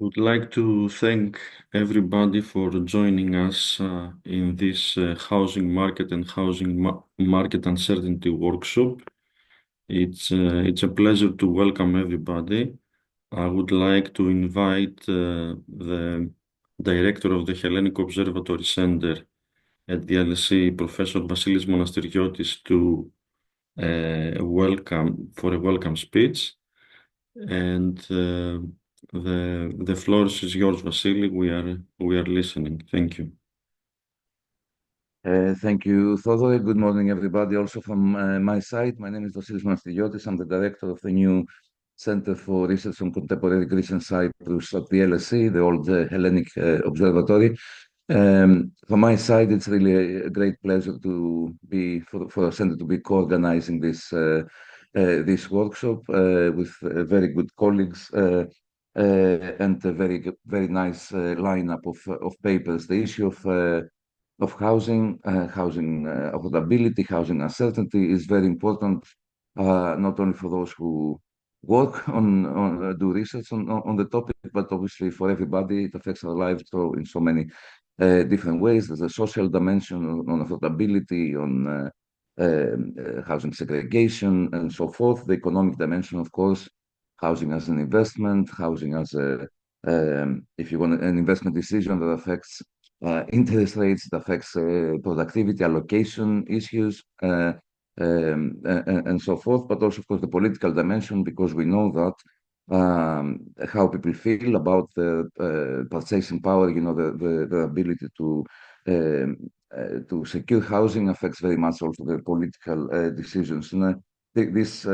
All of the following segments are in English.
Would like to thank everybody for joining us in this housing market and market uncertainty workshop. It's a pleasure to welcome everybody. I would like to invite the director of the Hellenic Observatory Center at the LSE, Professor Vasilis Monasteriotis, to a welcome speech. And the floor is yours, Vasily. We are listening. Thank you. Thank you, Theodore. Good morning, everybody. Also from my side, my name is Vasilis Monasteriotis. I'm the director of the new Center for Research on Contemporary Greece and Cyprus at the LSE, the old Hellenic Observatory. From my side, it's really a great pleasure to be for the center to be co-organizing this workshop with very good colleagues and a very nice lineup of papers. The issue of housing affordability, housing uncertainty is very important, not only for those who work do research on the topic, but obviously for everybody. It affects our lives in so many different ways. There's a social dimension on affordability, on housing segregation, and so forth. The economic dimension, of course, housing as an investment, housing as if you want, an investment decision that affects interest rates, that affects productivity, allocation issues, and so forth, but also, of course, the political dimension, because we know that how people feel about the purchasing power, the ability to secure housing affects very much also the political decisions. And this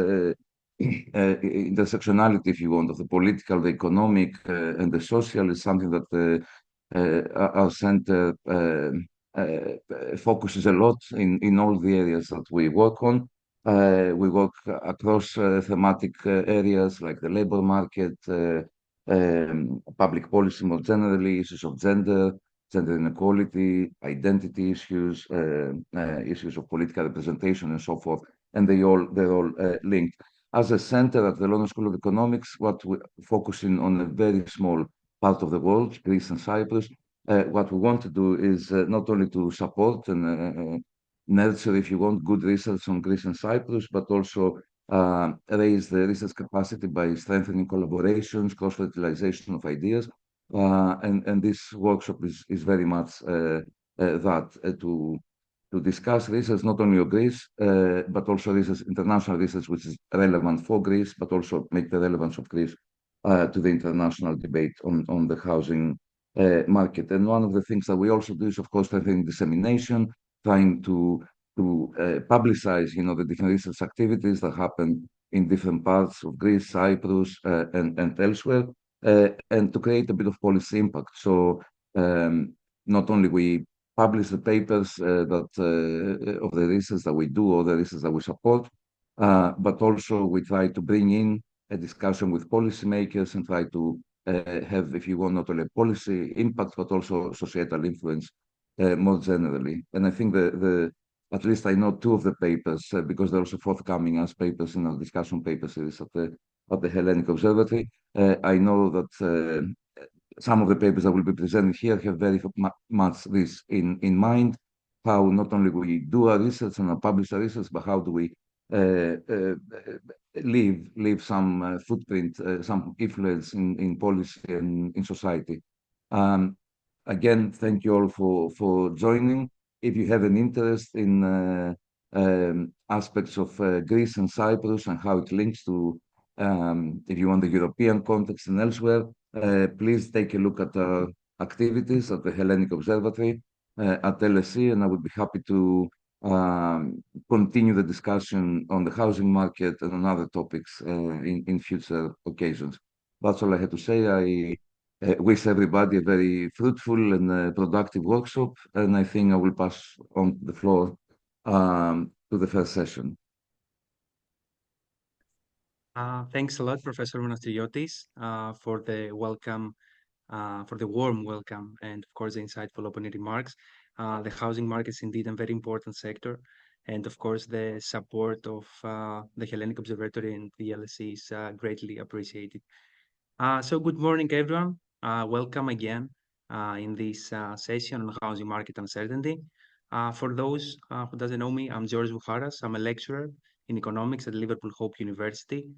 intersectionality, if you want, of the political, the economic, and the social is something that our center focuses a lot in all the areas that we work on. We work across thematic areas like the labor market, public policy more generally, issues of gender inequality, identity issues, issues of political representation, and so forth. And they're all linked. As a center at the London School of Economics, what we're focusing on a very small part of the world, Greece and Cyprus. What we want to do is not only to support and nurture, if you want, good research on Greece and Cyprus, but also raise the research capacity by strengthening collaborations, cross-fertilization of ideas. And this workshop is very much to discuss research not only of Greece, but also research, international research, which is relevant for Greece, but also make the relevance of Greece to the international debate on the housing market. And one of the things that we also do is, of course, strengthening dissemination, trying to publicize, the different research activities that happen in different parts of Greece, Cyprus, and elsewhere, and to create a bit of policy impact. So not only we publish the papers that of the research that we do or the research that we support, but also we try to bring in a discussion with policymakers and try to have, if you want, not only policy impact, but also societal influence more generally. And I think at least I know two of the papers, because they're also forthcoming as papers in our discussion paper series at the Hellenic Observatory. I know that some of the papers that will be presented here have very much this in mind, how not only we do our research and publish our research, but how do we leave some footprint, some influence in policy and in society. Again, thank you all for joining. If you have an interest in aspects of Greece and Cyprus and how it links to, if you want, the European context and elsewhere, please take a look at our activities at the Hellenic Observatory at LSE, and I would be happy to continue the discussion on the housing market and on other topics in future occasions. That's all I had to say. I wish everybody a very fruitful and productive workshop, and I think I will pass on the floor to the first session. Thanks a lot, Professor Monasteriotis, for the welcome, for the warm welcome, and of course the insightful opening remarks. The housing market is indeed a very important sector, and of course the support of the Hellenic Observatory and the LSE is greatly appreciated. So good morning, everyone. Welcome again in this session on housing market uncertainty. For those who doesn't know me, I'm George Bouharas. I'm a lecturer in economics at Liverpool Hope University.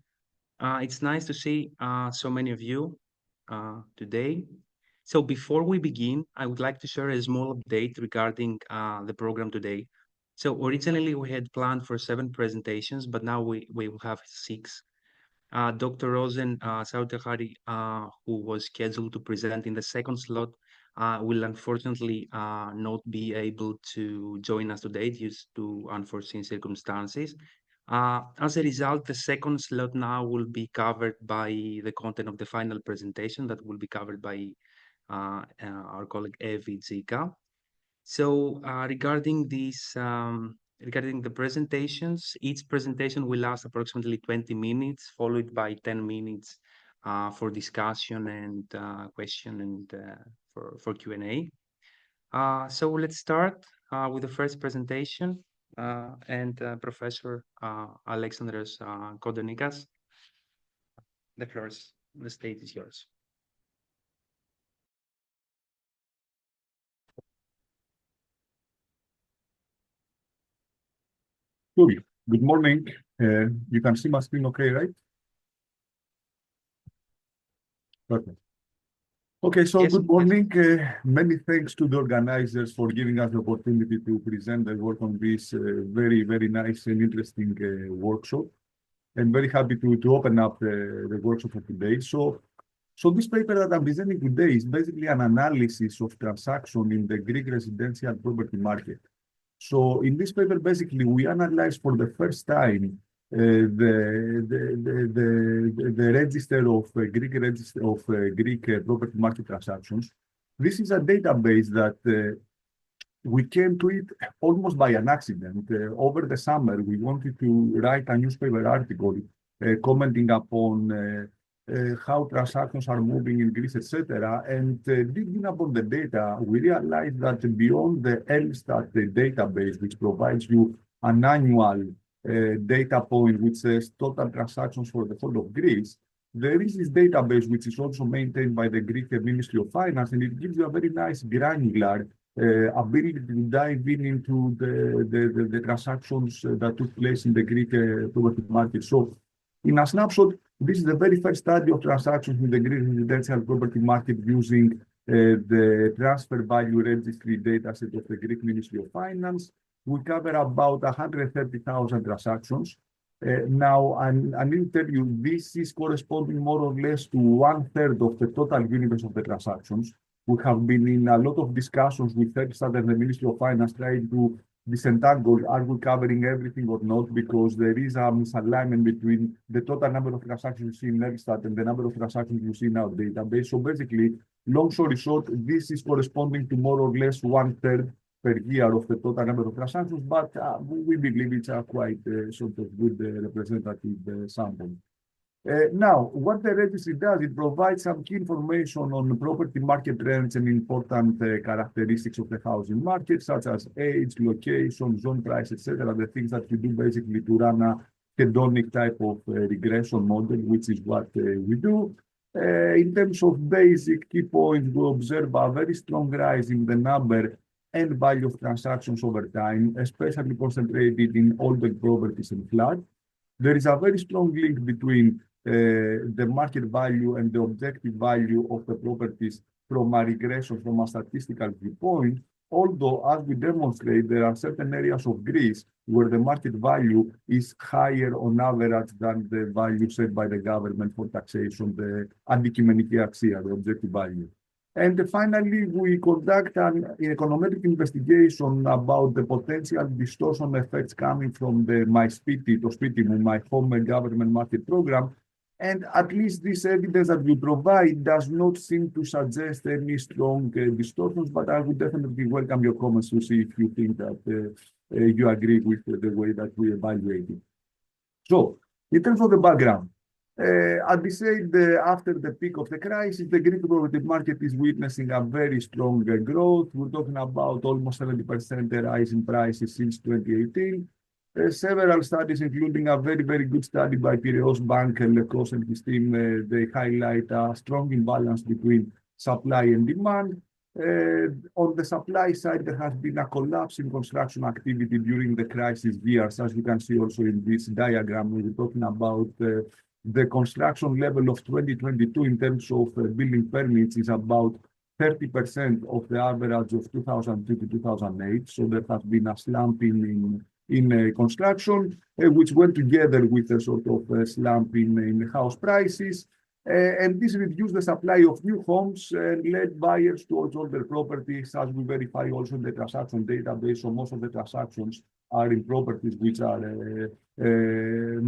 It's nice to see so many of you today. So before we begin, I would like to share a small update regarding the program today. So originally we had planned for 7 presentations, but now we will have 6. Dr. Rosen Sautehari, who was scheduled to present in the second slot, will unfortunately not be able to join us today due to unforeseen circumstances. As a result, the second slot now will be covered by the content of the final presentation that will be covered by our colleague Evi Zika. So regarding the presentations, each presentation will last approximately 20 minutes, followed by 10 minutes for discussion and question and for Q&A. So let's start with the first presentation and Professor Alexandros Kodonikas. The stage is yours. Cool. Good morning. You can see my screen okay, right? Perfect. Okay, so Yes, good morning. Many thanks to the organizers for giving us the opportunity to present and work on this very, very nice and interesting workshop. I'm very happy to open up the workshop for today. So this paper that I'm presenting today is basically an analysis of transaction in the Greek residential property market. So in this paper, basically, we analyze for the first time the register of Greek property market transactions. This is a database that we came to it almost by an accident. Over the summer, we wanted to write a newspaper article commenting upon how transactions are moving in Greece, etc. And digging upon the data, we realized that beyond the Elstat database, which provides you an annual data point which says total transactions for the whole of Greece, there is this database which is also maintained by the Greek Ministry of Finance, and it gives you a very nice granular ability to dive into the transactions that took place in the Greek property market. So, in a snapshot, this is the very first study of transactions in the Greek residential property market using the transfer value registry dataset of the Greek Ministry of Finance. We cover about 130,000 transactions. Now, I need to tell you, this is corresponding more or less to 1/3 of the total universe of the transactions. We have been in a lot of discussions with Elstat and the Ministry of Finance trying to disentangle, are we covering everything or not, because there is a misalignment between the total number of transactions you see in Elstat and the number of transactions you see in our database. So basically, long story short, this is corresponding to more or less 1/3 per year of the total number of transactions, but we believe it's a quite sort of good representative sample. Now, what the registry does, it provides some key information on property market trends and important characteristics of the housing market, such as age, location, zone price, etc. The things that you do basically to run a hedonic type of regression model, which is what we do. In terms of basic key points, we observe a very strong rise in the number and value of transactions over time, especially concentrated in older properties and flats. There is a very strong link between the market value and the objective value of the properties from a regression, from a statistical viewpoint. Although, as we demonstrate, there are certain areas of Greece where the market value is higher on average than the value set by the government for taxation, the αντικειμενική αξία, the objective value. And finally, we conduct an econometric investigation about the potential distortion effects coming from the My Spiti, my home government market program. And at least this evidence that we provide does not seem to suggest any strong distortions, but I would definitely welcome your comments to see if you think that you agree with the way that we evaluate it. So, in terms of the background, as we said, after the peak of the crisis, the Greek property market is witnessing a very strong growth. We're talking about almost 70% rise in prices since 2018. Several studies, including a very, very good study by Piraeus Bank and Lekos and his team, they highlight a strong imbalance between supply and demand. On the supply side, there has been a collapse in construction activity during the crisis years. As you can see also in this diagram, we're talking about the construction level of 2022 in terms of building permits is about 30% of the average of 2002 to 2008. So there has been a slump in construction, which went together with a sort of slump in house prices. And this reduced the supply of new homes and led buyers towards older properties, as we verify also in the transaction database. So most of the transactions are in properties which are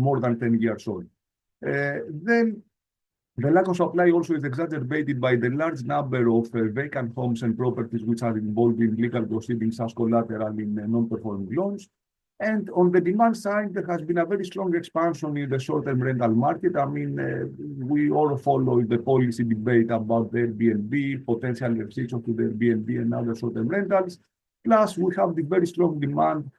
more than 10 years old. Then the lack of supply also is exacerbated by the large number of vacant homes and properties which are involved in legal proceedings as collateral in non-performing loans. And on the demand side, there has been a very strong expansion in the short-term rental market. I mean, we all follow the policy debate about the Airbnb, potential restrictions to the Airbnb and other short-term rentals. Plus, we have the very strong demand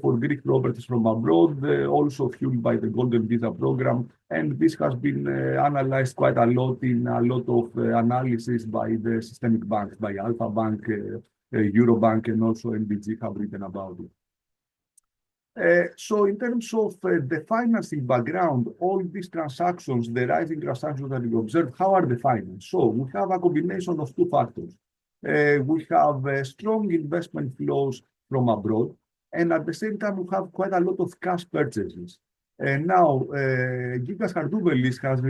for Greek properties from abroad, also fueled by the Golden Visa program. And this has been analyzed quite a lot in a lot of analysis by the systemic banks, by Alpha Bank, Eurobank, and also NBG have written about it. So in terms of the financing background, all these transactions, the rising transactions that we observe, how are they financed? So we have a combination of two factors. We have strong investment flows from abroad, and at the same time, we have quite a lot of cash purchases. And now, Gigas Hardouvelis have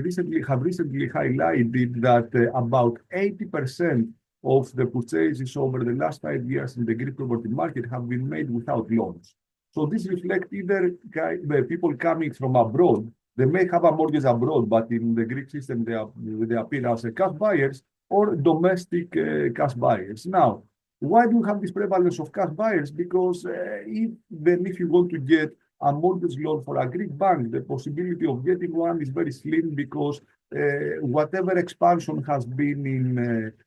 recently highlighted that about 80% of the purchases over the last 5 years in the Greek property market have been made without loans. So this reflects either the people coming from abroad, they may have a mortgage abroad, but in the Greek system, they appear as cash buyers or domestic cash buyers. Now, why do we have this prevalence of cash buyers? Because if you want to get a mortgage loan for a Greek bank, the possibility of getting one is very slim because whatever expansion has been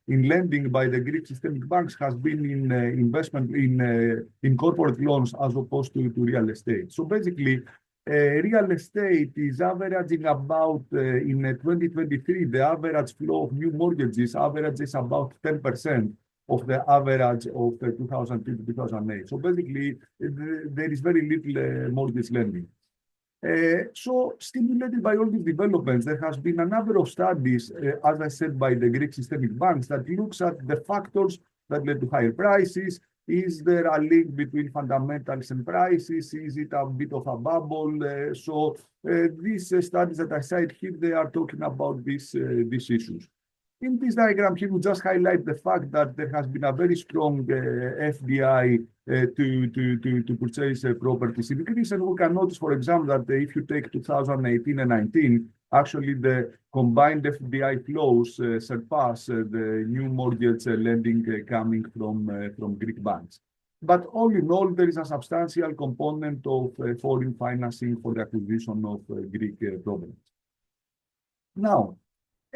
in lending by the Greek systemic banks has been in investment in corporate loans as opposed to real estate. So basically, real estate is averaging about, in 2023, the average flow of new mortgages averages about 10% of the average of 2002 to 2008. So basically, there is very little mortgage lending. So stimulated by all these developments, there has been a number of studies, as I said, by the Greek systemic banks that looks at the factors that led to higher prices. Is there a link between fundamentals and prices? Is it a bit of a bubble? These studies that I cite here, they are talking about these issues. In this diagram here, we just highlight the fact that there has been a very strong FDI to purchase properties in Greece. And we can notice, for example, that if you take 2018 and 19, actually the combined FDI flows surpass the new mortgage lending coming from Greek banks. But all in all, there is a substantial component of foreign financing for the acquisition of Greek properties. Now,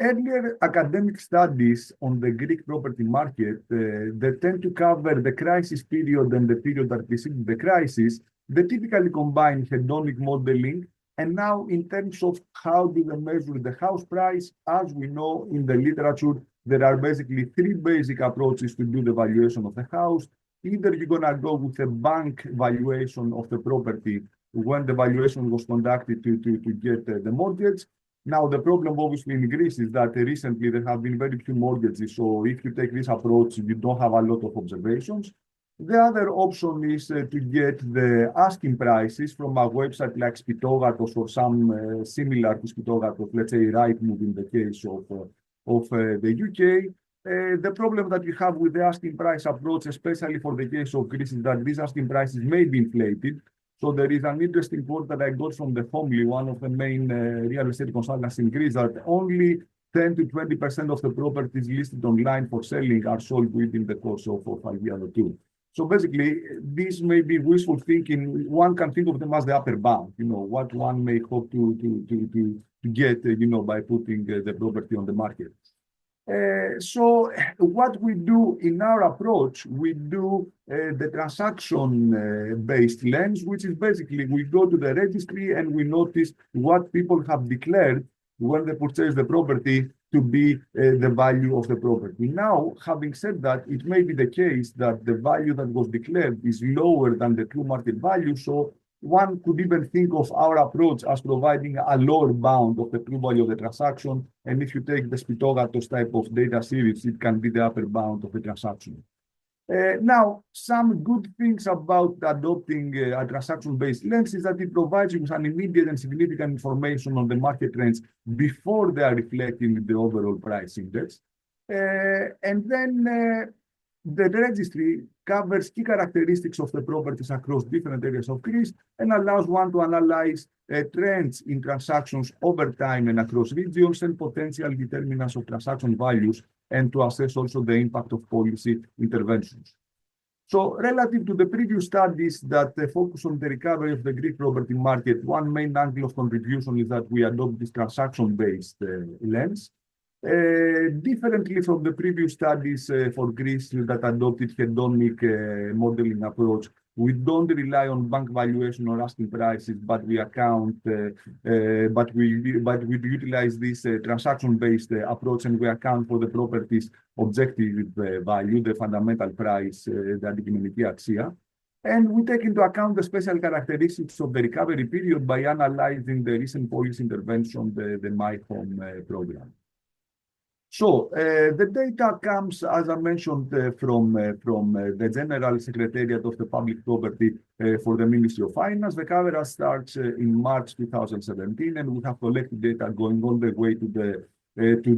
earlier academic studies on the Greek property market, they tend to cover the crisis period and the period that preceded the crisis. They typically combine hedonic modeling. And now in terms of how do they measure the house price, as we know in the literature, there are basically three basic approaches to do the valuation of the house. Either you're going to go with a bank valuation of the property when the valuation was conducted to get the mortgage. Now, the problem obviously in Greece is that recently there have been very few mortgages. So if you take this approach, you don't have a lot of observations. The other option is to get the asking prices from a website like Spitogatos or some similar to Spitogatos, let's say Rightmove in the case of the UK. The problem that you have with the asking price approach, especially for the case of Greece, is that these asking prices may be inflated. So there is an interesting quote that I got from the Homely, one of the main real estate consultants in Greece, that only 10 to 20% of the properties listed online for selling are sold within the course of 5 years or two. So basically, this may be wishful thinking. One can think of them as the upper bound, what one may hope to get, by putting the property on the market. So what we do in our approach, we do the transaction-based lens, which is basically we go to the registry and we notice what people have declared when they purchase the property to be the value of the property. Now, having said that, it may be the case that the value that was declared is lower than the true market value. So one could even think of our approach as providing a lower bound of the true value of the transaction. And if you take the Spitogatos type of data series, it can be the upper bound of the transaction. Now, some good things about adopting a transaction-based lens is that it provides you with an immediate and significant information on the market trends before they are reflected in the overall price index. And then the registry covers key characteristics of the properties across different areas of Greece and allows one to analyze trends in transactions over time and across regions and potential determinants of transaction values, and to assess also the impact of policy interventions. So relative to the previous studies that focus on the recovery of the Greek property market, one main angle of contribution is that we adopt this transaction-based lens. Differently from the previous studies for Greece that adopted hedonic modeling approach, we don't rely on bank valuation or asking prices, but we utilize this transaction-based approach, and we account for the property's objective value, the fundamental price, the αντικειμενική αξία. And we take into account the special characteristics of the recovery period by analyzing the recent policy intervention, the My Home program. So the data comes, as I mentioned, from the General Secretariat of the Public Property for the Ministry of Finance. The coverage starts in March 2017, and we have collected data going all the way to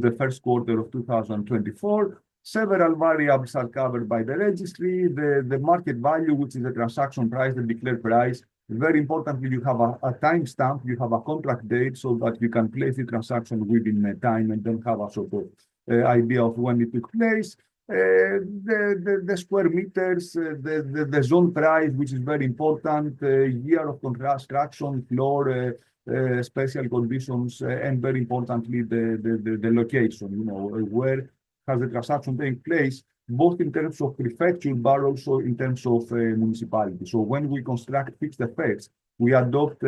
the first quarter of 2024. Several variables are covered by the registry. The market value, which is the transaction price, the declared price. Very importantly, you have a timestamp, you have a contract date so that you can place the transaction within time and then have a sort of idea of when it took place. The square meters, the zone price, which is very important, year of construction, floor, special conditions, and very importantly, the location, where has the transaction taking place, both in terms of prefecture, but also in terms of municipality. So when we construct fixed effects, we adopt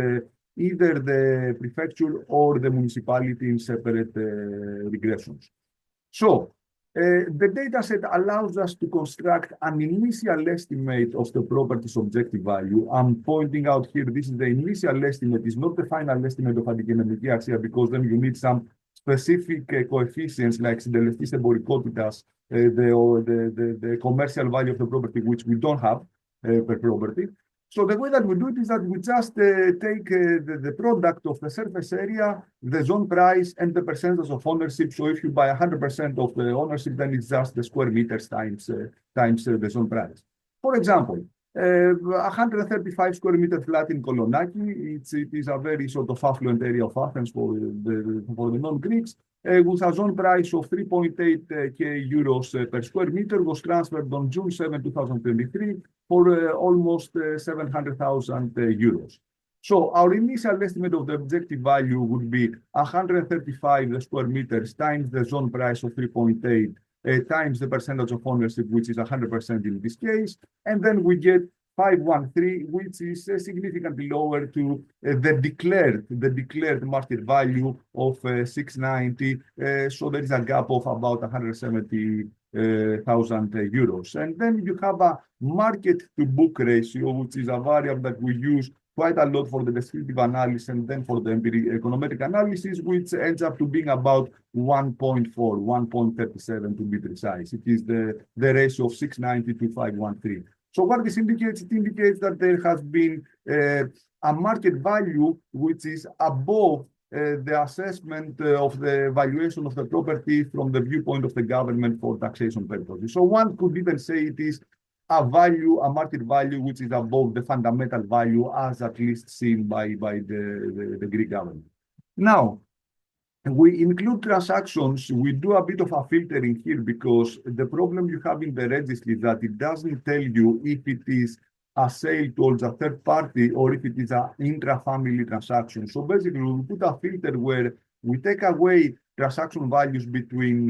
either the prefecture or the municipality in separate regressions. So the data set allows us to construct an initial estimate of the property's objective value. I'm pointing out here, this is the initial estimate, is not the final estimate of αντικειμενική αξία, because then you need some specific coefficients like συντελεστής εμπορικότητας, the commercial value of the property, which we don't have per property. So the way that we do it is that we just take the product of the surface area, the zone price, and the percentage of ownership. So if you buy 100% of the ownership, then it's just the square meters times the zone price. For example, 135 square meter flat in Kolonaki. It is a very sort of affluent area of Athens for the non-Greeks. With a zone price of 3.8k euros per square meter, was transferred on June 7, 2023 for almost 700,000 euros. So our initial estimate of the objective value would be 135 square meters times the zone price of 3.8 times the percentage of ownership, which is 100% in this case, and then we get 513, which is significantly lower to the declared market value of 690. So there is a gap of about 170,000 euros. And then you have a market to book ratio, which is a variable that we use quite a lot for the descriptive analysis and then for the econometric analysis, which ends up to being about 1.4, 1.37 to be precise. It is the ratio of 690 to 513. So what this indicates, it indicates that there has been a market value which is above the assessment of the valuation of the property from the viewpoint of the government for taxation purposes. So one could even say it is a value, a market value, which is above the fundamental value as at least seen by the Greek government. Now, we include transactions. We do a bit of a filtering here because the problem you have in the registry is that it doesn't tell you if it is a sale towards a third party or if it is an intra-family transaction. So basically, we put a filter where we take away transaction values between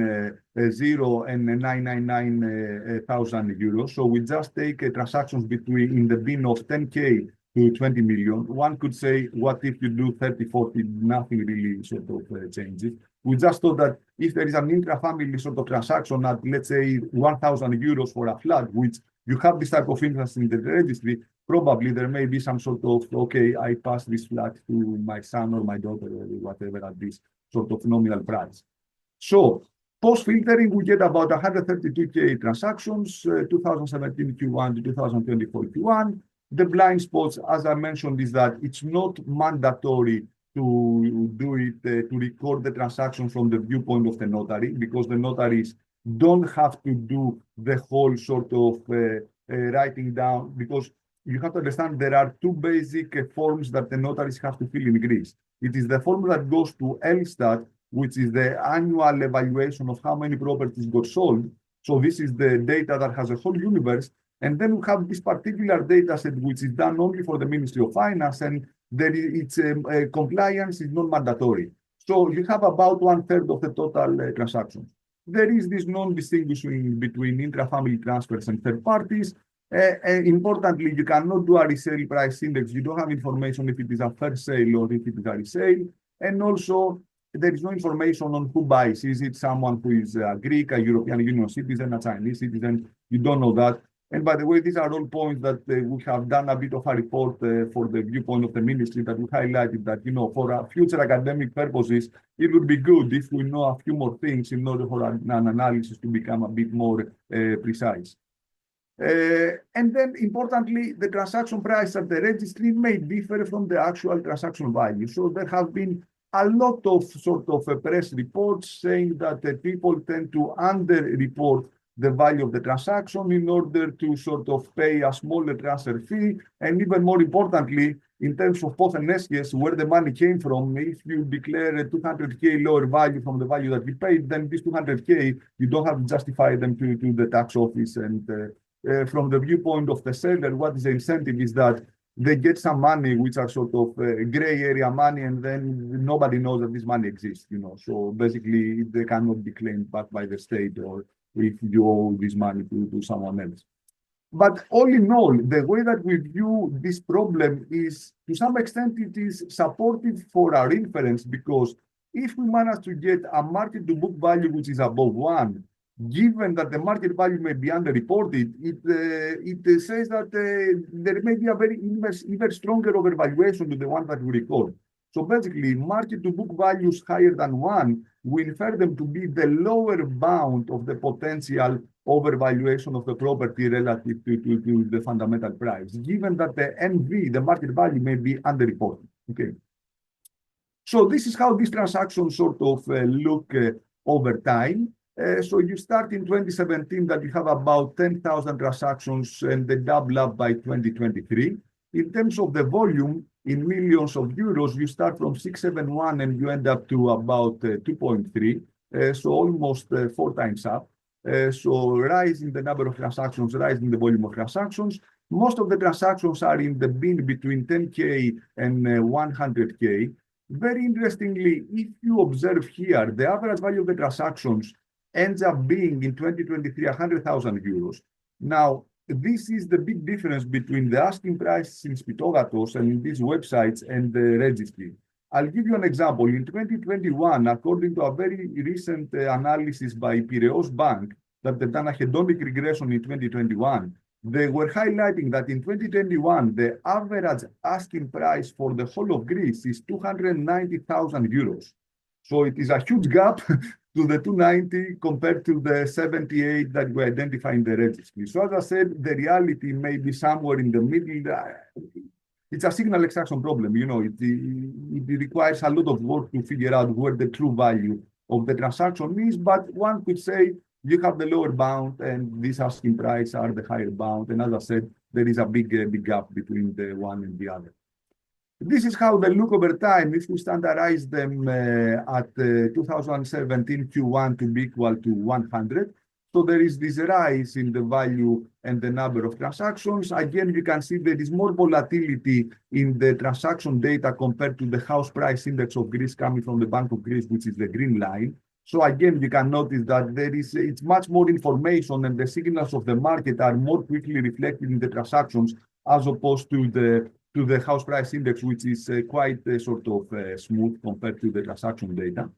0 and 999,000 euros. So we just take transactions between in the bin of 10K to 20 million. One could say, what if you do 30, 40, nothing really sort of changes. We just thought that if there is an intra-family sort of transaction at, let's say, 1,000 euros for a flat, which you have this type of interest in the registry, probably there may be some sort of, okay, I pass this flat to my son or my daughter or whatever at this sort of nominal price. So post-filtering, we get about 132K transactions, 2017 Q1 to 2024 Q1. The blind spots, as I mentioned, is that it's not mandatory to do it, to record the transaction from the viewpoint of the notary, because the notaries don't have to do the whole sort of writing down, because you have to understand there are two basic forms that the notaries have to fill in Greece. It is the form that goes to LSE, which is the annual evaluation of how many properties got sold. So this is the data that has a whole universe. And then we have this particular data set, which is done only for the Ministry of Finance, and its compliance is not mandatory. So you have about 1/3 of the total transactions. There is this non-distinguishing between intra-family transfers and third parties. Importantly, you cannot do a resale price index. You don't have information if it is a fair sale or if it is a resale. And also, there is no information on who buys. Is it someone who is a Greek, a European Union citizen, a Chinese citizen? You don't know that. And by the way, these are all points that we have done a bit of a report for the viewpoint of the ministry that we highlighted that, you know, for future academic purposes, it would be good if we know a few more things in order for an analysis to become a bit more precise. And then importantly, the transaction price at the registry may differ from the actual transaction value. So there have been a lot of sort of press reports saying that people tend to under-report the value of the transaction in order to sort of pay a smaller transfer fee. And even more importantly, in terms of POF and SGS, where the money came from, if you declare a 200K lower value from the value that you paid, then this 200K, you don't have to justify them to the tax office. And from the viewpoint of the seller, what is the incentive is that they get some money, which are sort of gray area money, and then nobody knows that this money exists, you know. So basically, they cannot be claimed back by the state or if you owe this money to someone else. But all in all, the way that we view this problem is, to some extent, it is supportive for our inference, because if we manage to get a market to book value which is above 1, given that the market value may be underreported, it says that there may be a very even stronger overvaluation to the one that we record. So basically, market to book values higher than 1, we infer them to be the lower bound of the potential overvaluation of the property relative to the fundamental price, given that the NV, the market value, may be underreported. Okay. So this is how these transactions sort of look over time. So you start in 2017 that you have about 10,000 transactions and they double up by 2023. In terms of the volume, in millions of euros, you start from 671 and you end up to about 2.3, so almost 4 times up. So rise in the number of transactions, rise in the volume of transactions. Most of the transactions are in the bin between 10K and 100K. Very interestingly, if you observe here, the average value of the transactions ends up being in 2023 100,000 euros. Now, this is the big difference between the asking price in Spitogatos and in these websites and the registry. I'll give you an example. In 2021, according to a very recent analysis by Piraeus Bank, that they've done a hedonic regression in 2021, they were highlighting that in 2021, the average asking price for the whole of Greece is 290,000 euros. So it is a huge gap to the 290 compared to the 78 that we identify in the registry. So as I said, the reality may be somewhere in the middle. It's a signal extraction problem. You know, it requires a lot of work to figure out where the true value of the transaction is. But one could say you have the lower bound and these asking price are the higher bound. And as I said, there is a big gap between the one and the other. This is how they look over time. If we standardize them at 2017 Q1 to be equal to 100. So there is this rise in the value and the number of transactions. Again, you can see there is more volatility in the transaction data compared to the house price index of Greece coming from the Bank of Greece, which is the green line. So again, you can notice that it's much more information and the signals of the market are more quickly reflected in the transactions as opposed to to the house price index, which is quite sort of smooth compared to the transaction data.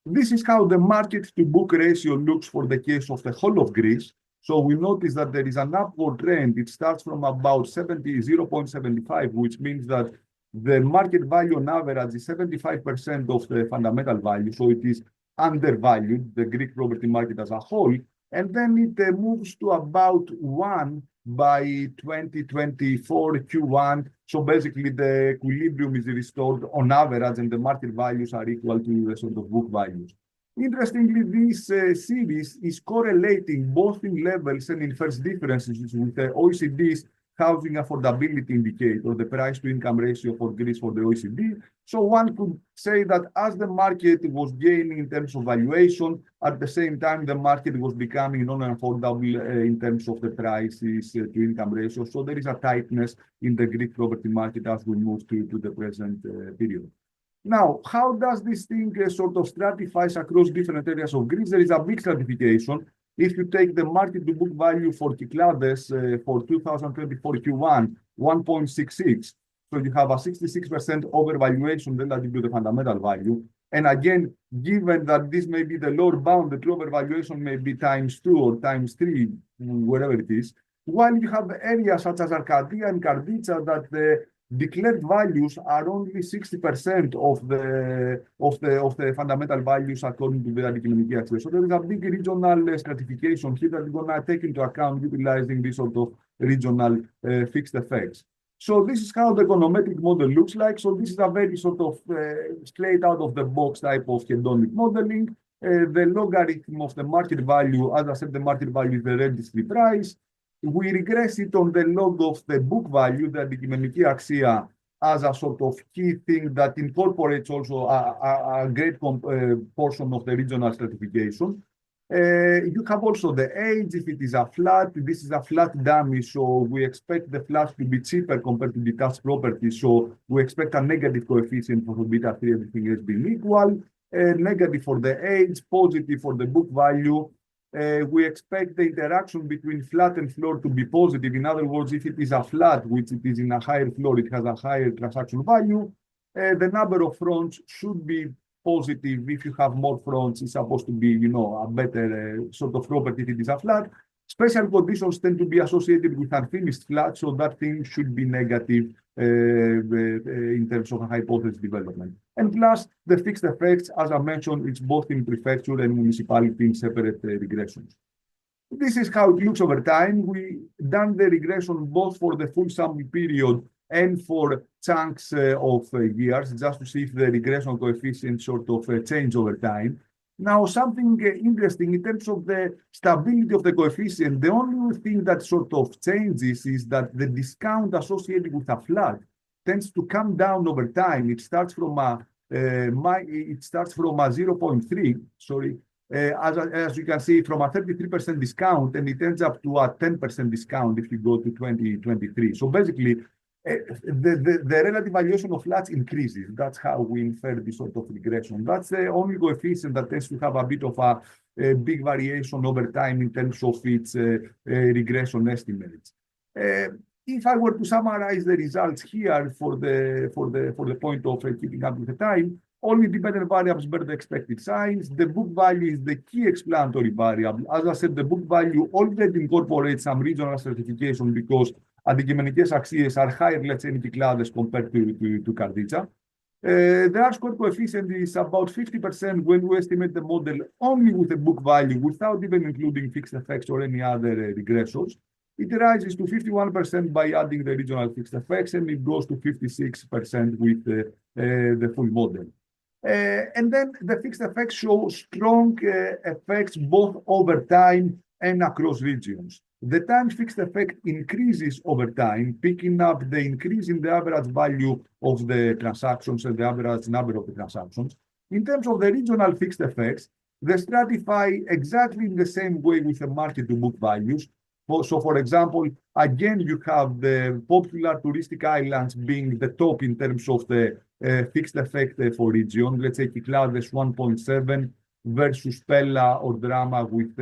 This is how the market to book ratio looks for the case of the whole of Greece. So we notice that there is an upward trend. It starts from about 0.75, which means that the market value on average is 75% of the fundamental value. So it is undervalued, the Greek property market as a whole. And then it moves to about 1 by 2024 Q1. So basically the equilibrium is restored on average and the market values are equal to the sort of book values. Interestingly, this series is correlating both in levels and in first differences with the OECD's housing affordability indicator, the price to income ratio for Greece for the OECD. So one could say that as the market was gaining in terms of valuation, at the same time, the market was becoming non-affordable in terms of the prices to income ratio. So there is a tightness in the Greek property market as we move to the present period. Now, how does this thing sort of stratifies across different areas of Greece? There is a big stratification. If you take the market to book value for Kyklades for 2024 Q1, 1.66. So you have a 66% overvaluation relative to the fundamental value. And again, given that this may be the lower bound, the true overvaluation may be ×2 or ×3, wherever it is. While you have areas such as Arcadia and Karditsa that the declared values are only 60% of the fundamental values according to the Hellenic Observatory. So there is a big regional stratification here that we're going to take into account utilizing this sort of regional fixed effects. So this is how the econometric model looks like. So this is a very sort of straight out of the box type of hedonic modeling. The logarithm of the market value, as I said, the market value is the registry price. We regress it on the log of the book value, the αντικειμενική αξία, as a sort of key thing that incorporates also a great portion of the regional stratification. You have also the age, if it is a flat, this is a flat dummy, so we expect the flat to be cheaper compared to detached property, so we expect a negative coefficient for beta 3, everything else being equal, negative for the age, positive for the book value. We expect the interaction between flat and floor to be positive. In other words, if it is a flat, which it is in a higher floor, it has a higher transaction value. The number of fronts should be positive. If you have more fronts, it's supposed to be, a better sort of property if it is a flat. Special conditions tend to be associated with unfinished flats, so that thing should be negative in terms of a hypothesis development. And plus, the fixed effects, as I mentioned, it's both in prefecture and municipality in separate regressions. This is how it looks over time. We done the regression both for the full sample period and for chunks of years, just to see if the regression coefficient sort of change over time. Now, something interesting in terms of the stability of the coefficient, the only thing that sort of changes is that the discount associated with a flat tends to come down over time. It starts from a 0.3, sorry, as you can see, from a 33% discount, and it ends up to a 10% discount if you go to 2023. So basically, the relative valuation of flats increases. That's how we infer this sort of regression. That's the only coefficient that tends to have a bit of a big variation over time in terms of its regression estimates. If I were to summarize the results here for the point of keeping up with the time, only dependent variables bear the expected signs. The book value is the key explanatory variable. As I said, the book value already incorporates some regional stratification because αντικειμενικές αξίες are higher, let's say, in Kyklades compared to Karditsa. The R-square coefficient is about 50% when we estimate the model only with the book value without even including fixed effects or any other regressors. It rises to 51% by adding the regional fixed effects, and it goes to 56% with the full model. And then the fixed effects show strong effects both over time and across regions. The time fixed effect increases over time, picking up the increase in the average value of the transactions and the average number of the transactions. In terms of the regional fixed effects, they stratify exactly in the same way with the market to book values. So, for example, again, you have the popular touristic islands being the top in terms of the fixed effect for region. Let's say Kyklades 1.7 versus Pella or Drama with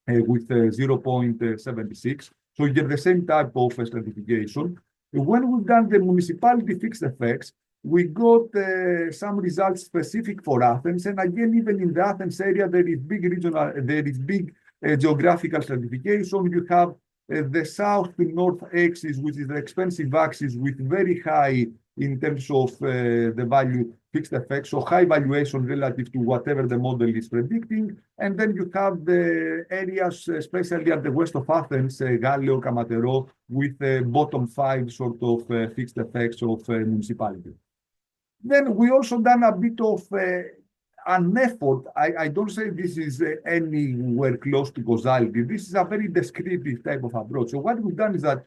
0.76. So you get the same type of stratification. When we've done the municipality fixed effects, we got some results specific for Athens. And again, even in the Athens area, there is big geographical stratification. You have the south to north axis, which is the expensive axis with very high in terms of the value fixed effects, so high valuation relative to whatever the model is predicting. And then you have the areas, especially at the west of Athens, Gallio, Kamatero, with bottom 5 sort of fixed effects of municipality. Then we also done a bit of an effort. I don't say this is anywhere close to causality. This is a very descriptive type of approach. So what we've done is that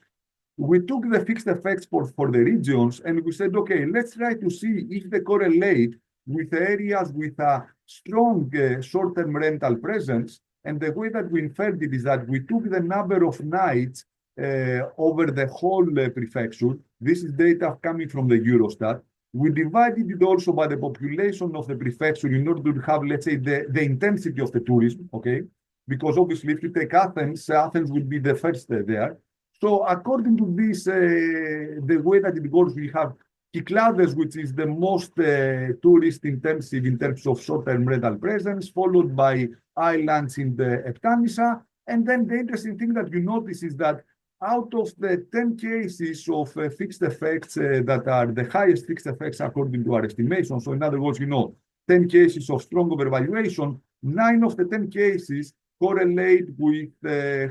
we took the fixed effects for the regions and we said, okay, let's try to see if they correlate with areas with a strong short-term rental presence. And the way that we inferred it is that we took the number of nights over the whole prefecture. This is data coming from the Eurostat. We divided it also by the population of the prefecture in order to have, let's say, the intensity of the tourism, okay? Because obviously, if you take Athens, Athens will be the first there. So according to this, the way that it goes, we have Kyklades, which is the most tourist intensive in terms of short-term rental presence, followed by islands in the Eptanissa. And then the interesting thing that you notice is that out of the 10 cases of fixed effects that are the highest fixed effects according to our estimation, so in other words, 10 cases of strong overvaluation, 9 of the 10 cases correlate with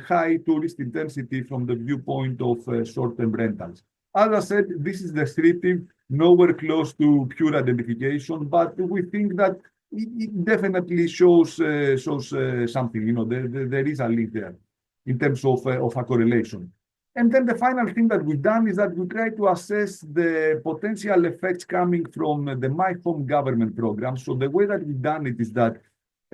high tourist intensity from the viewpoint of short-term rentals. As I said, this is descriptive, nowhere close to pure identification, but we think that it definitely shows something. There is a link there in terms of a correlation. And then the final thing that we've done is that we try to assess the potential effects coming from the My Home government program. So the way that we've done it is that,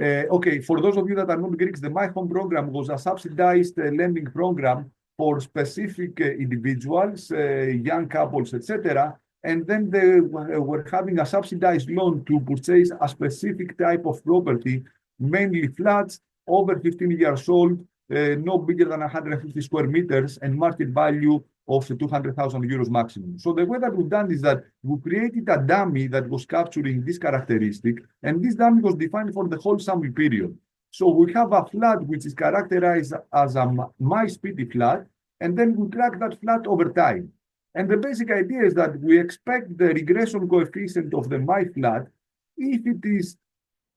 okay, for those of you that are not Greeks, the My Home program was a subsidized lending program for specific individuals, young couples, etc. And then they were having a subsidized loan to purchase a specific type of property, mainly flats, over 15 years old, no bigger than 150 square meters, and market value of 200,000 euros maximum. So the way that we've done is that we created a dummy that was capturing this characteristic, and this dummy was defined for the whole sample period. So we have a flat which is characterized as a MySPT flat, and then we track that flat over time. And the basic idea is that we expect the regression coefficient of the My flat, if it is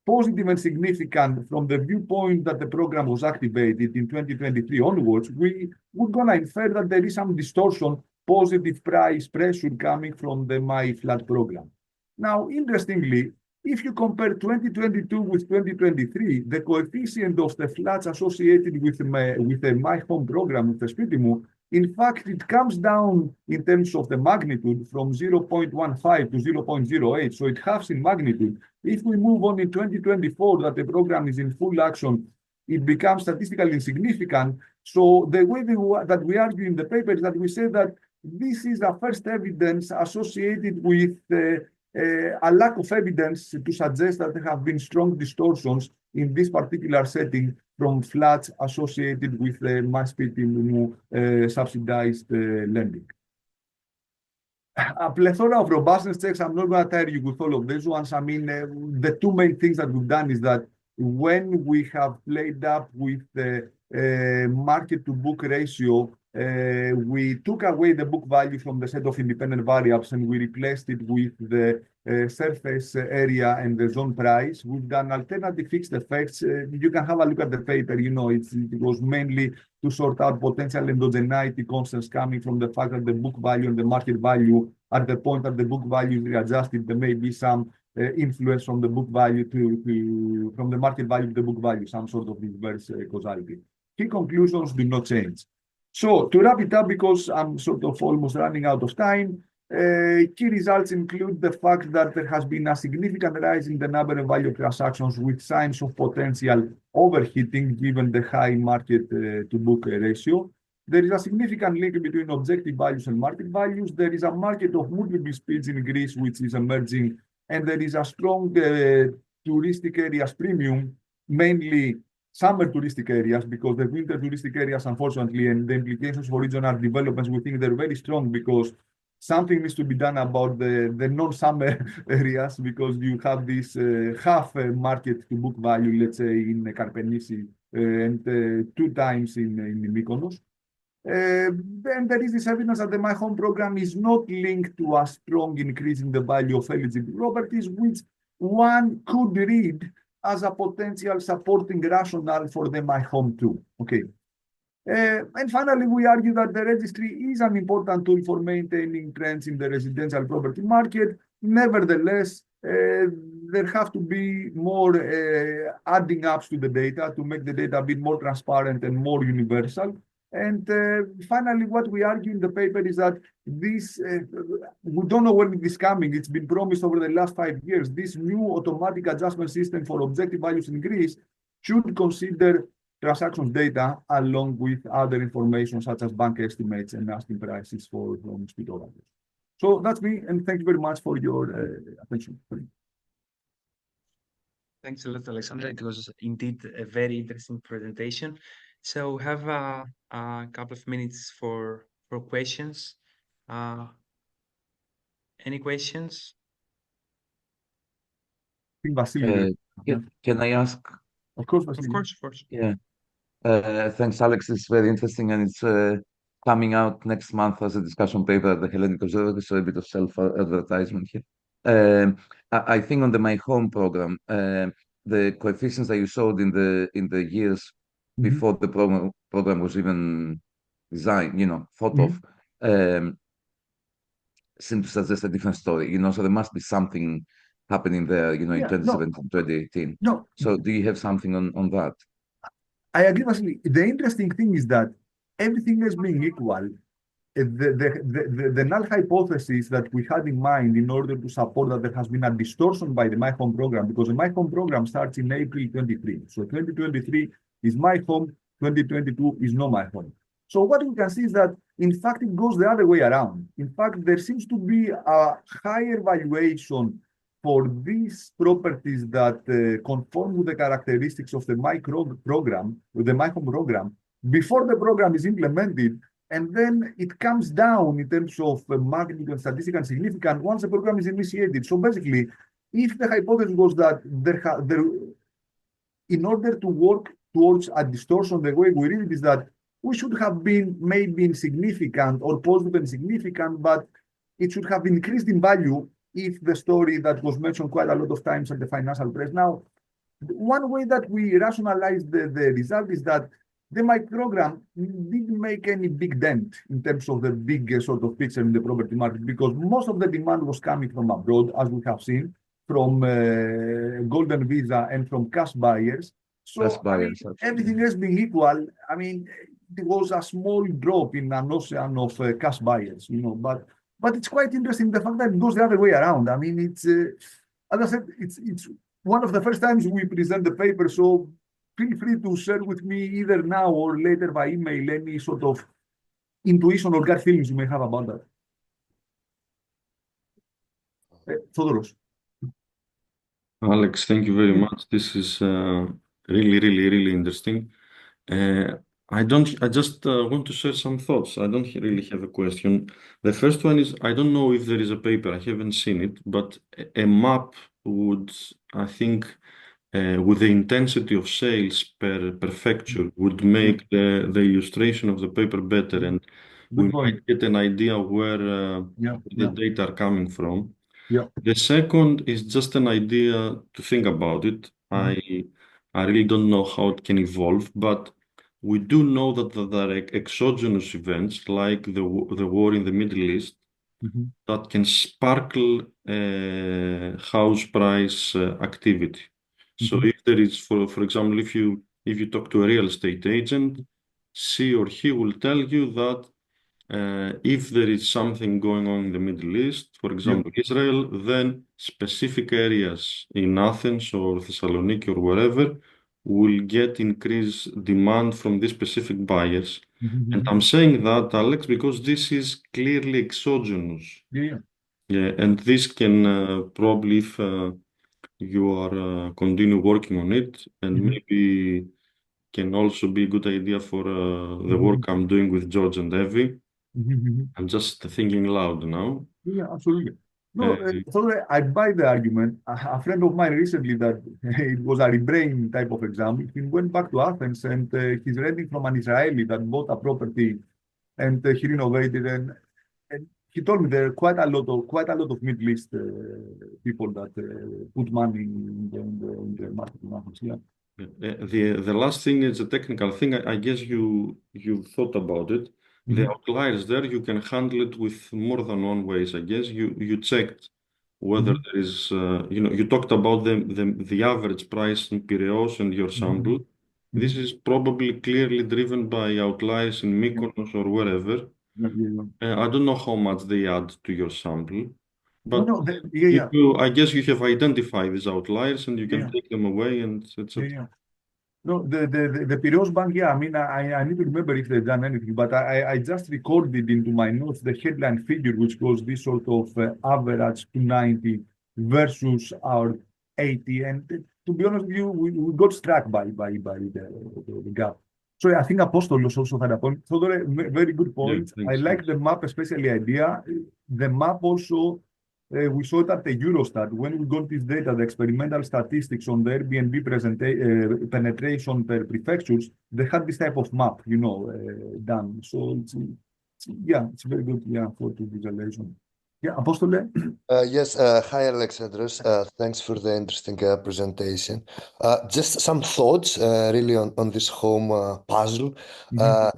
positive and significant from the viewpoint that the program was activated in 2023 onwards, we're going to infer that there is some distortion, positive price pressure coming from the My Flat program. Now, interestingly, if you compare 2022 with 2023, the coefficient of the flats associated with the My Home program, with the Spitimu, in fact, it comes down in terms of the magnitude from 0.15 to 0.08, so it halves in magnitude. If we move on in 2024, that the program is in full action, it becomes statistically insignificant. So the way that we argue in the paper is that we say that this is a first evidence associated with a lack of evidence to suggest that there have been strong distortions in this particular setting from flats associated with the MySPT subsidized lending. A plethora of robustness checks. I'm not going to tire you with all of these ones. I mean, the two main things that we've done is that when we have played up with the market to book ratio, we took away the book value from the set of independent variables and we replaced it with the surface area and the zone price. We've done alternative fixed effects. You can have a look at the paper. It was mainly to sort out potential endogeneity constants coming from the fact that the book value and the market value, at the point that the book value is readjusted, there may be some influence from the book value from the market value to the book value, some sort of inverse causality. Key conclusions do not change. So to wrap it up, because I'm sort of almost running out of time, key results include the fact that there has been a significant rise in the number and value of transactions with signs of potential overheating given the high market to book ratio. There is a significant link between objective values and market values. There is a market of multiple speeds in Greece which is emerging, and there is a strong touristic areas premium, mainly summer touristic areas, because the winter touristic areas, unfortunately, and the implications for regional developments, we think they're very strong because something needs to be done about the non-summer areas, because you have this half market to book value, let's say, in Karpenisi and 2 times in Mykonos. Then there is this evidence that the My Home program is not linked to a strong increase in the value of eligible properties, which one could read as a potential supporting rationale for the My Home too. Okay. And finally, we argue that the registry is an important tool for maintaining trends in the residential property market. Nevertheless, there have to be more adding ups to the data to make the data a bit more transparent and more universal. And finally, what we argue in the paper is that this, we don't know when it is coming. It's been promised over the last 5 years. This new automatic adjustment system for objective values in Greece should consider transaction data along with other information such as bank estimates and asking prices for street operators. So that's me, and thank you very much for your attention. Thanks a lot, Alexander. It was indeed a very interesting presentation. So we have a couple of minutes for questions. Any questions? I think Vasily, Can I ask? of course, Of Vasily. course, of course. Yeah. Thanks, Alex. It's very interesting, and it's coming out next month as a discussion paper at the Hellenic Observatory, so a bit of self-advertisement here. I think on the My Home program, the coefficients that you showed in the years before the program was even designed, thought of, seem to suggest a different story. So there must be something happening there, in 2017, 2018. No. So do you have something on that? I agree, Vasily. The interesting thing is that everything else being equal, the null hypothesis that we had in mind in order to support that there has been a distortion by the My Home program, because the My Home program starts in April 23. So 2023 is My Home, 2022 is no My Home. So what we can see is that, in fact, it goes the other way around. In fact, there seems to be a higher valuation for these properties that conform with the characteristics of the My Home program, before the program is implemented, and then it comes down in terms of magnitude and statistical significance once the program is initiated. So basically, if the hypothesis was that in order to work towards a distortion, the way we read it is that we should have been maybe insignificant or positive and significant, but it should have increased in value if the story that was mentioned quite a lot of times in the financial press. Now, one way that we rationalize the result is that the My program didn't make any big dent in terms of the big sort of picture in the property market, because most of the demand was coming from abroad, as we have seen, from Golden Visa and from cash buyers. So Cash buyers, everything else being equal, it was a small drop in an ocean of cash buyers, but it's quite interesting the fact that it goes the other way around. It's as I said, it's one of the first times we present the paper, so feel free to share with me either now or later by email any sort of intuition or gut feelings you may have about that. Thodoros. Alex, thank you very much. This is really, really, really interesting. I just want to share some thoughts. I don't really have a question. The first one is, I don't know if there is a paper, I haven't seen it, but a map would, I think, with the intensity of sales per prefecture would make the illustration of the paper better, and we might get an idea where the data are coming from. Yeah. The second is just an idea to think about it. I really don't know how it can evolve, but we do know that there are exogenous events like the war in the Middle East that can sparkle house price activity. So if there is, for example, if you talk to a real estate agent, she or he will tell you that if there is something going on in the Middle East, for example, Israel, then specific areas in Athens or Thessaloniki or wherever will get increased demand from these specific buyers. And I'm saying that, Alex, because this is clearly exogenous. Yeah. And this can probably, if you are continue working on it, and maybe can also be a good idea for the work I'm doing with George and Evie. I'm just thinking loud now. Yeah, absolutely. No, Uh, so I buy the argument. A friend of mine recently that it was a rebrain type of example. He went back to Athens and he's renting from an Israeli that bought a property and he renovated and he told me there are quite a lot of Middle East people that put money in the market in Athens. Yeah. the last thing is a technical thing. I guess you've thought about it. The outliers there, you can handle it with more than one ways. I guess you checked whether there is, you talked about the average price in Piraeus and your sample. This is probably clearly driven by outliers in Mykonos or wherever. I don't know how much they add to your sample, No, but no, yeah, I guess you have identified these outliers and you can yeah, take them away and etc. yeah. No, the Piraeus Bank, yeah, I mean, I need to remember if they've done anything, but I just recorded into my notes the headline figure, which was this sort of average 290 versus our 80. And to be honest with you, we got struck by the gap. So I think Apostolos also had a point. So very good Yeah, point. I thanks. like the map, especially idea. The map also we saw it at the Eurostat when we got this data, the experimental statistics on the Airbnb penetration per prefectures. They had this type of map, done. So it's very good, yeah, for the visualization. Yeah, Apostole. Yes, hi Alexandros. Thanks for the interesting presentation. Just some thoughts really on this home puzzle. I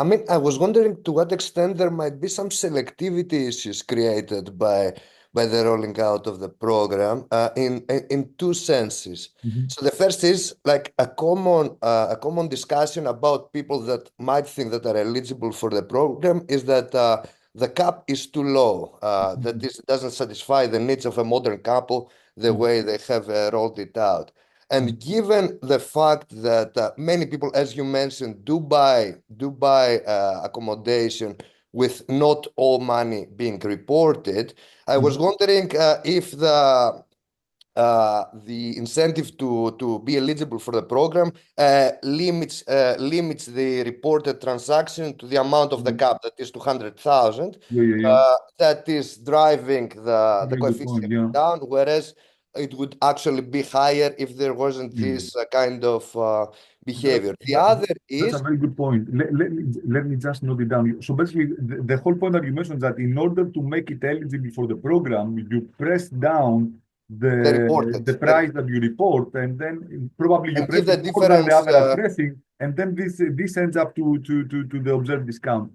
mean, I was wondering to what extent there might be some selectivity issues created by the rolling out of the program in two senses. So the first is like a common discussion about people that might think that are eligible for the program is that the cap is too low. That this doesn't satisfy the needs of a modern couple the way they have rolled it out. And given the fact that many people, as you mentioned, do buy accommodation with not all money being reported, I was wondering if the incentive to be eligible for the program limits the reported transaction to the amount of the cap, that is 200,000. Yeah. That is driving the Very good point, coefficient yeah. down, whereas it would actually be higher if there wasn't this kind of behavior. The other That's a is very good point. Let me just note it down. So basically, the whole point that you mentioned is that in order to make it eligible for the program, you press down the reported. the price that you report, and then probably you And press give the it more than the difference, average pressing, and then this ends up to the observed discount.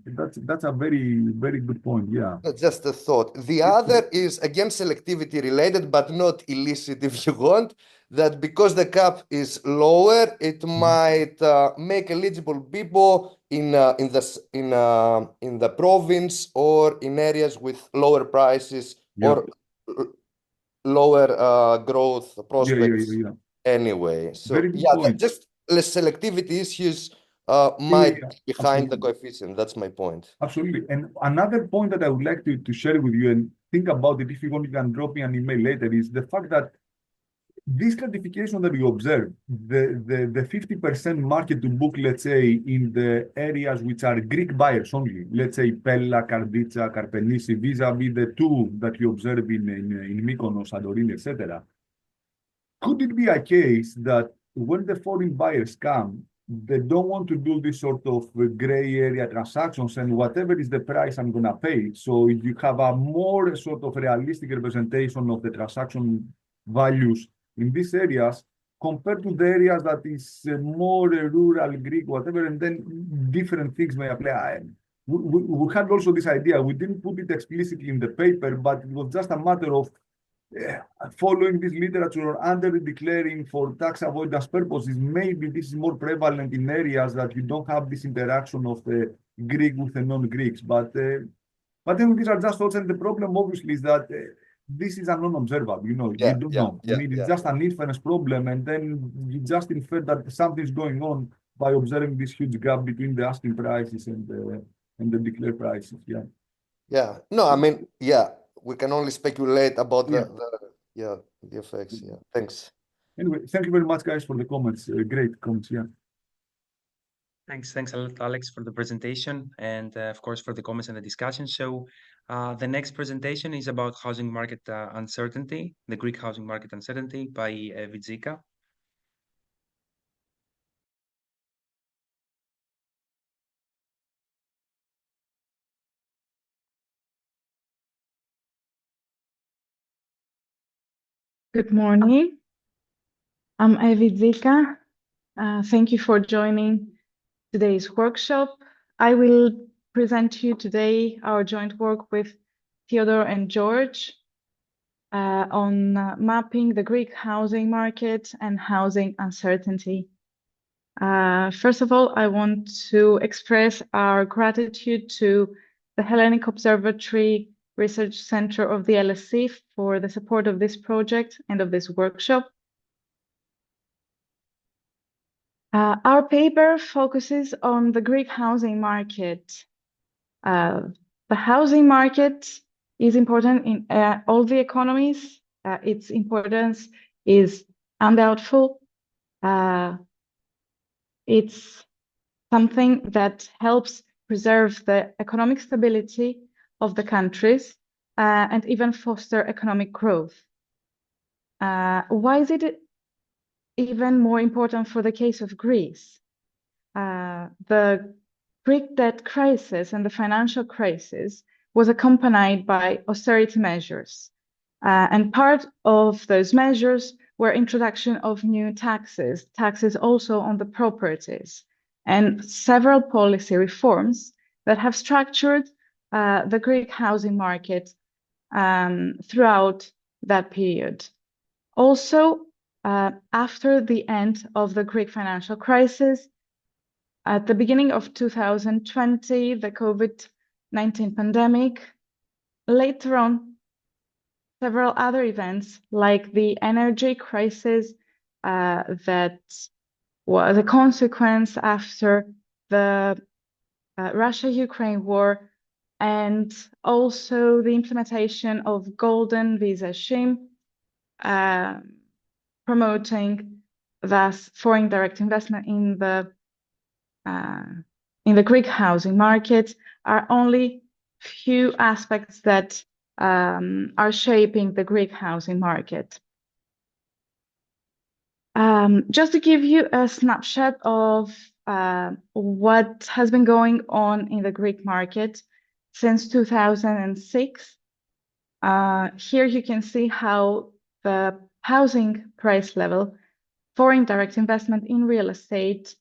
That's a very good point. Yeah. just a thought. The other is again selectivity related, but not illicit if you want. That because the cap is lower, it might make eligible people in the province or in areas with lower prices or lower growth prospects Yeah. anyway. So Very good yeah, point. just less selectivity issues might be behind the coefficient. That's my point. Absolutely. And another point that I would like to share with you and think about it, if you want, you can drop me an email later, is the fact that this stratification that you observe, the 50% market to book, let's say, in the areas which are Greek buyers only, let's say Pella, Karditsa, Karpenisi, vis-a-vis the two that you observe in Mykonos, Santorini, etc. Could it be a case that when the foreign buyers come, they don't want to do this sort of gray area transactions and whatever is the price I'm going to pay? So you have a more sort of realistic representation of the transaction values in these areas compared to the areas that is more rural Greek, whatever, and then different things may apply. We had also this idea. We didn't put it explicitly in the paper, but it was just a matter of following this literature or under declaring for tax avoidance purposes. Maybe this is more prevalent in areas that you don't have this interaction of the Greek with the non-Greeks. But then these are just thoughts, and the problem obviously is that this is a non-observable. You don't know. I mean, it's just an inference problem, and then you just infer that something's going on by observing this huge gap between the asking prices and the declared prices. Yeah. Yeah. No, I mean, yeah, we can only speculate about the effects. Yeah. Thanks. Anyway, thank you very much, guys, for the comments. Great comments, yeah. Thanks a lot, Alex, for the presentation and of course for the comments and the discussion. So the next presentation is about housing market uncertainty, the Greek housing market uncertainty by Vidzika. Good morning. I'm Vidzika. Thank you for joining today's workshop. I will present to you today our joint work with Theodore and George on mapping the Greek housing market and housing uncertainty. First of all, I want to express our gratitude to the Hellenic Observatory Research Center of the LSE for the support of this project and of this workshop. Our paper focuses on the Greek housing market. The housing market is important in all the economies. Its importance is undoubtful. It's something that helps preserve the economic stability of the countries and even foster economic growth. Why is it even more important for the case of Greece? The Greek debt crisis and the financial crisis was accompanied by austerity measures. And part of those measures were introduction of new taxes also on the properties, and several policy reforms that have structured the Greek housing market throughout that period. Also, after the end of the Greek financial crisis, at the beginning of 2020, the COVID-19 pandemic, later on, several other events like the energy crisis that was a consequence after the Russia-Ukraine war, and also the implementation of golden visa scheme, promoting thus foreign direct investment in the Greek housing market, are only few aspects that are shaping the Greek housing market. Just to give you a snapshot of what has been going on in the Greek market since 2006, here you can see how the housing price level, foreign direct investment in real estate,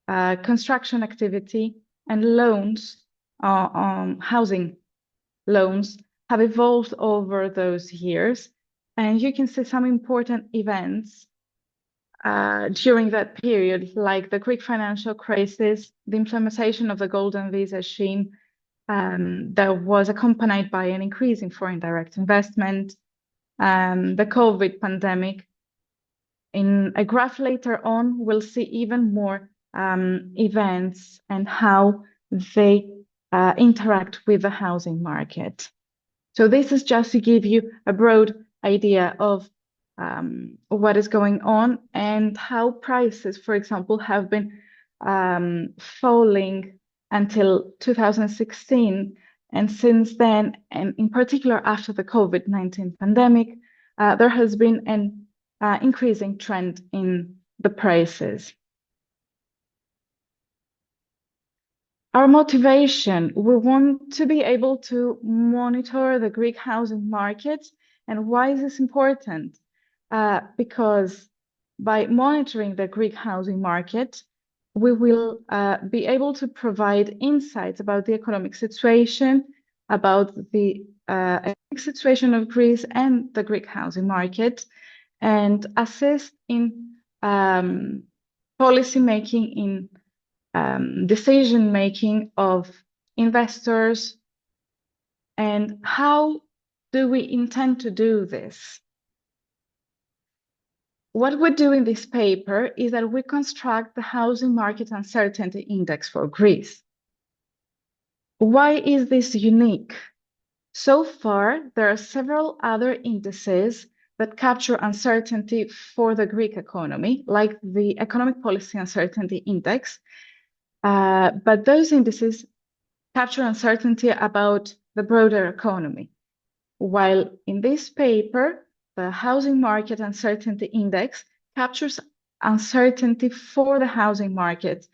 construction activity, and loans, housing loans, have evolved over those years. And you can see some important events during that period, like the Greek financial crisis, the implementation of the golden visa scheme that was accompanied by an increase in foreign direct investment, the COVID pandemic. In a graph later on, we'll see even more events and how they interact with the housing market. So this is just to give you a broad idea of what is going on and how prices, for example, have been falling until 2016. And since then, and in particular after the COVID-19 pandemic, there has been an increasing trend in the prices. Our motivation, we want to be able to monitor the Greek housing market. And why is this important? Because by monitoring the Greek housing market, we will be able to provide insights about the economic situation, about the economic situation of Greece and the Greek housing market, and assist in policy making, in decision making of investors. And how do we intend to do this? What we do in this paper is that we construct the housing market uncertainty index for Greece. Why is this unique? So far, there are several other indices that capture uncertainty for the Greek economy, like the Economic Policy Uncertainty Index. But those indices capture uncertainty about the broader economy. While in this paper, the Housing Market Uncertainty Index captures uncertainty for the housing market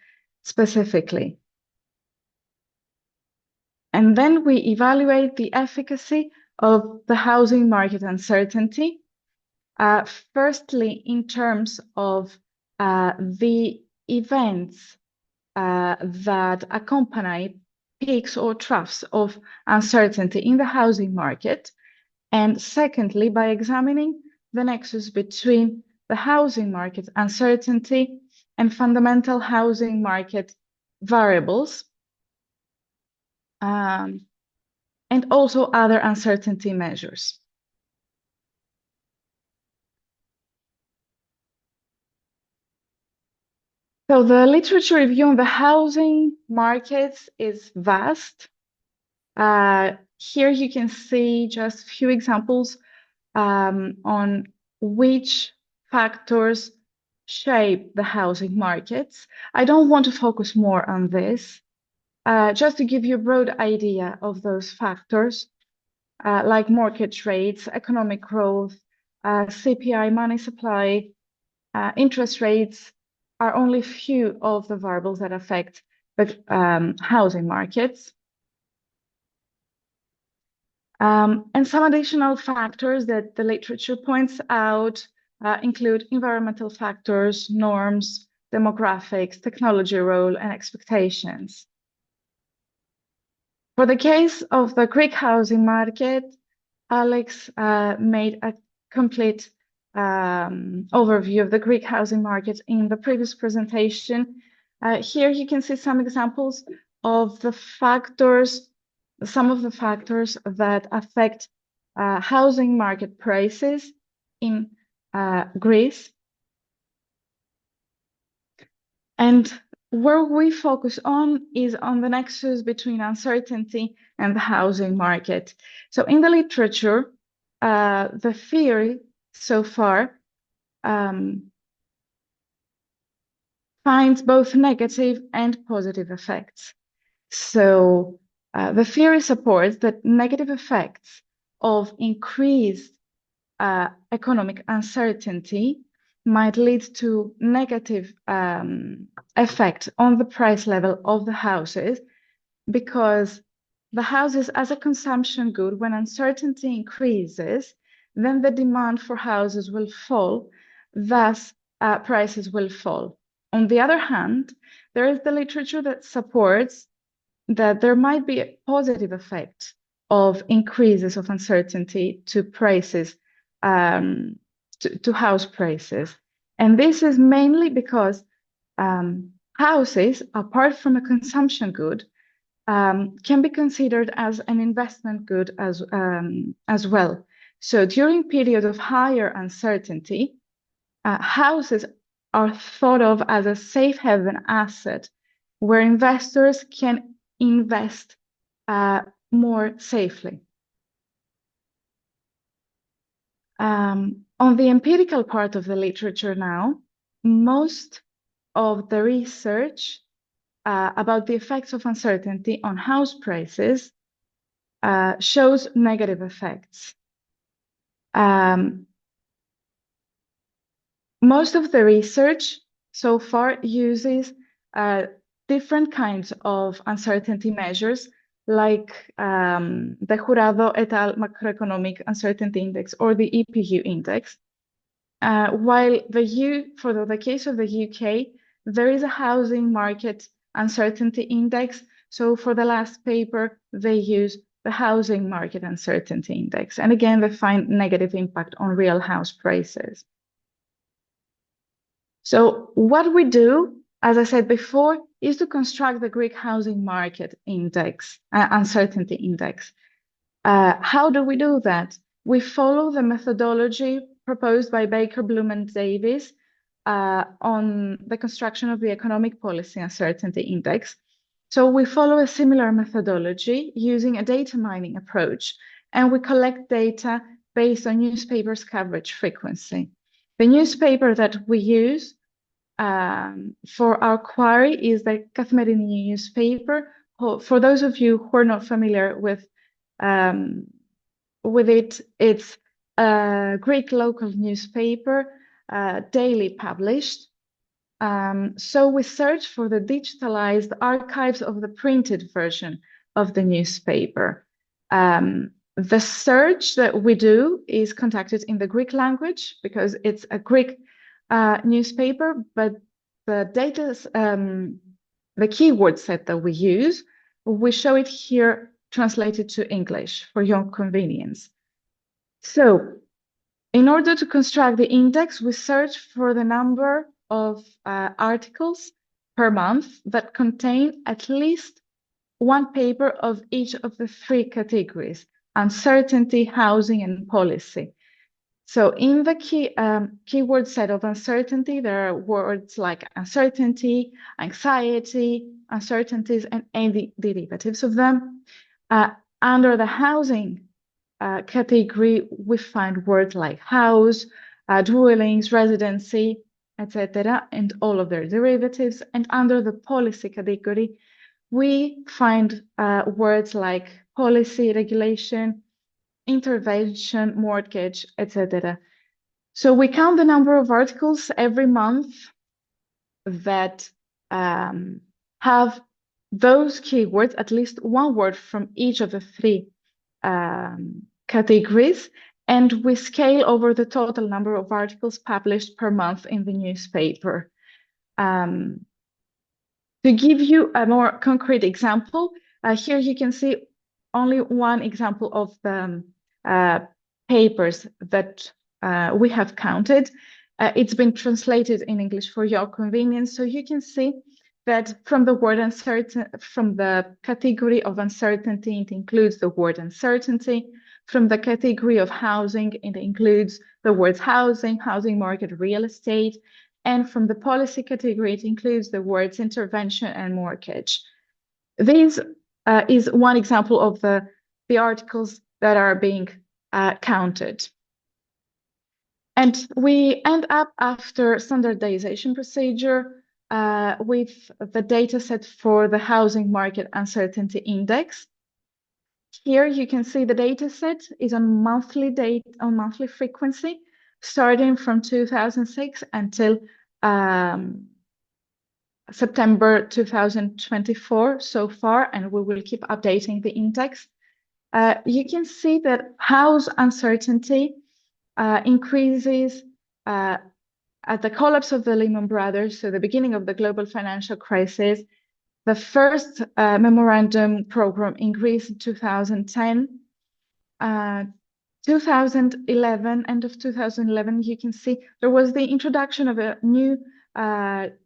specifically. And then we evaluate the efficacy of the housing market uncertainty, firstly in terms of the events that accompany peaks or troughs of uncertainty in the housing market, and secondly by examining the nexus between the housing market uncertainty and fundamental housing market variables, and also other uncertainty measures. So the literature review on the housing markets is vast. Here you can see just a few examples on which factors shape the housing markets. I don't want to focus more on this, just to give you a broad idea of those factors, like mortgage rates, economic growth, CPI, money supply, interest rates are only a few of the variables that affect the housing markets. And some additional factors that the literature points out include environmental factors, norms, demographics, technology role, and expectations. For the case of the Greek housing market, Alex made a complete overview of the Greek housing market in the previous presentation. Here you can see some examples of the factors, some of the factors that affect housing market prices in Greece. And where we focus on is on the nexus between uncertainty and the housing market. So in the literature, the theory so far finds both negative and positive effects. So the theory supports that negative effects of increased economic uncertainty might lead to negative effect on the price level of the houses, because the houses as a consumption good, when uncertainty increases, then the demand for houses will fall, thus prices will fall. On the other hand, there is the literature that supports that there might be a positive effect of increases of uncertainty to prices, to house prices. And this is mainly because houses, apart from a consumption good, can be considered as an investment good as well. So during periods of higher uncertainty, houses are thought of as a safe haven asset where investors can invest more safely. On the empirical part of the literature now, most of the research about the effects of uncertainty on house prices shows negative effects. Most of the research so far uses different kinds of uncertainty measures, like the Jurado et al. Macroeconomic Uncertainty Index or the EPU index. While for the case of the UK, there is a housing market uncertainty index. So for the last paper, they use the housing market uncertainty index. And again, they find negative impact on real house prices. So what we do, as I said before, is to construct the Greek housing market index, uncertainty index. How do we do that? We follow the methodology proposed by Baker, Bloom, and Davis on the construction of the Economic Policy Uncertainty Index. So we follow a similar methodology using a data mining approach, and we collect data based on newspapers' coverage frequency. The newspaper that we use for our query is the Καθημερινή newspaper. For those of you who are not familiar with it, it's a Greek local newspaper, daily published. So we search for the digitalized archives of the printed version of the newspaper. The search that we do is conducted in the Greek language because it's a Greek newspaper, but the data, the keyword set that we use, we show it here translated to English for your convenience. So in order to construct the index, we search for the number of articles per month that contain at least one paper of each of the three categories: uncertainty, housing, and policy. So in the keyword set of uncertainty, there are words like uncertainty, anxiety, uncertainties, and any derivatives of them. Under the housing category, we find words like house, dwellings, residency, etc., and all of their derivatives. And under the policy category, we find words like policy, regulation, intervention, mortgage, etc. So we count the number of articles every month that have those keywords, at least one word from each of the three categories, and we scale over the total number of articles published per month in the newspaper. To give you a more concrete example, here you can see only one example of the papers that we have counted. It's been translated in English for your convenience, so you can see that from the word uncertain, from the category of uncertainty, it includes the word uncertainty. From the category of housing, it includes the words housing, housing market, real estate. And from the policy category, it includes the words intervention and mortgage. This is one example of the articles that are being counted. And we end up after standardization procedure with the data set for the housing market uncertainty index. Here you can see the data set is on monthly frequency, starting from 2006 until September 2024 so far, and we will keep updating the index. You can see that house uncertainty increases at the collapse of the Lehman Brothers, so the beginning of the global financial crisis. The first memorandum program in Greece in 2010. 2011, end of 2011, you can see there was the introduction of a new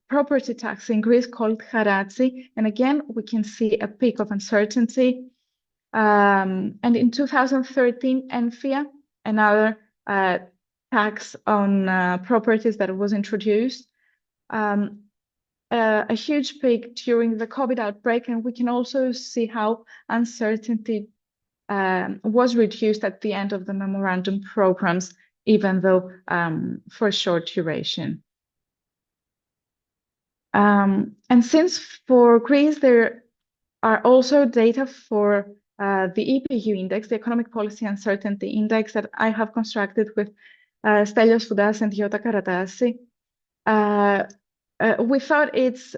property tax in Greece called Haratsi. And again, we can see a peak of uncertainty. And in 2013, Enfia, another tax on properties that was introduced. A huge peak during the COVID outbreak, and we can also see how uncertainty was reduced at the end of the memorandum programs, even though for a short duration. And since for Greece, there are also data for the EPU index, the Economic Policy Uncertainty Index, that I have constructed with Stelios Foudas and Iota Karatasi. We thought it's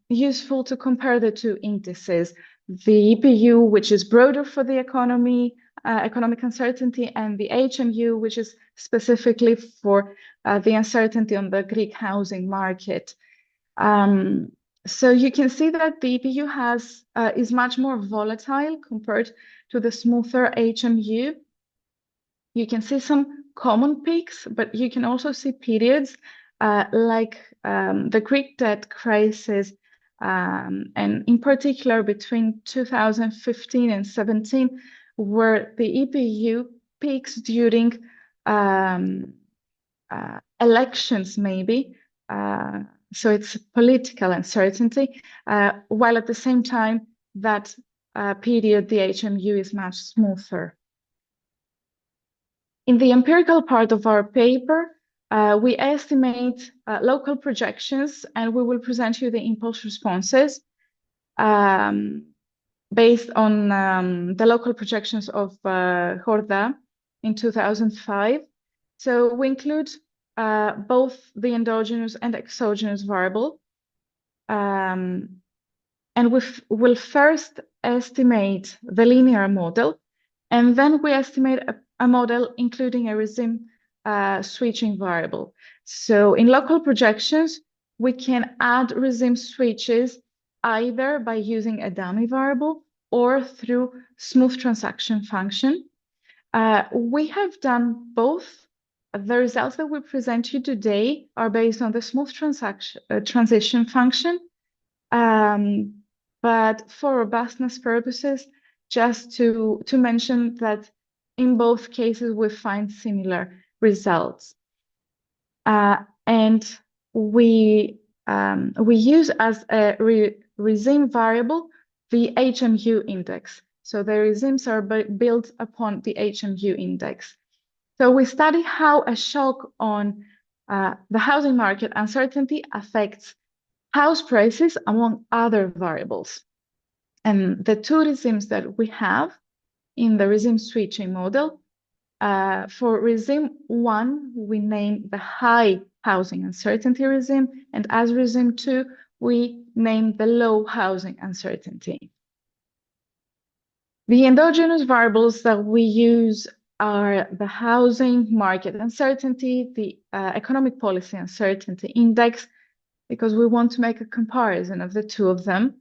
useful to compare the two indices, the EPU, which is broader for the economy, economic uncertainty, and the HMU, which is specifically for the uncertainty on the Greek housing market. So you can see that the EPU is much more volatile compared to the smoother HMU. You can see some common peaks, but you can also see periods like the Greek debt crisis, and in particular between 2015 and 17, where the EPU peaks during elections, maybe. So it's political uncertainty, while at the same time, that period, the HMU is much smoother. In the empirical part of our paper, we estimate local projections, and we will present you the impulse responses based on the local projections of Horda in 2005. So we include both the endogenous and exogenous variable. And we will first estimate the linear model, and then we estimate a model including a regime switching variable. So in local projections, we can add regime switches either by using a dummy variable or through smooth transaction function. We have done both. The results that we present you today are based on the smooth transition function. But for robustness purposes, just to mention that in both cases we find similar results. And we use as a regime variable the HMU index. So the regimes are built upon the HMU index. So we study how a shock on the housing market uncertainty affects house prices among other variables. And the two regimes that we have in the regime switching model, for regime 1, we name the high housing uncertainty regime, and as regime 2, we name the low housing uncertainty. The endogenous variables that we use are the housing market uncertainty, the economic policy uncertainty index, because we want to make a comparison of the two of them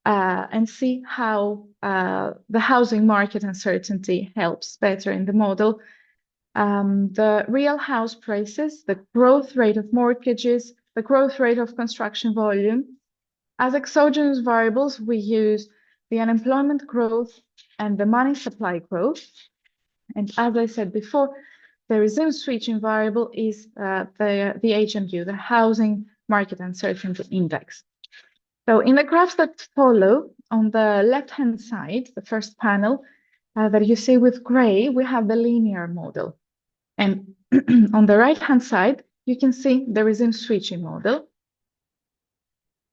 and see how the housing market uncertainty helps better in the model. The real house prices, the growth rate of mortgages, the growth rate of construction volume. As exogenous variables, we use the unemployment growth and the money supply growth. And as I said before, the regime switching variable is the HMU, the housing market uncertainty index. So in the graphs that follow, on the left-hand side, the first panel that you see with gray, we have the linear model. And on the right-hand side, you can see the regime switching model.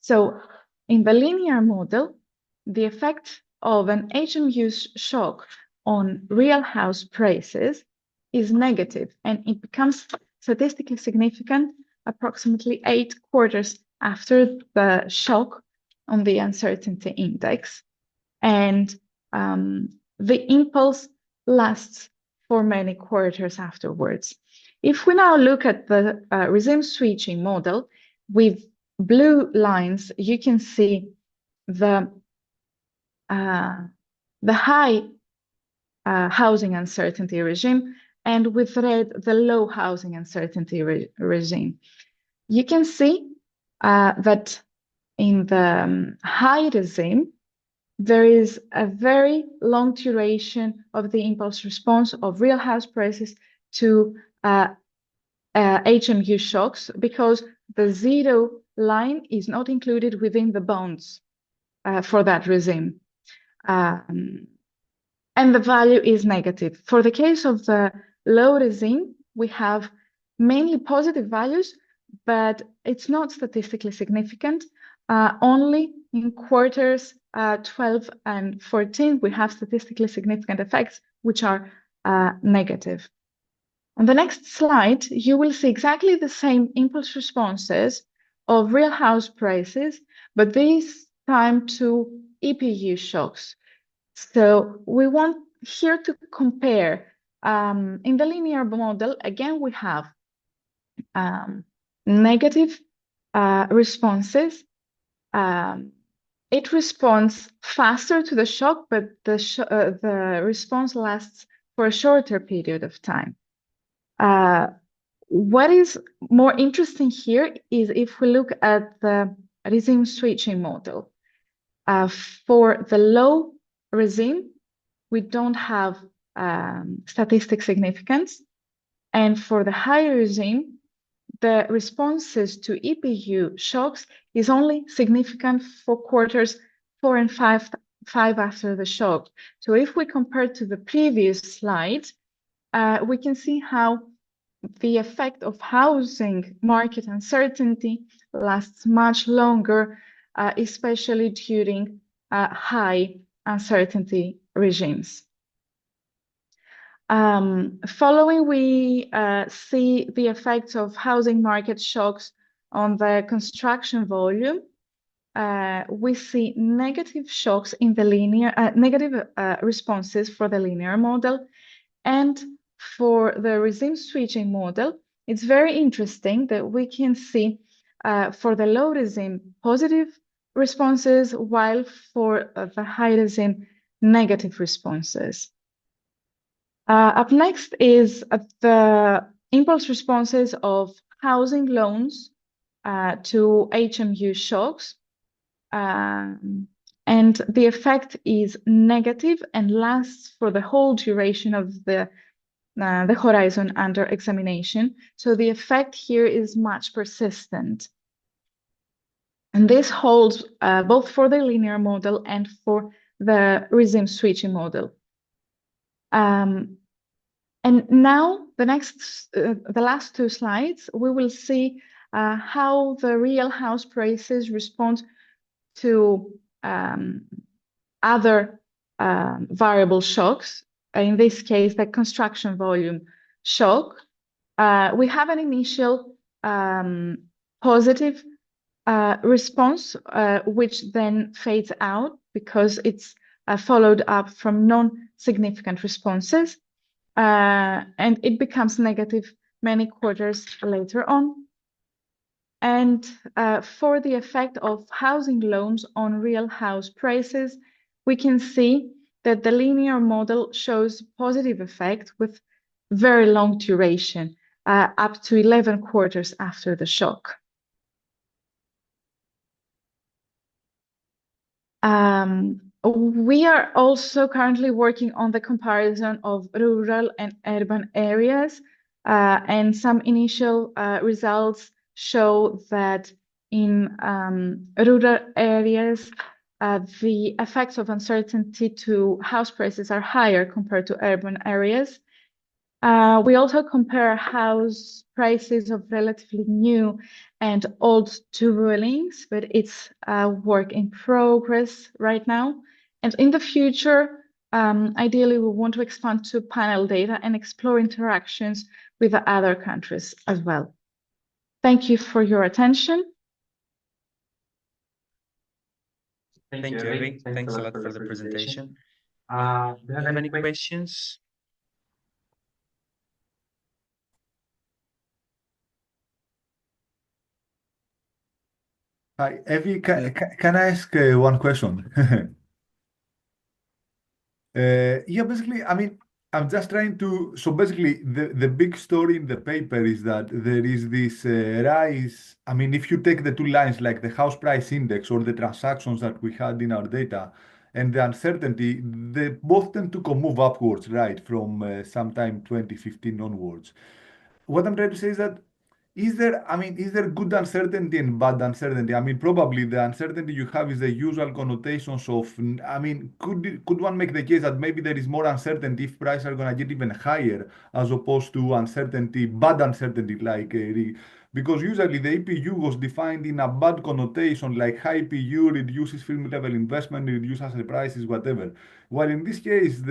So in the linear model, the effect of an HMU shock on real house prices is negative, and it becomes statistically significant approximately 8 quarters after the shock on the uncertainty index. And the impulse lasts for many quarters afterwards. If we now look at the regime switching model with blue lines, you can see the high housing uncertainty regime, and with red, the low housing uncertainty regime. You can see that in the high regime, there is a very long duration of the impulse response of real house prices to HMU shocks, because the zero line is not included within the bounds for that regime. And the value is negative. For the case of the low regime, we have mainly positive values, but it's not statistically significant. Only in quarters 12 and 14, we have statistically significant effects, which are negative. On the next slide, you will see exactly the same impulse responses of real house prices, but this time to EPU shocks. So we want here to compare. In the linear model, again, we have negative responses. It responds faster to the shock, but the response lasts for a shorter period of time. What is more interesting here is if we look at the regime switching model. For the low regime, we don't have statistic significance. And for the high regime, the responses to EPU shocks is only significant for quarters 4 and 5 after the shock. So if we compare to the previous slide, we can see how the effect of housing market uncertainty lasts much longer, especially during high uncertainty regimes. Following, we see the effects of housing market shocks on the construction volume. We see negative shocks in the negative responses for the linear model, and for the regime switching model, it's very interesting that we can see for the low regime positive responses, while for the high regime negative responses. Up next is the impulse responses of housing loans to HMU shocks. And the effect is negative and lasts for the whole duration of the horizon under examination. So the effect here is much persistent. And this holds both for the linear model and for the regime switching model. And now the last two slides, we will see how the real house prices respond to other variable shocks. In this case, the construction volume shock. We have an initial positive response, which then fades out because it's followed up from non-significant responses. And it becomes negative many quarters later on. And for the effect of housing loans on real house prices, we can see that the linear model shows positive effect with very long duration, up to 11 quarters after the shock. We are also currently working on the comparison of rural and urban areas, and some initial results show that in rural areas, the effects of uncertainty to house prices are higher compared to urban areas. We also compare house prices of relatively new and old dwellings, but it's a work in progress right now. And in the future, ideally, we want to expand to panel data and explore interactions with the other countries as well. Thank you for your attention. Thank you, Evie. Thanks a lot for the presentation. Do you have any questions? Hi, Evie, can I ask one question? Yeah, basically, I mean, I'm just trying to. So basically, the big story in the paper is that there is this rise. I mean, if you take the two lines, like the house price index or the transactions that we had in our data, and the uncertainty, they both tend to move upwards, right, from sometime 2015 onwards. What I'm trying to say is that is there good uncertainty and bad uncertainty? I mean, probably the uncertainty you have is the usual connotations of, I mean, could one make the case that maybe there is more uncertainty if prices are going to get even higher as opposed to uncertainty, bad uncertainty, like, because usually the APU was defined in a bad connotation, like high PU reduces firm level investment, reduces asset prices, whatever. While in this case,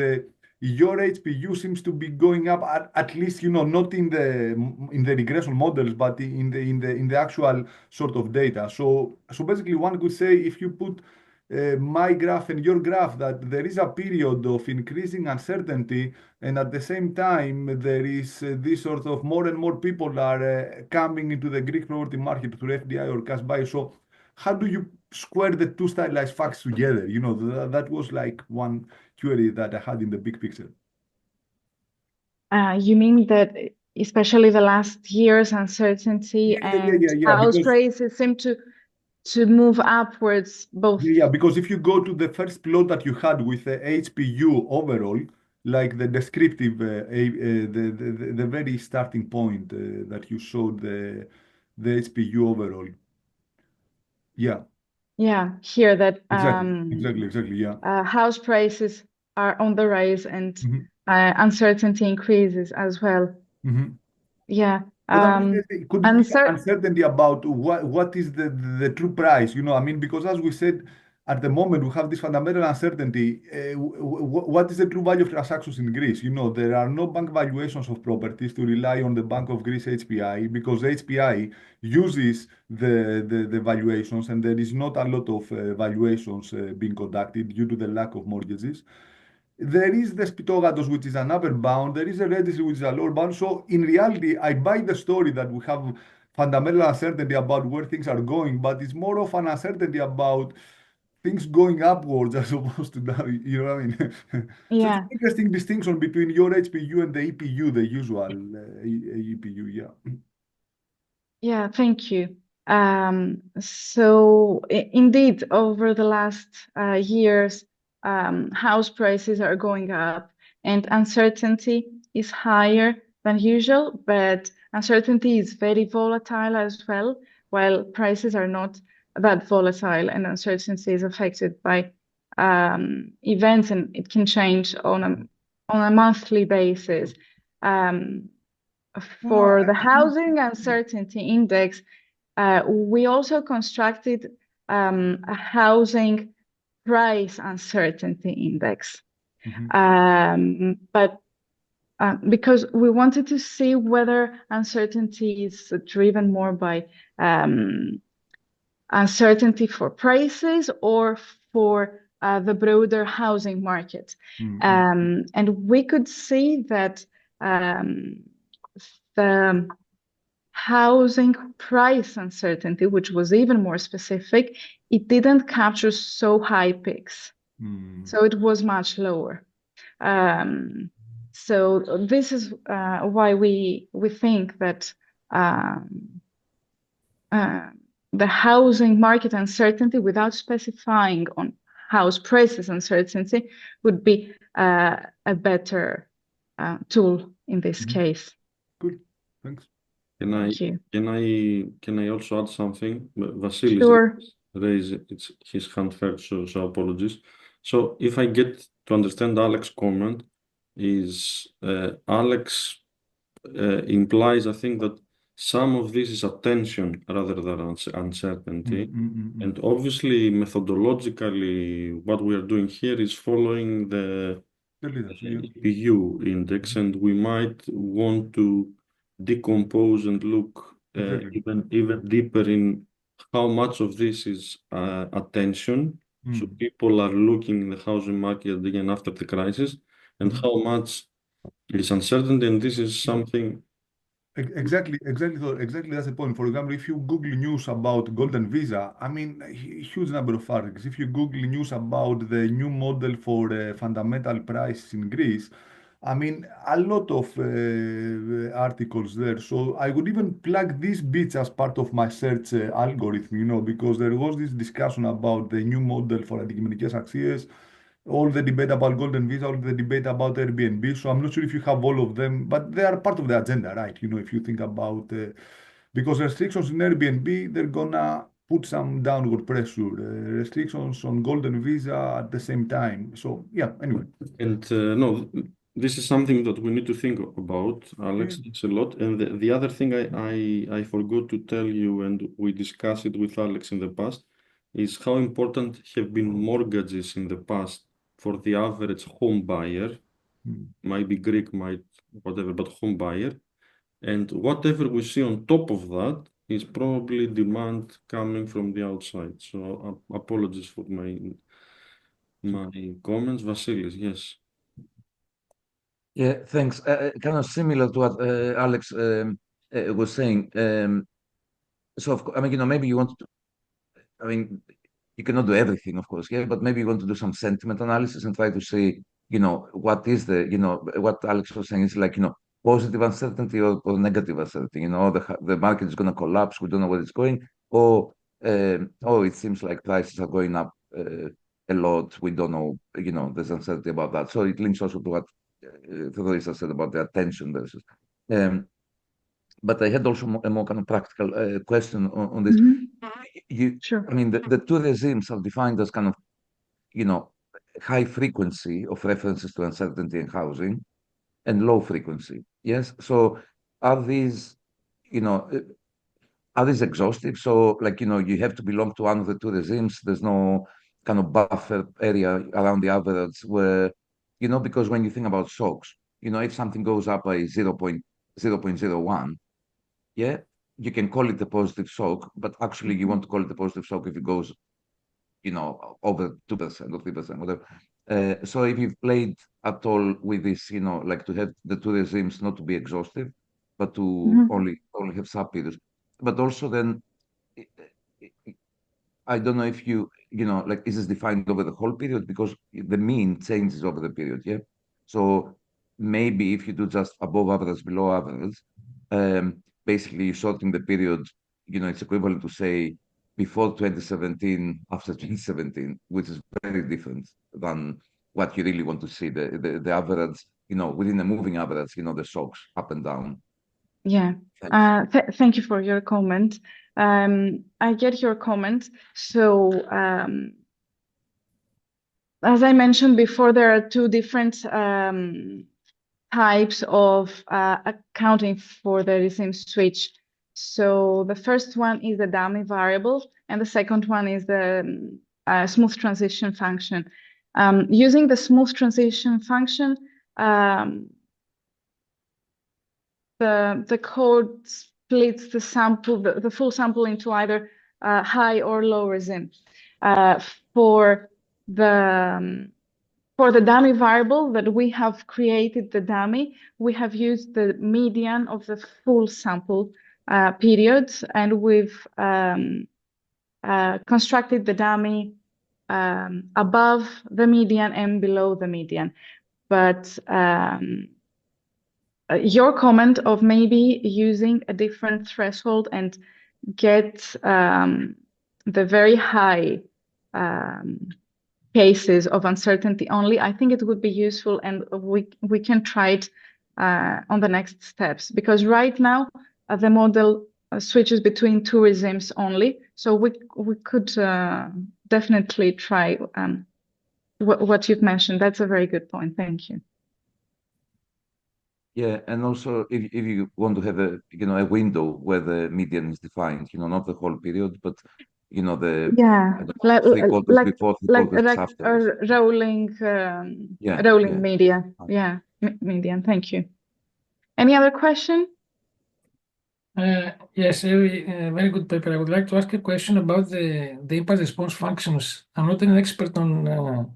your HPU seems to be going up at least, not in the regression models, but in the actual sort of data. So basically, one could say if you put my graph and your graph, that there is a period of increasing uncertainty, and at the same time there is this sort of more and more people are coming into the Greek property market through FDI or cash buy. So how do you square the two stylized facts together? That was like one query that I had in the big picture. You mean that especially the last year's uncertainty and house prices seem to move upwards both? Yeah, because if you go to the first plot that you had with the HPU overall, like the descriptive, the very starting point that you showed the HPU overall. Yeah. Yeah, here that Exactly. Yeah. House prices are on the rise and Mhm. uncertainty increases as well. Mhm. Yeah. But I mean, could it be uncertainty about what is the true price? You know, I mean, because as we said, at the moment we have this fundamental uncertainty. What is the true value of transactions in Greece? You know, there are no bank valuations of properties to rely on the Bank of Greece HPI because HPI uses the valuations and there is not a lot of valuations being conducted due to the lack of mortgages. There is the Spitogatos, which is an upper bound. There is a registry, which is a lower bound. So in reality, I buy the story that we have fundamental uncertainty about where things are going, but it's more of an uncertainty about things going upwards as opposed to down. You know what I mean? So it's Yeah. an interesting distinction between your HPU and the EPU, the usual EPU. Yeah. Yeah, thank you. So indeed, over the last years, house prices are going up and uncertainty is higher than usual, but uncertainty is very volatile as well, while prices are not that volatile and uncertainty is affected by events and it can change on a monthly basis. For the housing uncertainty index, we also constructed a housing price uncertainty index. But because we wanted to see whether uncertainty is driven more by uncertainty for prices or for the broader housing market. And we could see that the housing price uncertainty, which was even more specific, it didn't capture so high peaks. So it was much lower. So this is why we think that the housing market uncertainty, without specifying on house prices uncertainty, would be a better tool in this case. Good. Thanks. Thank you. Can I also add something? Vasilis Sure. raised his hand first, so apologies. So if I get to understand Alex's comment, is Alex implies, I think, that some of this is attention rather than uncertainty. And obviously, methodologically, what we are doing here is following the EPU index, and we might want to decompose and look even deeper in how much of this is attention. So people are looking in the housing market again after the crisis, and how much is uncertainty, and this is something. Exactly. That's the point. For example, if you Google news about Golden Visa, I mean, a huge number of articles. If you Google news about the new model for fundamental prices in Greece, I mean, a lot of articles there. So I would even plug these bits as part of my search algorithm, you know, because there was this discussion about the new model for αντικειμενικές αξίες, all the debate about Golden Visa, all the debate about Airbnb. So I'm not sure if you have all of them, but they are part of the agenda, right? You know, if you think about, because restrictions in Airbnb, they're gonna put some downward pressure. Restrictions on Golden Visa at the same time. So yeah, anyway. And no, this is something that we need to think about, Alex. It's a lot. And the other thing I forgot to tell you, and we discussed it with Alex in the past, is how important have been mortgages in the past for the average home buyer. Might be Greek, might whatever, but home buyer. And whatever we see on top of that is probably demand coming from the outside. So apologies for my comments. Vasilis, yes. Yeah, thanks. Kind of similar to what Alex was saying. So, I mean, you know, maybe you want to, I mean, you cannot do everything, of course, yeah, but maybe you want to do some sentiment analysis and try to see, you know, what is the, you know, what Alex was saying is like, you know, positive uncertainty or negative uncertainty, you know, the market is going to collapse, we don't know where it's going, or, oh, it seems like prices are going up a lot, we don't know, you know, there's uncertainty about that. So it links also to what Theodorisa said about the attention versus. But I had also a more kind of practical question on this. Sure. I mean, the two regimes are defined as kind of, you know, high frequency of references to uncertainty in housing and low frequency. Yes. So are these, are these exhaustive? So, like, you have to belong to one of the two regimes. There's no kind of buffer area around the average where, because when you think about shocks, if something goes up by 0.01, yeah, you can call it a positive shock, but actually you want to call it a positive shock if it goes, over 2% or 3%, whatever. So if you've played at all with this, like to have the two regimes not to be exhaustive, but to only have sub periods, but also then I don't know if like, is this defined over the whole period? Because the mean changes over the period, yeah? So maybe if you do just above average, below average, basically shortening the period, it's equivalent to say before 2017, after 2017, which is very different than what you really want to see, the average, within a moving average, the shocks up and down. Yeah. Thank you for your comment. I get your comment. So, as I mentioned before, there are two different types of accounting for the regime switch. So the first one is the dummy variable, and the second one is the smooth transition function. Using the smooth transition function, the code splits the sample, the full sample, into either high or low regime. For the dummy variable that we have created, the dummy, we have used the median of the full sample periods, and we've constructed the dummy above the median and below the median. But your comment of maybe using a different threshold and get the very high cases of uncertainty only, I think it would be useful, and we can try it on the next steps, because right now the model switches between two regimes only. So we could definitely try what you've mentioned. That's a very good point. Thank you. Yeah, and also if you want to have a window where the median is defined, not the whole period, but the like 3/4 before, 3/4 like after. a rolling median. Thank you. Any other question? Yes, very good paper. I would like to ask a question about the impulse response functions. I'm not an expert on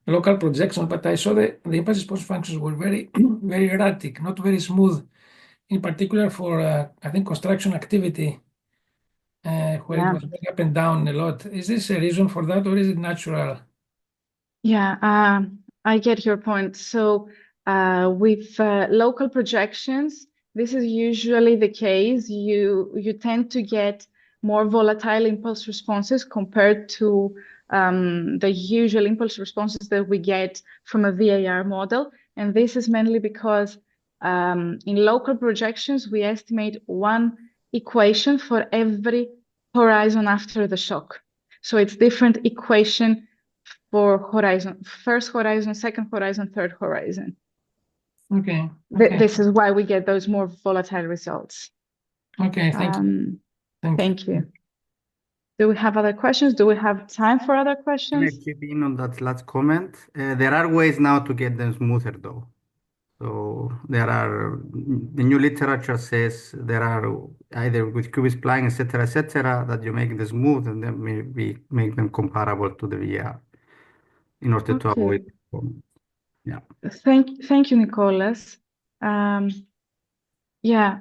local projection, but I saw the impulse response functions were very, very erratic, not very smooth, in particular for, I think, construction activity, where it was going up and down a lot. Is this a reason for that, or is it natural? Yeah, I get your point. So with local projections, this is usually the case. You tend to get more volatile impulse responses compared to the usual impulse responses that we get from a VAR model. And this is mainly because in local projections, we estimate one equation for every horizon after the shock. So it's different equation for horizon, first horizon, second horizon, third horizon. Okay. This is why we get those more volatile results. Okay, thank you. Thank you. Do we have other questions? Do we have time for other Can I questions? chip in on that last comment? There are ways now to get them smoother, though. So the new literature says there are either with qubit spline, et cetera, that you make them smooth and then maybe make them comparable to the VR in order to avoid. Yeah. Thank you, Nicholas. Yeah.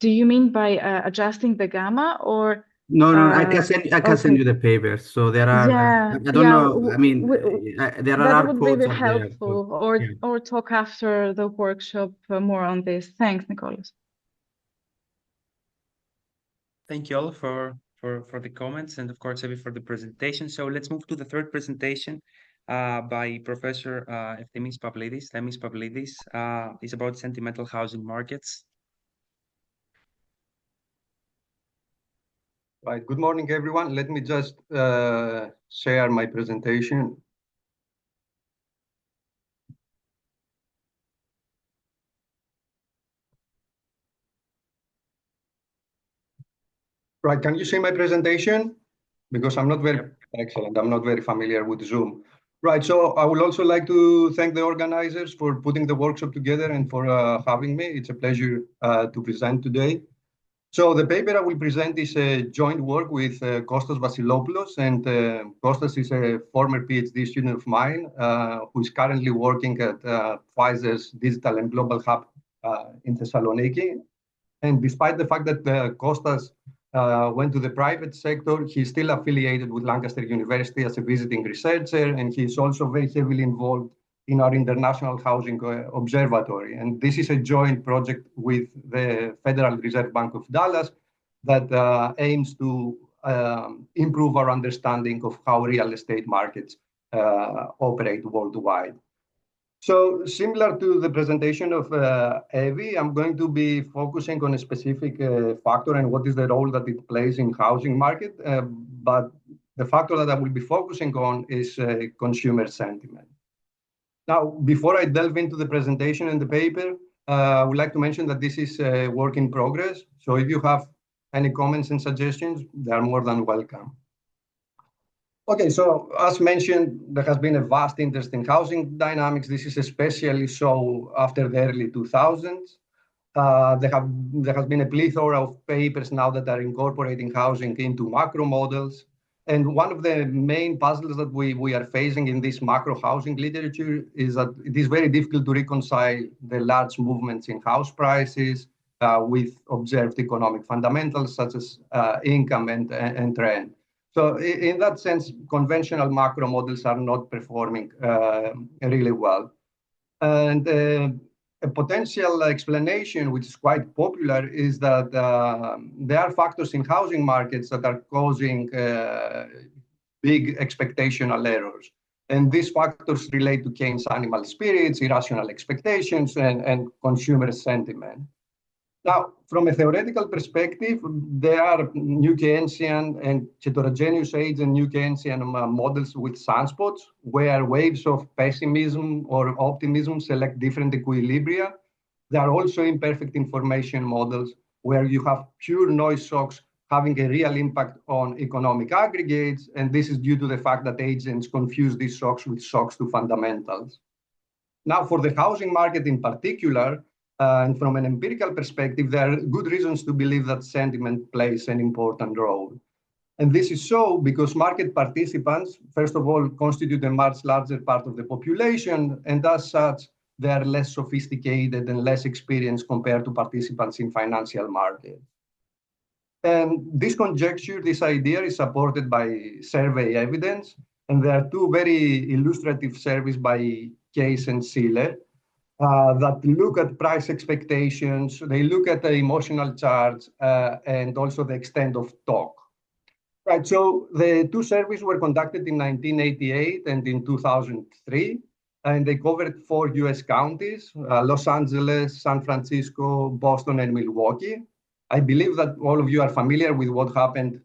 Do you mean by adjusting the gamma, or? No, I can send you the papers. So there are. I don't know. I mean, there are that would codes be up helpful, there. or talk after the workshop more on this. Thanks, Nicholas. Thank you all for the comments, and of course, Evi, for the presentation. So let's move to the third presentation by Professor Efthemis Pavlidis. Efthemis Pavlidis is about sentimental housing markets. Right. Good morning, everyone. Let me just share my presentation. Right, can you see my presentation? Because I'm not very excellent. I'm not very familiar with Zoom. Right, so I would also like to thank the organizers for putting the workshop together and for having me. It's a pleasure to present today. So the paper I will present is a joint work with Kostas Vasilopoulos, and Kostas is a former PhD student of mine who is currently working at Pfizer's Digital and Global Hub in Thessaloniki. And despite the fact that Kostas went to the private sector, he's still affiliated with Lancaster University as a visiting researcher, and he's also very heavily involved in our International Housing Observatory. And this is a joint project with the Federal Reserve Bank of Dallas that aims to improve our understanding of how real estate markets operate worldwide. So similar to the presentation of Evie, I'm going to be focusing on a specific factor and what is the role that it plays in housing market. But the factor that I will be focusing on is consumer sentiment. Now, before I delve into the presentation and the paper, I would like to mention that this is a work in progress. So if you have any comments and suggestions, they are more than welcome. Okay, so as mentioned, there has been a vast interest in housing dynamics. This is especially so after the early 2000s. There has been a plethora of papers now that are incorporating housing into macro models. And one of the main puzzles that we are facing in this macro housing literature is that it is very difficult to reconcile the large movements in house prices with observed economic fundamentals such as income and rent. So in that sense, conventional macro models are not performing really well. And a potential explanation, which is quite popular, is that there are factors in housing markets that are causing big expectational errors. And these factors relate to Keynes' animal spirits, irrational expectations, and consumer sentiment. Now, from a theoretical perspective, there are New Keynesian and heterogeneous age and New Keynesian models with sunspots, where waves of pessimism or optimism select different equilibria. There are also imperfect information models, where you have pure noise shocks having a real impact on economic aggregates, and this is due to the fact that agents confuse these shocks with shocks to fundamentals. Now, for the housing market in particular, and from an empirical perspective, there are good reasons to believe that sentiment plays an important role. And this is so because market participants, first of all, constitute a much larger part of the population, and as such, they are less sophisticated and less experienced compared to participants in financial markets. And this conjecture, this idea is supported by survey evidence, and there are two very illustrative surveys by Case and Sealer that look at price expectations. They look at the emotional charts and also the extent of talk. Right, so the two surveys were conducted in 1988 and in 2003, and they covered 4 US counties, Los Angeles, San Francisco, Boston, and Milwaukee. I believe that all of you are familiar with what happened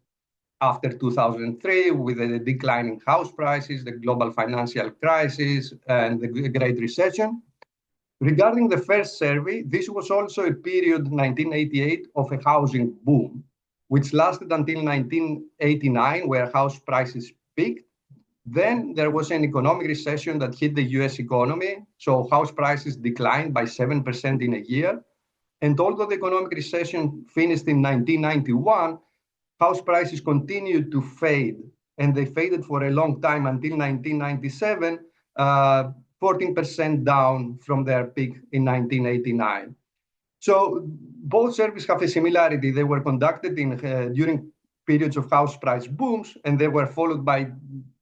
after 2003 with the decline in house prices, the global financial crisis, and the Great Recession. Regarding the first survey, this was also a period, 1988, of a housing boom, which lasted until 1989, where house prices peaked. Then there was an economic recession that hit the US economy, so house prices declined by 7% in a year. And although the economic recession finished in 1991, house prices continued to fade, and they faded for a long time until 1997, 14% down from their peak in 1989. So both surveys have a similarity. They were conducted during periods of house price booms, and they were followed by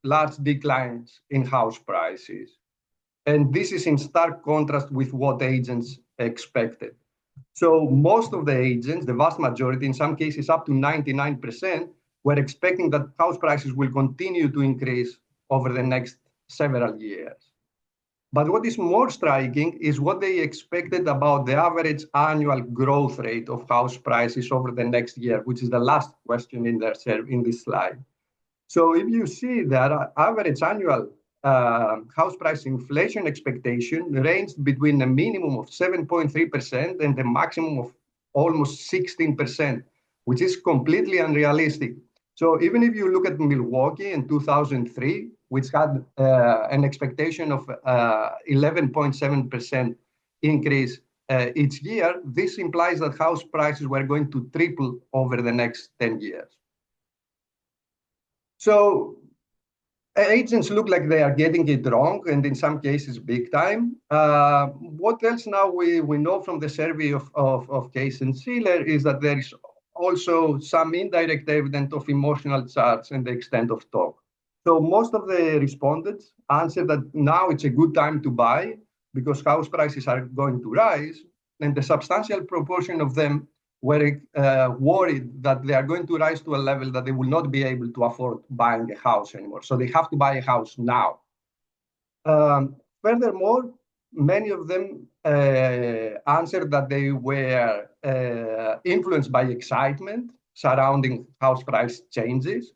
large declines in house prices. And this is in stark contrast with what agents expected. So most of the agents, the vast majority, in some cases up to 99%, were expecting that house prices will continue to increase over the next several years. But what is more striking is what they expected about the average annual growth rate of house prices over the next year, which is the last question in this slide. So if you see that average annual house price inflation expectation ranged between a minimum of 7.3% and a maximum of almost 16% which is completely unrealistic. So even if you look at Milwaukee in 2003, which had an expectation of 11.7% increase each year, this implies that house prices were going to triple over the next 10 years. So agents look like they are getting it wrong, and in some cases, big time. What else now we know from the survey of Case and Sealer is that there is also some indirect evidence of emotional charge and the extent of talk. So most of the respondents answered that now it's a good time to buy because house prices are going to rise, and a substantial proportion of them were worried that they are going to rise to a level that they will not be able to afford buying a house anymore. So they have to buy a house now. Furthermore, many of them answered that they were influenced by excitement surrounding house price changes,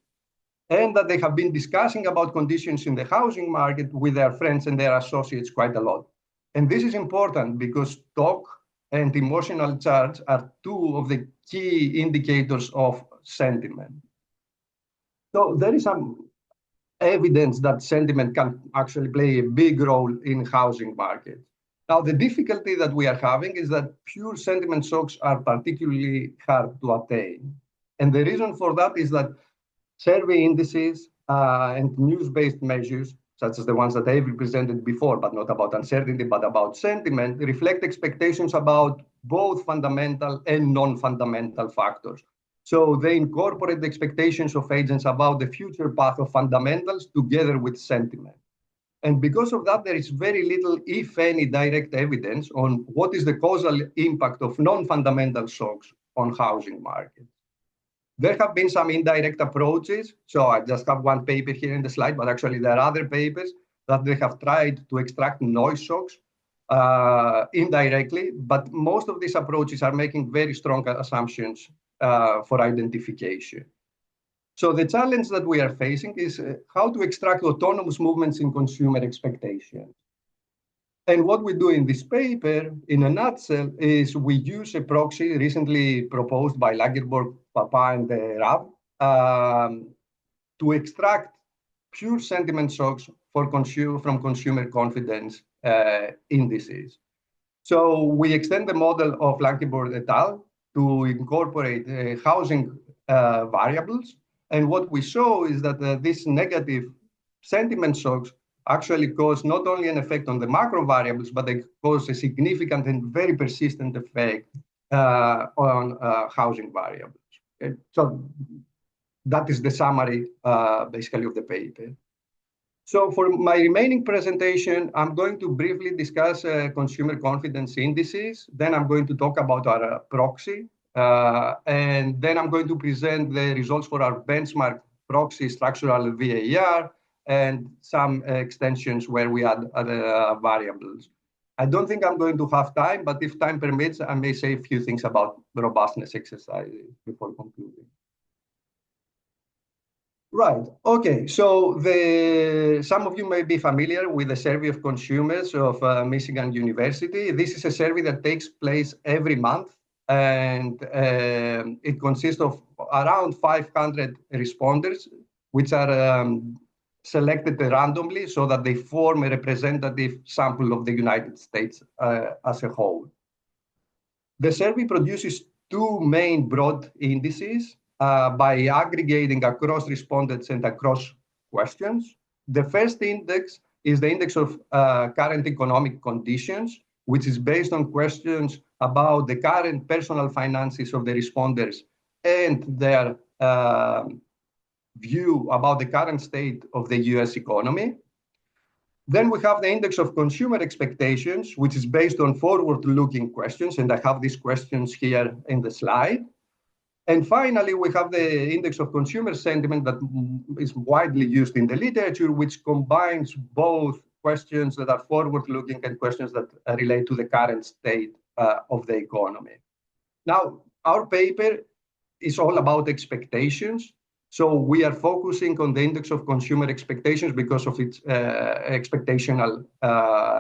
and that they have been discussing about conditions in the housing market with their friends and their associates quite a lot. And this is important because talk and emotional charge are two of the key indicators of sentiment. So there is some evidence that sentiment can actually play a big role in housing market. Now, the difficulty that we are having is that pure sentiment shocks are particularly hard to attain. And the reason for that is that survey indices and news-based measures, such as the ones that Avery presented before, but not about uncertainty, but about sentiment, reflect expectations about both fundamental and non-fundamental factors. So they incorporate the expectations of agents about the future path of fundamentals together with sentiment. And because of that, there is very little, if any, direct evidence on what is the causal impact of non-fundamental shocks on housing markets. There have been some indirect approaches. So I just have one paper here in the slide, but actually there are other papers that they have tried to extract noise shocks indirectly. But most of these approaches are making very strong assumptions for identification. So the challenge that we are facing is how to extract autonomous movements in consumer expectations. And what we do in this paper, in a nutshell, is we use a proxy recently proposed by Lagerborg, Papa, and Rav to extract pure sentiment shocks from consumer confidence indices. So we extend the model of Lagerborg et al. To incorporate housing variables. And what we show is that these negative sentiment shocks actually cause not only an effect on the macro variables, but they cause a significant and very persistent effect on housing variables. Okay? So that is the summary, basically, of the paper. So for my remaining presentation, I'm going to briefly discuss consumer confidence indices. Then I'm going to talk about our proxy. And then I'm going to present the results for our benchmark proxy structural VAR and some extensions where we add other variables. I don't think I'm going to have time, but if time permits, I may say a few things about the robustness exercises before concluding. Right. Okay. So some of you may be familiar with the survey of consumers of Michigan University. This is a survey that takes place every month, and it consists of around 500 responders, which are selected randomly so that they form a representative sample of the United States as a whole. The survey produces two main broad indices by aggregating across respondents and across questions. The first index is the index of current economic conditions, which is based on questions about the current personal finances of the responders and their view about the current state of the US economy. Then we have the index of consumer expectations, which is based on forward-looking questions, and I have these questions here in the slide. And finally, we have the index of consumer sentiment that is widely used in the literature, which combines both questions that are forward-looking and questions that relate to the current state of the economy. Now, our paper is all about expectations. So we are focusing on the index of consumer expectations because of its expectational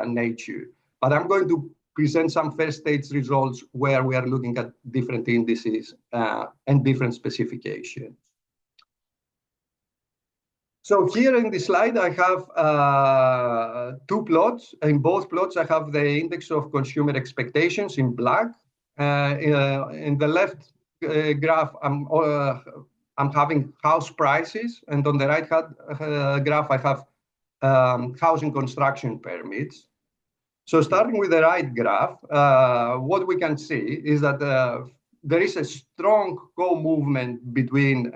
nature. But I'm going to present some first stage results where we are looking at different indices and different specifications. So here in this slide, I have two plots. In both plots, I have the index of consumer expectations in black. In the left graph, I'm having house prices, and on the right hand graph, I have housing construction permits. So starting with the right graph, what we can see is that there is a strong co-movement between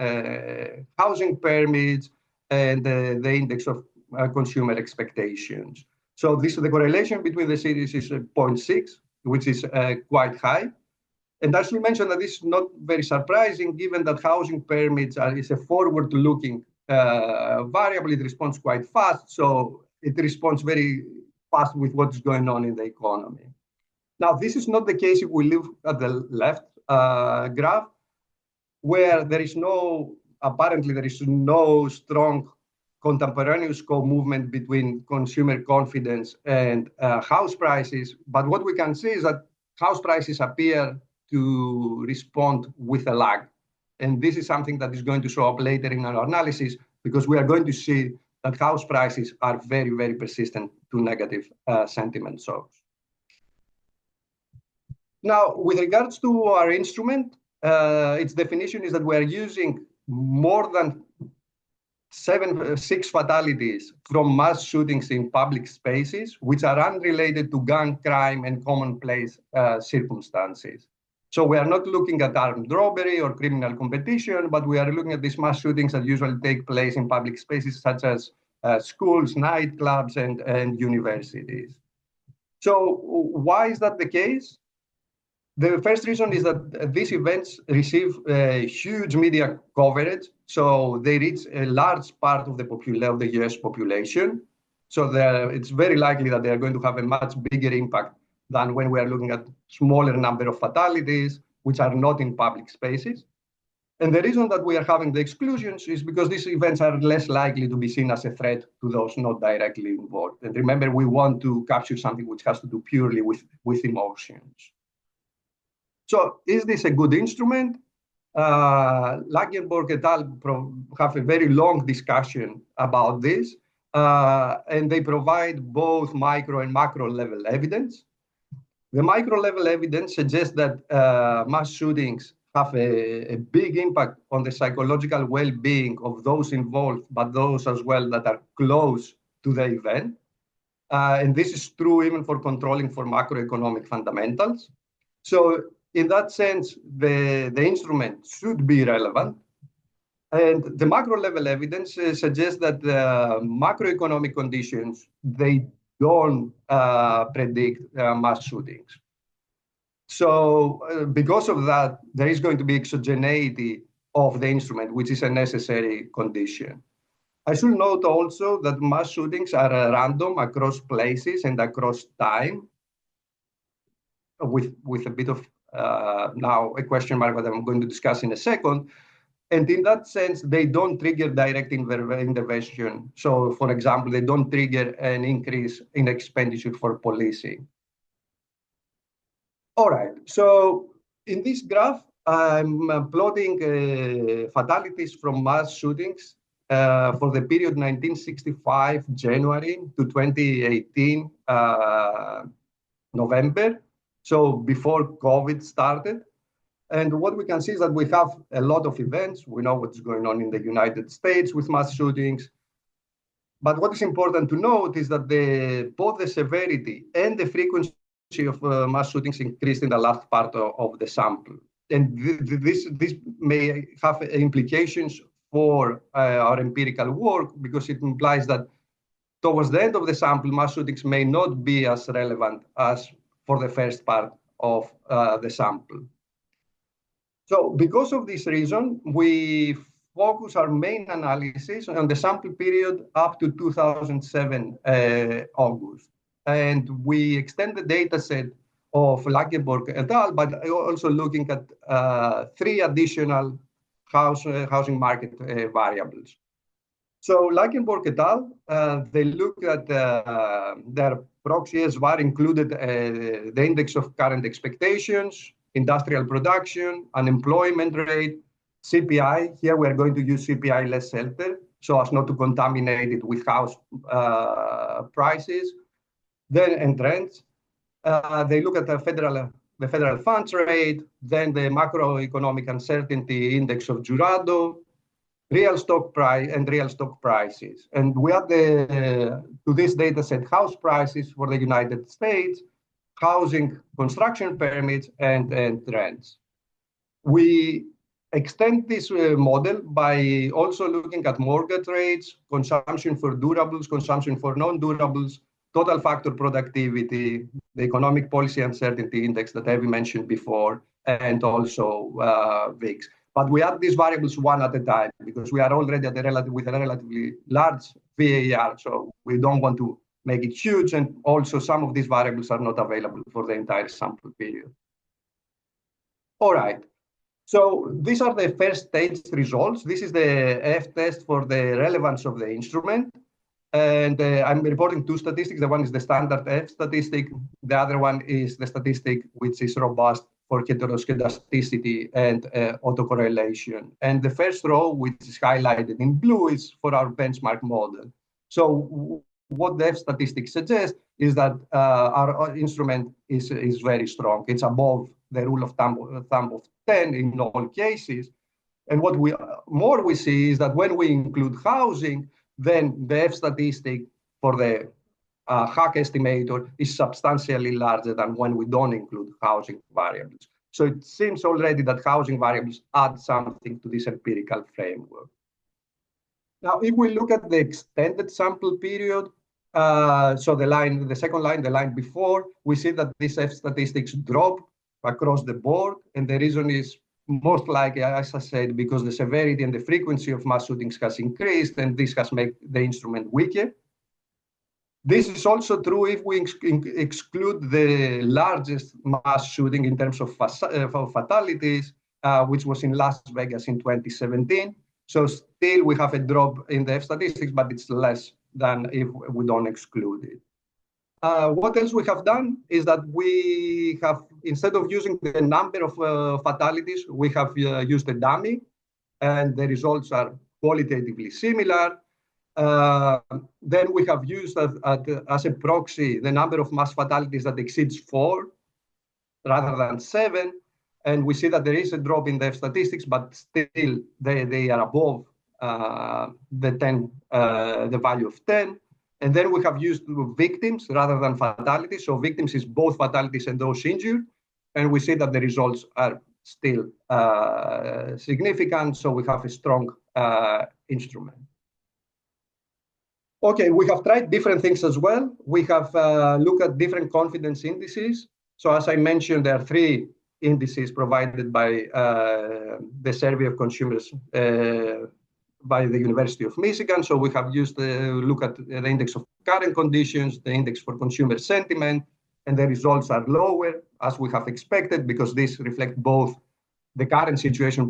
housing permits and the index of consumer expectations. So the correlation between the series is 0.6, which is quite high. And as we mentioned, that is not very surprising, given that housing permits is a forward-looking variable. It responds quite fast, so it responds very fast with what's going on in the economy. Now, this is not the case if we look at the left graph, where apparently there is no strong contemporaneous co-movement between consumer confidence and house prices. But what we can see is that house prices appear to respond with a lag. And this is something that is going to show up later in our analysis, because we are going to see that house prices are very, very persistent to negative sentiment shocks. Now, with regards to our instrument, its definition is that we are using more than 6 fatalities from mass shootings in public spaces, which are unrelated to gun crime and commonplace circumstances. So we are not looking at armed robbery or criminal competition, but we are looking at these mass shootings that usually take place in public spaces such as schools, nightclubs, and universities. So why is that the case? The first reason is that these events receive huge media coverage, so they reach a large part of the US population. So it's very likely that they are going to have a much bigger impact than when we are looking at smaller number of fatalities, which are not in public spaces. And the reason that we are having the exclusions is because these events are less likely to be seen as a threat to those not directly involved. And remember, we want to capture something which has to do purely with emotions. So is this a good instrument? Lagerborg et al. Have a very long discussion about this, and they provide both micro and macro level evidence. The micro level evidence suggests that mass shootings have a big impact on the psychological well-being of those involved, but those as well that are close to the event. And this is true even for controlling for macroeconomic fundamentals. So in that sense, the instrument should be relevant. And the macro level evidence suggests that the macroeconomic conditions, they don't predict mass shootings. So because of that, there is going to be exogeneity of the instrument, which is a necessary condition. I should note also that mass shootings are random across places and across time, with a bit of now a question mark that I'm going to discuss in a second. And in that sense, they don't trigger direct intervention. So for example, they don't trigger an increase in expenditure for policing. All right, so in this graph, I'm plotting fatalities from mass shootings for the period 1965 January to 2018 November. So before COVID started. And what we can see is that we have a lot of events. We know what's going on in the United States with mass shootings. But what is important to note is that both the severity and the frequency of mass shootings increased in the last part of the sample. And this may have implications for our empirical work, because it implies that towards the end of the sample, mass shootings may not be as relevant as for the first part of the sample. So because of this reason, we focus our main analysis on the sample period up to 2007 August. And we extend the data set of Lagerborg et al., but also looking at 3 additional housing market variables. So Leichenborg et al., they looked at their proxy SVAR included the index of current expectations, industrial production, unemployment rate, CPI. Here we're going to use CPI less shelter so as not to contaminate it with house prices. Then and trends. They look at the federal funds rate, then the macroeconomic uncertainty index of Jurado, real stock price and real stock prices. And we have to this data set house prices for the United States, housing construction permits, and rents. We extend this model by also looking at mortgage rates, consumption for durables, consumption for non-durables, total factor productivity, the economic policy uncertainty index that Evie mentioned before, and also VIX. But we add these variables one at a time because we are already at with a relatively large VAR, so we don't want to make it huge, and also some of these variables are not available for the entire sample period. All right. So these are the first stage results. This is the F-test for the relevance of the instrument. And I'm reporting two statistics. The one is the standard F statistic. The other one is the statistic which is robust for heteroscedasticity and autocorrelation. And the first row, which is highlighted in blue, is for our benchmark model. So what the F statistic suggests is that our instrument is very strong. It's above the rule of thumb of 10 in all cases. And what we see is that when we include housing, then the F statistic for the hack estimator is substantially larger than when we don't include housing variables. So it seems already that housing variables add something to this empirical framework. Now, if we look at the extended sample period, so the second line, the line before, we see that these F statistics drop across the board. And the reason is most likely, as I said, because the severity and the frequency of mass shootings has increased, and this has made the instrument weaker. This is also true if we exclude the largest mass shooting in terms of fatalities, which was in Las Vegas in 2017. So still we have a drop in the F statistics, but it's less than if we don't exclude it. What else we have done is that we have, instead of using the number of fatalities, we have used a dummy, and the results are qualitatively similar. Then we have used as a proxy the number of mass fatalities that exceeds 4 rather than 7. And we see that there is a drop in the F statistics, but still they are above the value of 10. And then we have used victims rather than fatalities. So victims is both fatalities and those injured. And we see that the results are still significant. So we have a strong instrument. Okay, we have tried different things as well. We have looked at different confidence indices. So as I mentioned, there are 3 indices provided by the Survey of Consumers by the University of Michigan. So we have used look at the index of current conditions, the index for consumer sentiment, and the results are lower, as we have expected, because these reflect both the current situation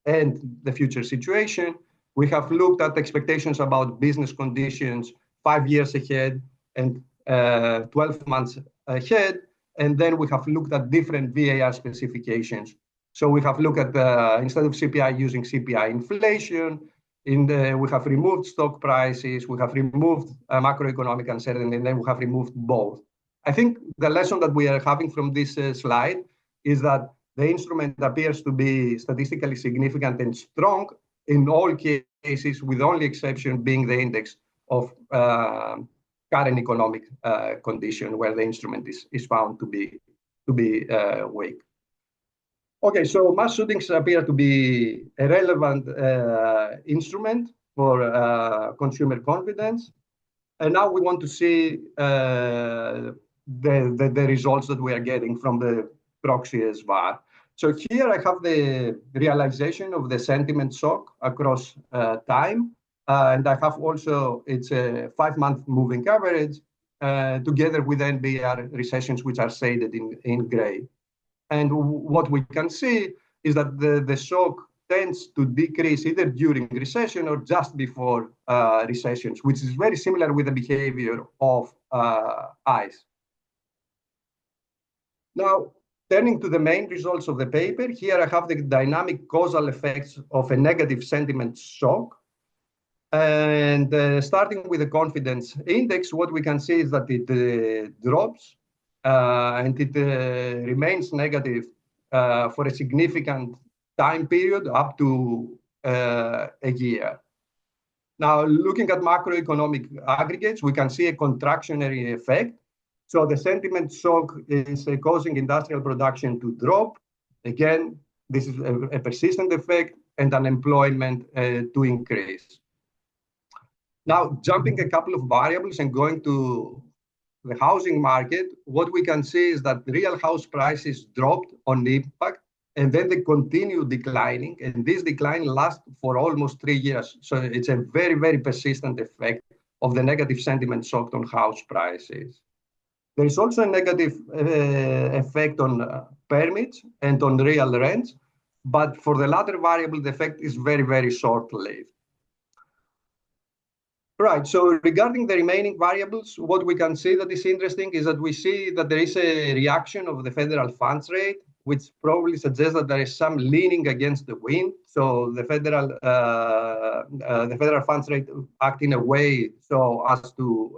and the future situation. We have looked at expectations about business conditions 5 years ahead and 12 months ahead. And then we have looked at different VAR specifications. So we have looked at, instead of CPI, using CPI inflation. We have removed stock prices. We have removed macroeconomic uncertainty, and then we have removed both. I think the lesson that we are having from this slide is that the instrument appears to be statistically significant and strong in all cases, with the only exception being the index of current economic condition, where the instrument is found to be weak. Okay, so mass shootings appear to be a relevant instrument for consumer confidence. And now we want to see the results that we are getting from the proxy SVAR. So here I have the realization of the sentiment shock across time. And I have also, it's a 5-month moving average together with NBR recessions, which are shaded in gray. And what we can see is that the shock tends to decrease either during recession or just before recessions, which is very similar with the behavior of ICE. Now, turning to the main results of the paper, here I have the dynamic causal effects of a negative sentiment shock. And starting with the confidence index, what we can see is that it drops and it remains negative for a significant time period up to a year. Now, looking at macroeconomic aggregates, we can see a contractionary effect. So the sentiment shock is causing industrial production to drop. Again, this is a persistent effect, and unemployment to increase. Now, jumping a couple of variables and going to the housing market, what we can see is that real house prices dropped on impact, and then they continue declining, and this decline lasts for almost 3 years. So it's a very, very persistent effect of the negative sentiment shock on house prices. There is also a negative effect on permits and on real rents, but for the latter variable, the effect is very, very short-lived. Right, so regarding the remaining variables, what we can see that is interesting is that we see that there is a reaction of the federal funds rate, which probably suggests that there is some leaning against the wind. So the federal funds rate act in a way so as to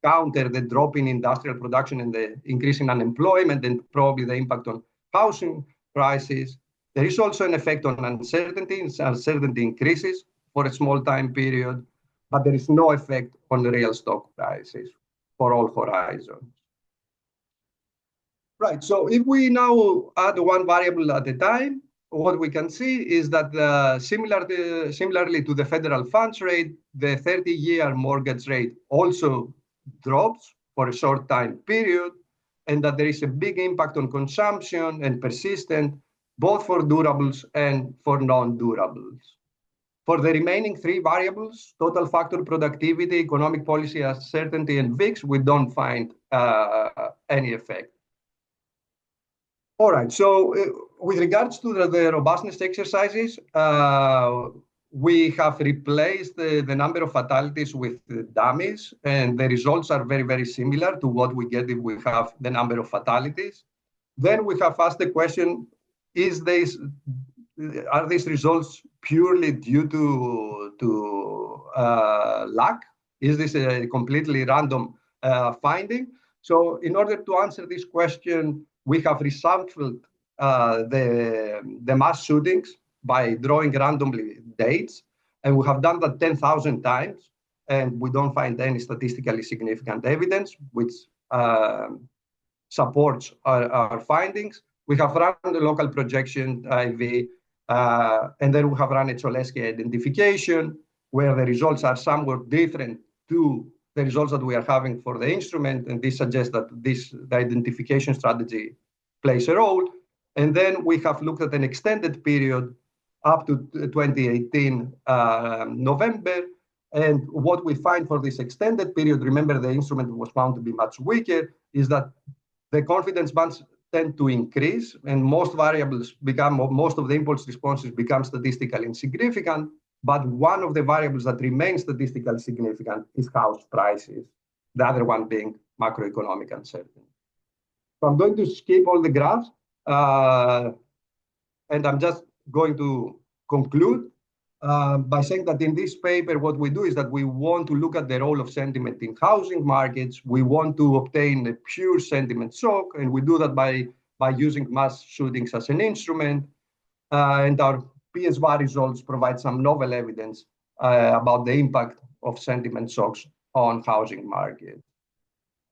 counter the drop in industrial production and the increase in unemployment and probably the impact on housing prices. There is also an effect on uncertainty. Uncertainty increases for a small time period, but there is no effect on the real stock prices for all horizons. Right, so if we now add one variable at a time, what we can see is that similarly to the federal funds rate, the 30-year mortgage rate also drops for a short time period, and that there is a big impact on consumption and persistent, both for durables and for non-durables. For the remaining 3 variables, total factor productivity, economic policy uncertainty, and VIX, we don't find any effect. All right, so with regards to the robustness exercises, we have replaced the number of fatalities with dummies, and the results are very, very similar to what we get if we have the number of fatalities. Then we have asked the question, are these results purely due to luck? Is this a completely random finding? So in order to answer this question, we have reshuffled the mass shootings by drawing randomly dates, and we have done that 10,000 times, and we don't find any statistically significant evidence which supports our findings. We have run the local projection IV, and then we have run a Cholesky identification, where the results are somewhat different to the results that we are having for the instrument, and this suggests that the identification strategy plays a role. And then we have looked at an extended period up to 2018 November, and what we find for this extended period, remember the instrument was found to be much weaker, is that the confidence bands tend to increase, and most of the impulse responses become statistically insignificant. But one of the variables that remains statistically significant is house prices, the other one being macroeconomic uncertainty. So I'm going to skip all the graphs, and I'm just going to conclude by saying that in this paper, what we do is that we want to look at the role of sentiment in housing markets. We want to obtain a pure sentiment shock, and we do that by using mass shootings as an instrument. And our PSVAR results provide some novel evidence about the impact of sentiment shocks on housing markets.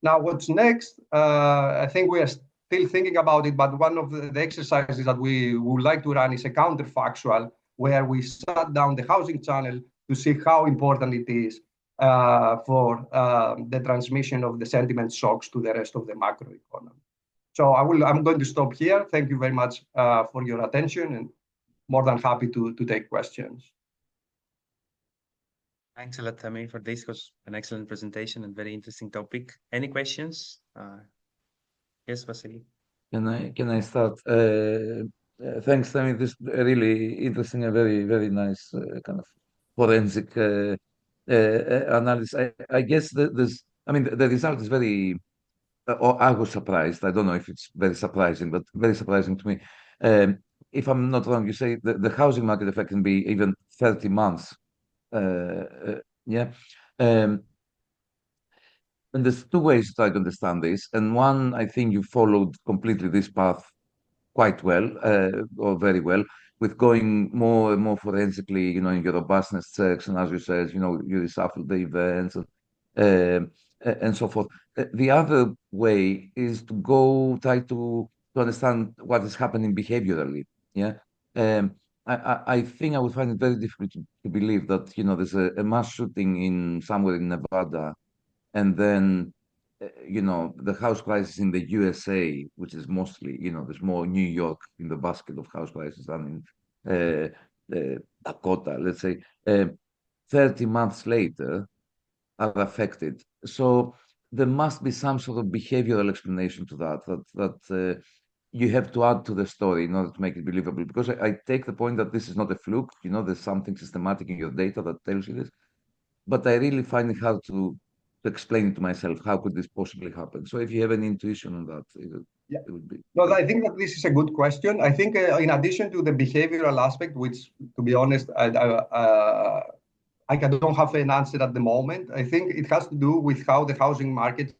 Now, what's next? I think we are still thinking about it, but one of the exercises that we would like to run is a counterfactual, where we shut down the housing channel to see how important it is for the transmission of the sentiment shocks to the rest of the macroeconomy. So I'm going to stop here. Thank you very much for your attention, and more than happy to take questions. Thanks a lot, Tamir, for this. It was an excellent presentation and very interesting topic. Any questions? Yes, Vasily. Can I start? Thanks, Tammy. This is really interesting and very, very nice kind of forensic analysis. I guess the result is very. I was surprised. I don't know if it's very surprising, but very surprising to me. If I'm not wrong, you say the housing market effect can be even 30 months. Yeah. And there's two ways to try to understand this. And one, I think you followed completely this path quite well, or very well, with going more and more forensically, in your robustness checks, and as you said, you reshuffle the events and so forth. The other way is to try to understand what is happening behaviorally. Yeah. I think I would find it very difficult to believe that, there's a mass shooting somewhere in Nevada, and then the house prices in the USA, which is mostly, there's more New York in the basket of house prices than in Dakota, let's say, 30 months later are affected. So there must be some sort of behavioral explanation to that you have to add to the story in order to make it believable. Because I take the point that this is not a fluke, there's something systematic in your data that tells you this. But I really find it hard to explain to myself how could this possibly happen. So if you have any intuition on that, it would be. No, I think that this is a good question. I think in addition to the behavioral aspect, which, to be honest, I don't have an answer at the moment. I think it has to do with how the housing markets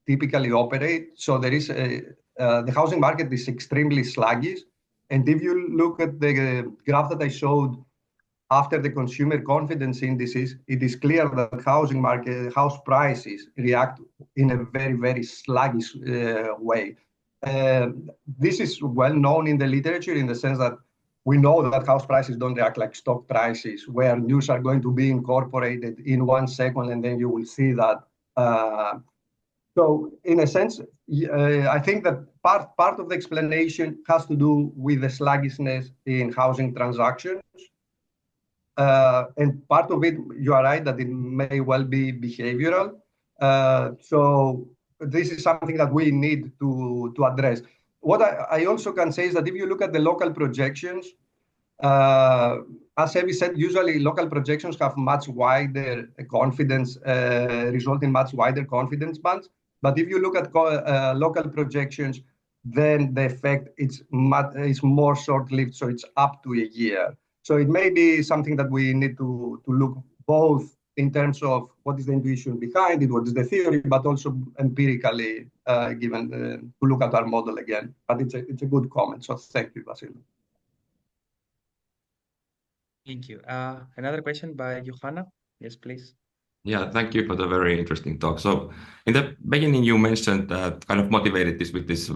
typically operate. So there is the housing market is extremely sluggish. And if you look at the graph that I showed after the consumer confidence indices, it is clear that house prices react in a very, very sluggish way. This is well known in the literature in the sense that we know that house prices don't react like stock prices, where news are going to be incorporated in 1 second, and then you will see that. So in a sense, I think that part of the explanation has to do with the sluggishness in housing transactions. And part of it, you are right, that it may well be behavioral. So this is something that we need to address. What I also can say is that if you look at the local projections, as Evie said, usually local projections have much wider confidence, result in much wider confidence bands. But if you look at local projections, then the effect is more short-lived, so it's up to a year. So it may be something that we need to look both in terms of what is the intuition behind it, what is the theory, but also empirically given to look at our model again. But it's a good comment. So thank you, Vasil. Thank you. Another question by Johanna. Yes, please. Yeah, thank you for the very interesting talk. So in the beginning, you mentioned that kind of motivated this with this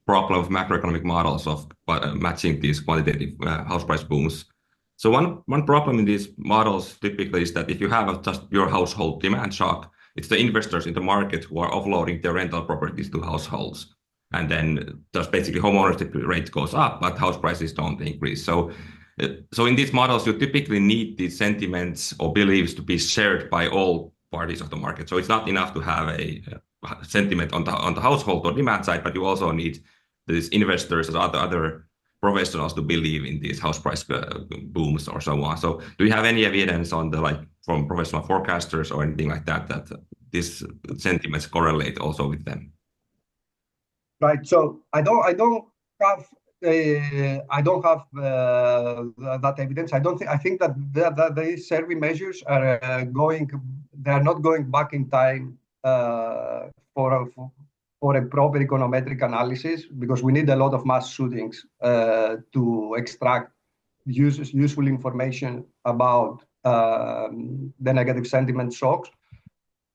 problem of macroeconomic models of matching these quantitative house price booms. So one problem in these models typically is that if you have just your household demand shock, it's the investors in the market who are offloading their rental properties to households. And then just basically home ownership rate goes up, but house prices don't increase. So in these models, you typically need these sentiments or beliefs to be shared by all parties of the market. So it's not enough to have a sentiment on the household or demand side, but you also need these investors and other professionals to believe in these house price booms or so on. So do you have any evidence on from professional forecasters or anything like that these sentiments correlate also with them? Right. So I don't have that evidence. I think that these survey measures are they are not going back in time for a proper econometric analysis, because we need a lot of mass shootings to extract useful information about the negative sentiment shocks.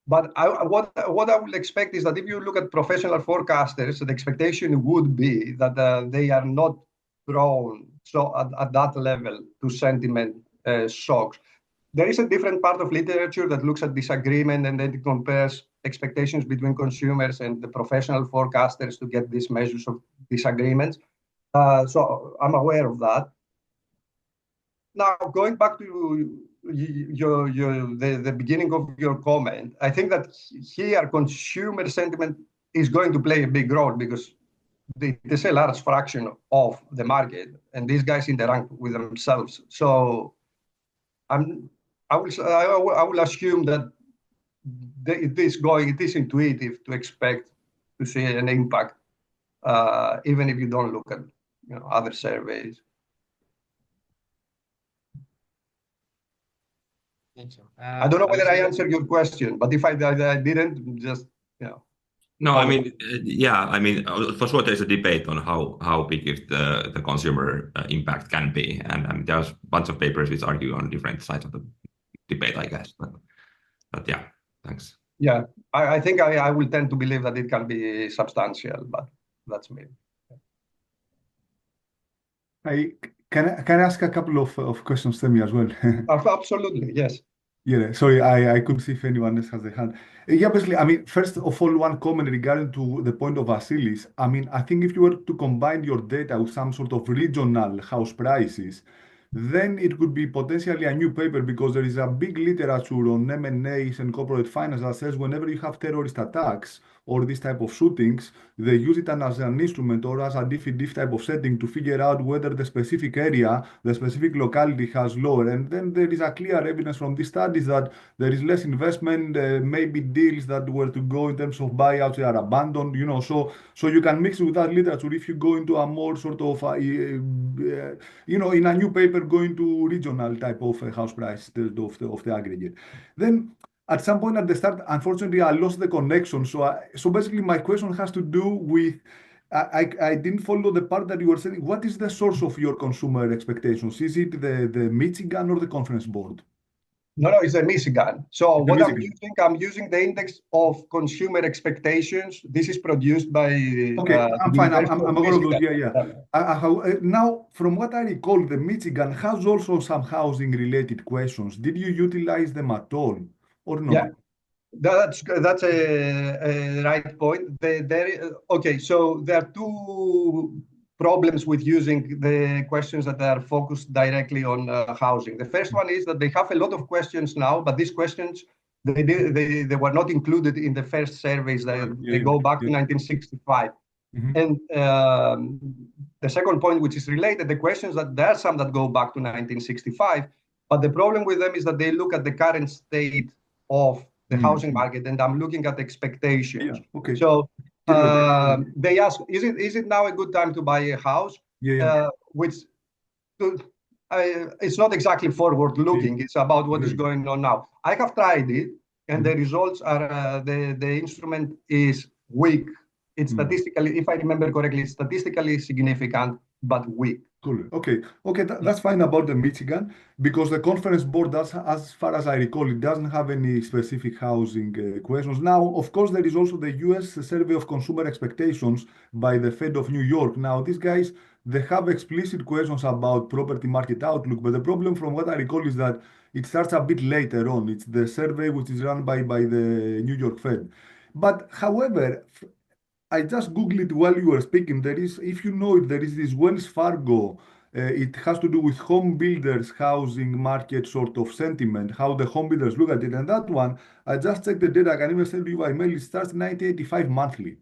But what I would expect is that if you look at professional forecasters, the expectation would be that they are not prone at that level to sentiment shocks. There is a different part of literature that looks at disagreement and then it compares expectations between consumers and the professional forecasters to get these measures of disagreements. So I'm aware of that. Now, going back to the beginning of your comment, I think that here consumer sentiment is going to play a big role, because it is a large fraction of the market, and these guys interact with themselves. So I will assume that it is intuitive to expect to see an impact, even if you don't look at other surveys. I don't know whether I answered your question, but if I didn't, just No, I mean, yeah, I mean, for sure, there's a debate on how big if the consumer impact can be, and there's a bunch of papers which argue on different sides of the debate, I guess. But yeah, thanks. Yeah, I think I will tend to believe that it can be substantial, but that's me. Can I ask a couple of questions to me as well? Absolutely, yes. Yeah, sorry, I couldn't see if anyone else has a hand. Yeah, basically, I mean, first of all, one comment regarding to the point of Vasilis. I mean, I think if you were to combine your data with some sort of regional house prices, then it could be potentially a new paper because there is a big literature on M&As and corporate finance that says whenever you have terrorist attacks or this type of shootings, they use it as an instrument or as a diff type of setting to figure out whether the specific area, the specific locality has lower. And then there is a clear evidence from these studies that there is less investment, maybe deals that were to go in terms of buyouts, they are abandoned, so you can mix it with that literature if you go into a more sort of, in a new paper, going to regional type of house price of the aggregate. Then at some point at the start, unfortunately, I lost the connection. So basically, my question has to do with I didn't follow the part that you were saying. What is the source of your consumer expectations? Is it the Michigan or the Conference Board? No, it's the Michigan. So what I'm using the index of consumer expectations. This is produced by. Okay, I'm fine. I'm aware of those. Yeah. Now, from what I recall, the Michigan has also some housing-related questions. Did you utilize them at all or not? Yeah. That's a right point. Okay, so there are two problems with using the questions that are focused directly on housing. The first one is that they have a lot of questions now, but these questions they were not included in the first surveys. They go back to 1965. And the second point, which is related, the questions that there are some that go back to 1965, but the problem with them is that they look at the current state of the housing market, and I'm looking at expectations. Yeah, okay. So they ask, is it now a good time to buy a house? Which it's not exactly forward-looking. It's about what is going on now. I have tried it, and the results are the instrument is weak. It's statistically, if I remember correctly, it's statistically significant, but weak. Cool. Okay, that's fine about the Michigan, because the Conference Board does, as far as I recall, it doesn't have any specific housing questions. Now, of course, there is also the U.S. Survey of Consumer Expectations by the Fed of New York. Now, these guys, they have explicit questions about property market outlook, but the problem, from what I recall, is that it starts a bit later on. It's the survey which is run by the New York Fed. But, however, I just Googled it while you were speaking. There is, if you know it, there is this Wells Fargo. It has to do with home builders, housing market sort of sentiment, how the home builders look at it. And that one, I just checked the data. I can even send you by mail. It starts 1985 monthly.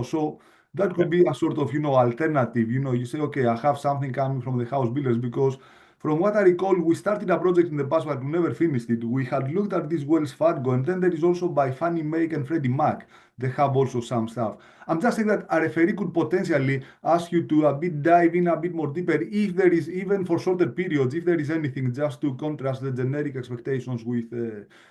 So that could be a sort of, alternative. You say, okay, I have something coming from the house builders because. From what I recall, we started a project in the past, but we never finished it. We had looked at this Wells Fargo, and then there is also by Fannie Mae and Freddie Mac. They have also some stuff. I'm just saying that a referee could potentially ask you to dive in a bit more deeper, if there is, even for shorter periods, if there is anything, just to contrast the generic expectations with,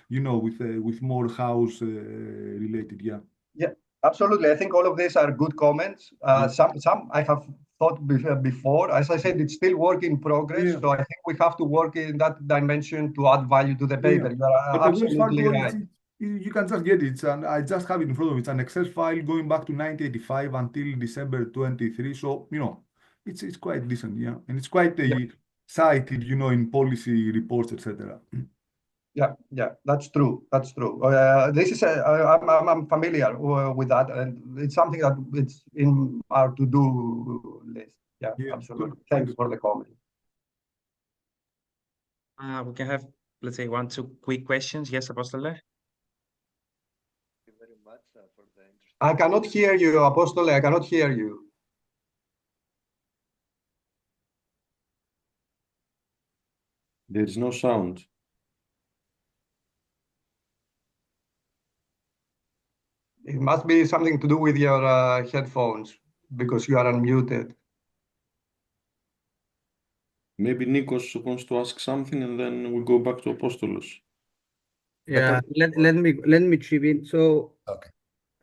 with more house related. Yeah. Yeah, absolutely. I think all of these are good comments. Some I have thought before. As I said, it's still work in progress. So I think we have to work in that dimension to add value to the paper. You are absolutely right. You can just get it. And I just have it in front of me. It's an Excel file going back to 1985 until December 23. So, it's quite decent. Yeah. And it's quite cited, in policy reports, etc. Yeah, that's true. That's true. This is I'm familiar with that, and it's something that it's in our to-do list. Yeah, absolutely. Good. Thanks for the comment. We can have, let's say, 1-2 quick questions. Yes, Apostole. Thank you very much for the interesting. I cannot hear you, Apostole. I cannot hear you. There is no sound. It must be something to do with your headphones because you are unmuted. Maybe Nikos wants to ask something and then we'll go back to Apostolos. Yeah, let me chip in. So Okay.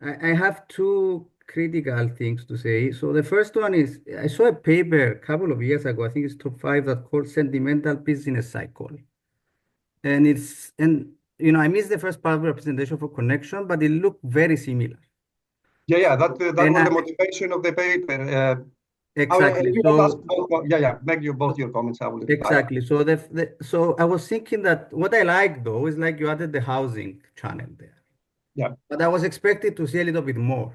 I have two critical things to say. So the first one is I saw a paper a couple of years ago, I think it's top 5, that called Sentimental Business Cycle. And I missed the first part of the presentation for connection, but it looked very similar. Yeah, that was And the motivation of the paper. Exactly. You want to ask both, make you both your comments. I will reply. Exactly. So so I was thinking that what I like though is like you added the housing channel there. Yeah. But I was expected to see a little bit more,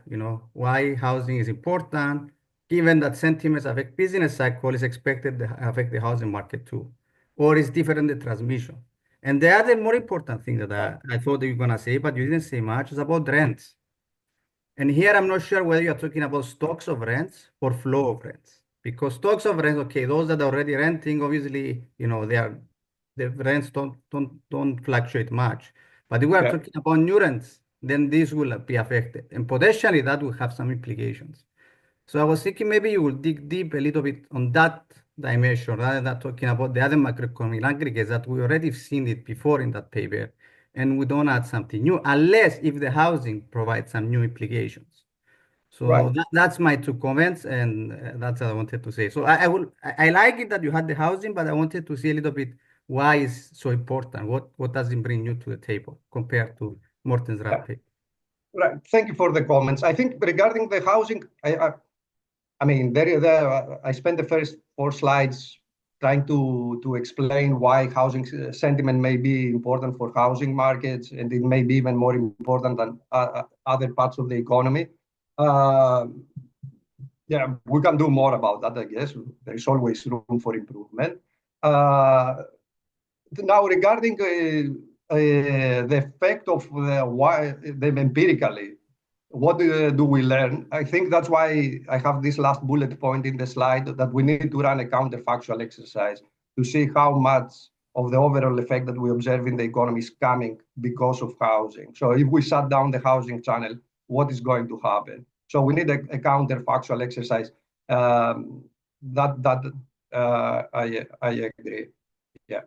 why housing is important, given that sentiments affect business cycle, is expected to affect the housing market too, or is different the transmission. And the other more important thing that I thought that you were gonna say, but you didn't say much, is about rents. And here I'm not sure whether you're talking about stocks of rents or flow of rents. Because stocks of rents, okay, those that are already renting, obviously, the rents don't fluctuate much. But if we are talking about new rents, then this will be affected. And potentially that will have some implications. So I was thinking maybe you will dig deep a little bit on that dimension rather than talking about the other macroeconomic aggregates that we already seen it before in that paper. And we don't add something new, unless if the housing provides some new implications. So that's my two comments, and that's what I wanted to say. So I like it that you had the housing, but I wanted to see a little bit why it's so important. What does it bring you to the table compared to Morten's draft paper? Right. Thank you for the comments. I think regarding the housing, I mean, I spent the first 4 slides trying to explain why housing sentiment may be important for housing markets, and it may be even more important than other parts of the economy. Yeah, we can do more about that, I guess. There is always room for improvement. Now, regarding the effect of the empirically, what do we learn? I think that's why I have this last bullet point in the slide, that we need to run a counterfactual exercise to see how much of the overall effect that we observe in the economy is coming because of housing. So if we shut down the housing channel, what is going to happen? So we need a counterfactual exercise. I agree. Yeah.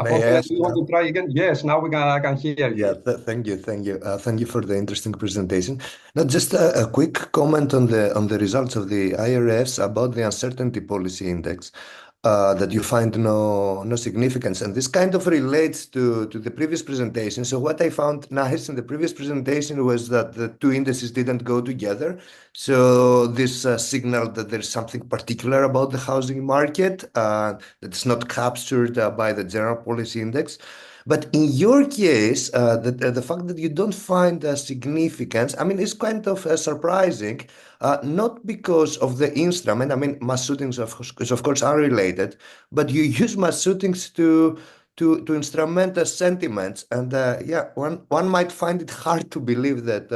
May I ask you want to try again? Yes, now I can hear you. Yeah, thank you. Thank you for the interesting presentation. Now, just a quick comment on the results of the IRFs about the uncertainty policy index. That you find no significance, and this kind of relates to the previous presentation. So what I found nice in the previous presentation was that the two indices didn't go together. So this signaled that there's something particular about the housing market that's not captured by the general policy index. But in your case, the fact that you don't find significance, I mean, it's kind of surprising. Not because of the instrument. I mean, mass shootings is of course unrelated, but you use mass shootings to instrument the sentiments, and yeah, one might find it hard to believe that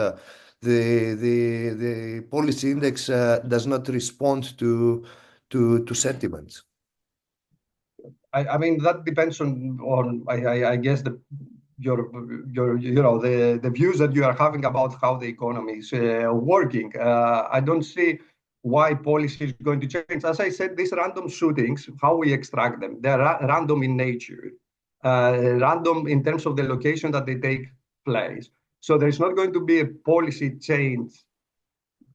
the policy index does not respond to sentiments. I mean, that depends on I guess the views that you are having about how the economy is working. I don't see why policy is going to change. As I said, these random shootings, how we extract them, they're random in nature, random in terms of the location that they take place. So there's not going to be a policy change,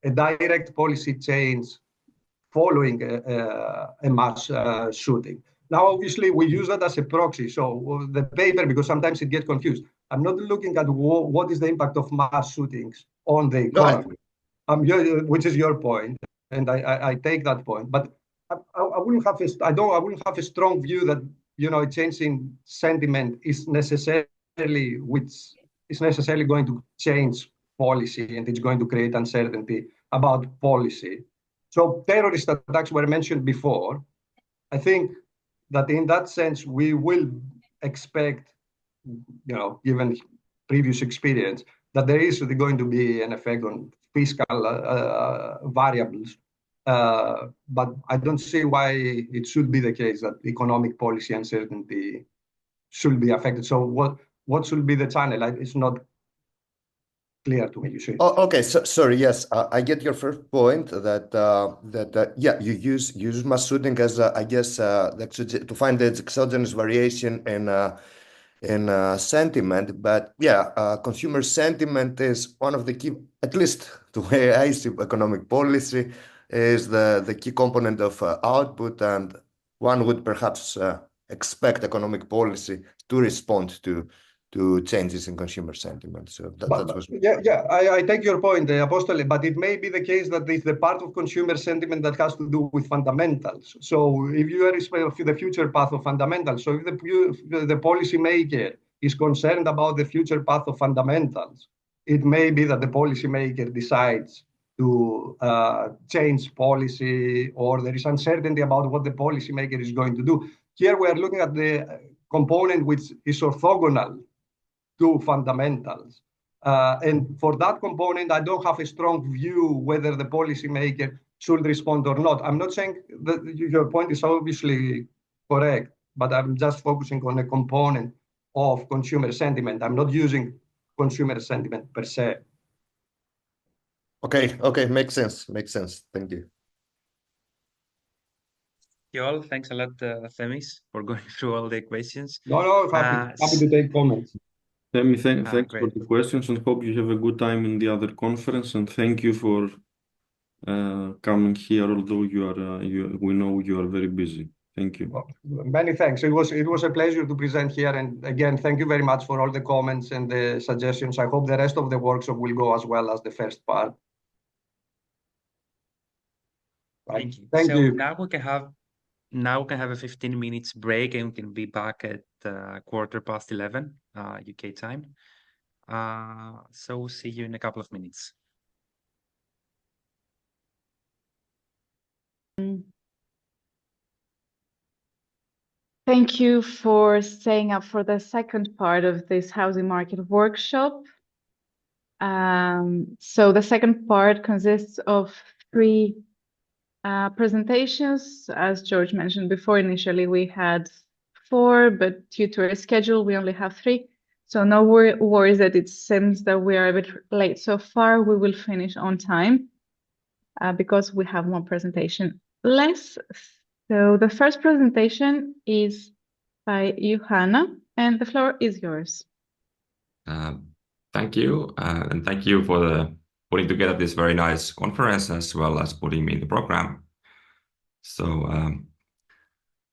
a direct policy change following a mass shooting. Now, obviously, we use that as a proxy. So the paper, because sometimes it gets confused. I'm not looking at what is the impact of mass shootings on the economy, which is your point, and I take that point. But I wouldn't have a strong view that a change in sentiment is necessarily going to change policy, and it's going to create uncertainty about policy. So terrorist attacks were mentioned before. I think that in that sense, we will expect, given previous experience, that there is going to be an effect on fiscal variables. But I don't see why it should be the case that economic policy uncertainty should be affected. So what should be the channel? It's not clear to me. You see. Oh, okay. So sorry. Yes, I get your first point that yeah, you use mass shooting as I guess to find the exogenous variation in sentiment. But yeah, consumer sentiment is one of the key, at least the way I see economic policy, is the key component of output, and one would perhaps expect economic policy to respond to changes in consumer sentiment. So that was I take your point, Apostole, but it may be the case that it's the part of consumer sentiment that has to do with fundamentals. So if you are the future path of fundamentals, so if the policymaker is concerned about the future path of fundamentals, it may be that the policymaker decides to change policy, or there is uncertainty about what the policymaker is going to do. Here we are looking at the component which is orthogonal to fundamentals. And for that component, I don't have a strong view whether the policymaker should respond or not. I'm not saying that your point is obviously correct, but I'm just focusing on a component of consumer sentiment. I'm not using consumer sentiment per se. Okay, makes sense. Thank you. Y'all, thanks a lot, Themis, for going through all the questions. No, happy to take comments. Temi, thanks for Great. the questions, and hope you have a good time in the other conference. And thank you for coming here, although we know you are very busy. Thank you. Well, many thanks. It was a pleasure to present here. And again, thank you very much for all the comments and the suggestions. I hope the rest of the workshop will go as well as the first part. Thank you. Thank you. Now we can have a 15 minutes break, and we can be back at 11:15 UK time. So see you in a couple of minutes. Thank you for staying up for the second part of this housing market workshop. So the second part consists of three presentations. As George mentioned before, initially we had 4, but due to our schedule, we only have 3. So no worries that it seems that we are a bit late so far. We will finish on time because we have one presentation less. So the first presentation is by Johanna, and the floor is yours. Thank you, and thank you for putting together this very nice conference, as well as putting me in the program. So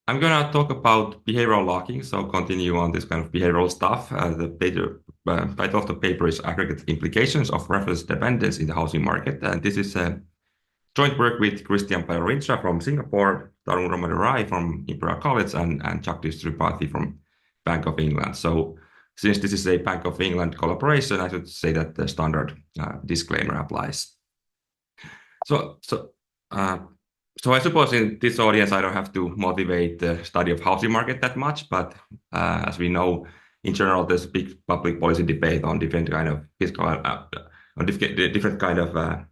I'm going to talk about behavioral locking, so continue on this kind of behavioral stuff. The title of the paper is Aggregate Implications of Reference Dependence in the Housing Market. And this is a joint work with Christian Pairincha from Singapore, Tarun Ramadurai from Imperial College, and Jagdish Tripathi from Bank of England. So since this is a Bank of England collaboration, I should say that the standard disclaimer applies. So I suppose in this audience, I don't have to motivate the study of housing market that much, but as we know, in general, there's a big public policy debate on different kind of fiscal, on different kind of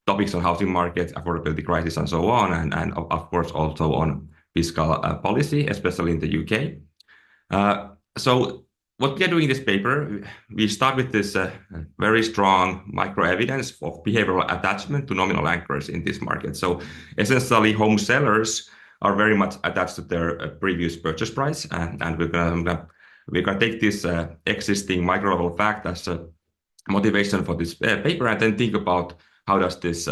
topics on housing market, affordability crisis, and so on, and of course also on fiscal policy, especially in the UK. So what we are doing in this paper, we start with this very strong micro-evidence of behavioral attachment to nominal anchors in this market. So essentially, home sellers are very much attached to their previous purchase price, and we're gonna take this existing micro-level fact as a motivation for this paper, and then think about how does this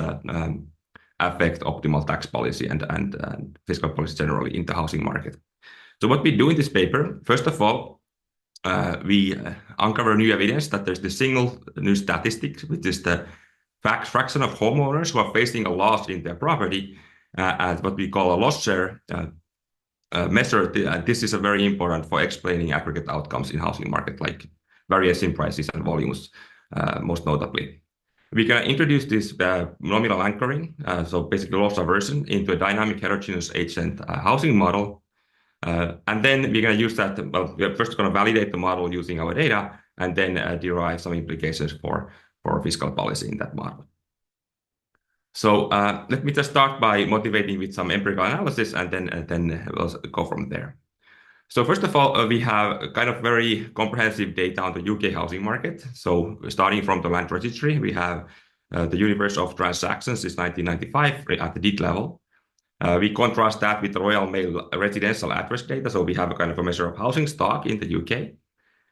affect optimal tax policy and fiscal policy generally in the housing market. So what we do in this paper, first of all, we uncover new evidence that there's the single new statistic, which is the fraction of homeowners who are facing a loss in their property, at what we call a loss share measure. This is very important for explaining aggregate outcomes in housing market, like variance in prices and volumes, most notably. We can introduce this nominal anchoring, so basically loss aversion, into a dynamic heterogeneous agent housing model. And then we're going to use that. Well, we're first going to validate the model using our data, and then derive some implications for fiscal policy in that model. So let me just start by motivating with some empirical analysis, and then we'll go from there. So first of all, we have kind of very comprehensive data on the UK housing market. So starting from the land registry, we have the universe of transactions since 1995 at the DID level. We contrast that with the Royal Mail residential address data. So we have a kind of a measure of housing stock in the UK.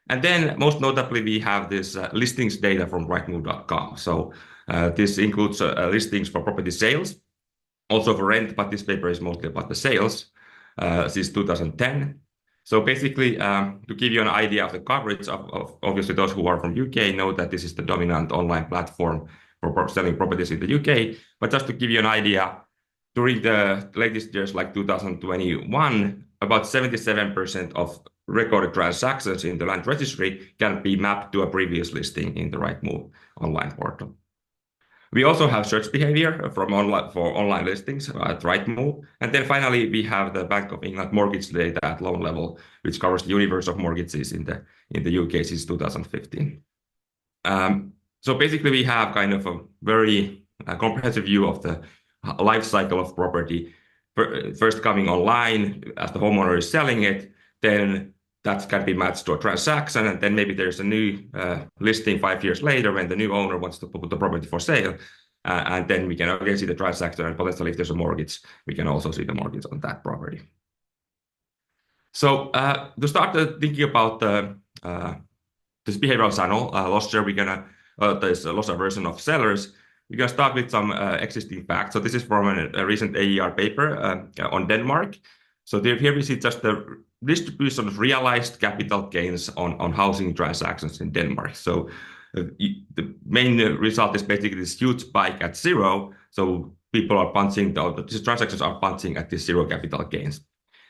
And then most notably, we have this listings data from rightmove.com. So this includes listings for property sales, also for rent, but this paper is mostly about the sales since 2010. So basically, to give you an idea of the coverage of obviously those who are from UK know that this is the dominant online platform for selling properties in the UK. But just to give you an idea, during the latest years, like 2021, about 77% of recorded transactions in the land registry can be mapped to a previous listing in the Rightmove online portal. We also have search behavior for online listings at Rightmove. And then finally, we have the Bank of England mortgage data at loan level, which covers the universe of mortgages in the UK since 2015. So basically, we have kind of a very comprehensive view of the life cycle of property. First coming online as the homeowner is selling it, then that can be matched to a transaction, and then maybe there's a new listing 5 years later when the new owner wants to put the property for sale, and then we can again see the transaction, and potentially if there's a mortgage, we can also see the mortgage on that property. So to start thinking about this behavioral channel, loss share, there's a loss aversion of sellers. We're going to start with some existing facts. So this is from a recent AER paper on Denmark. So here we see just the distribution of realized capital gains on housing transactions in Denmark. So the main result is basically this huge spike at zero. So people are punching, these transactions are punching at these zero capital gains.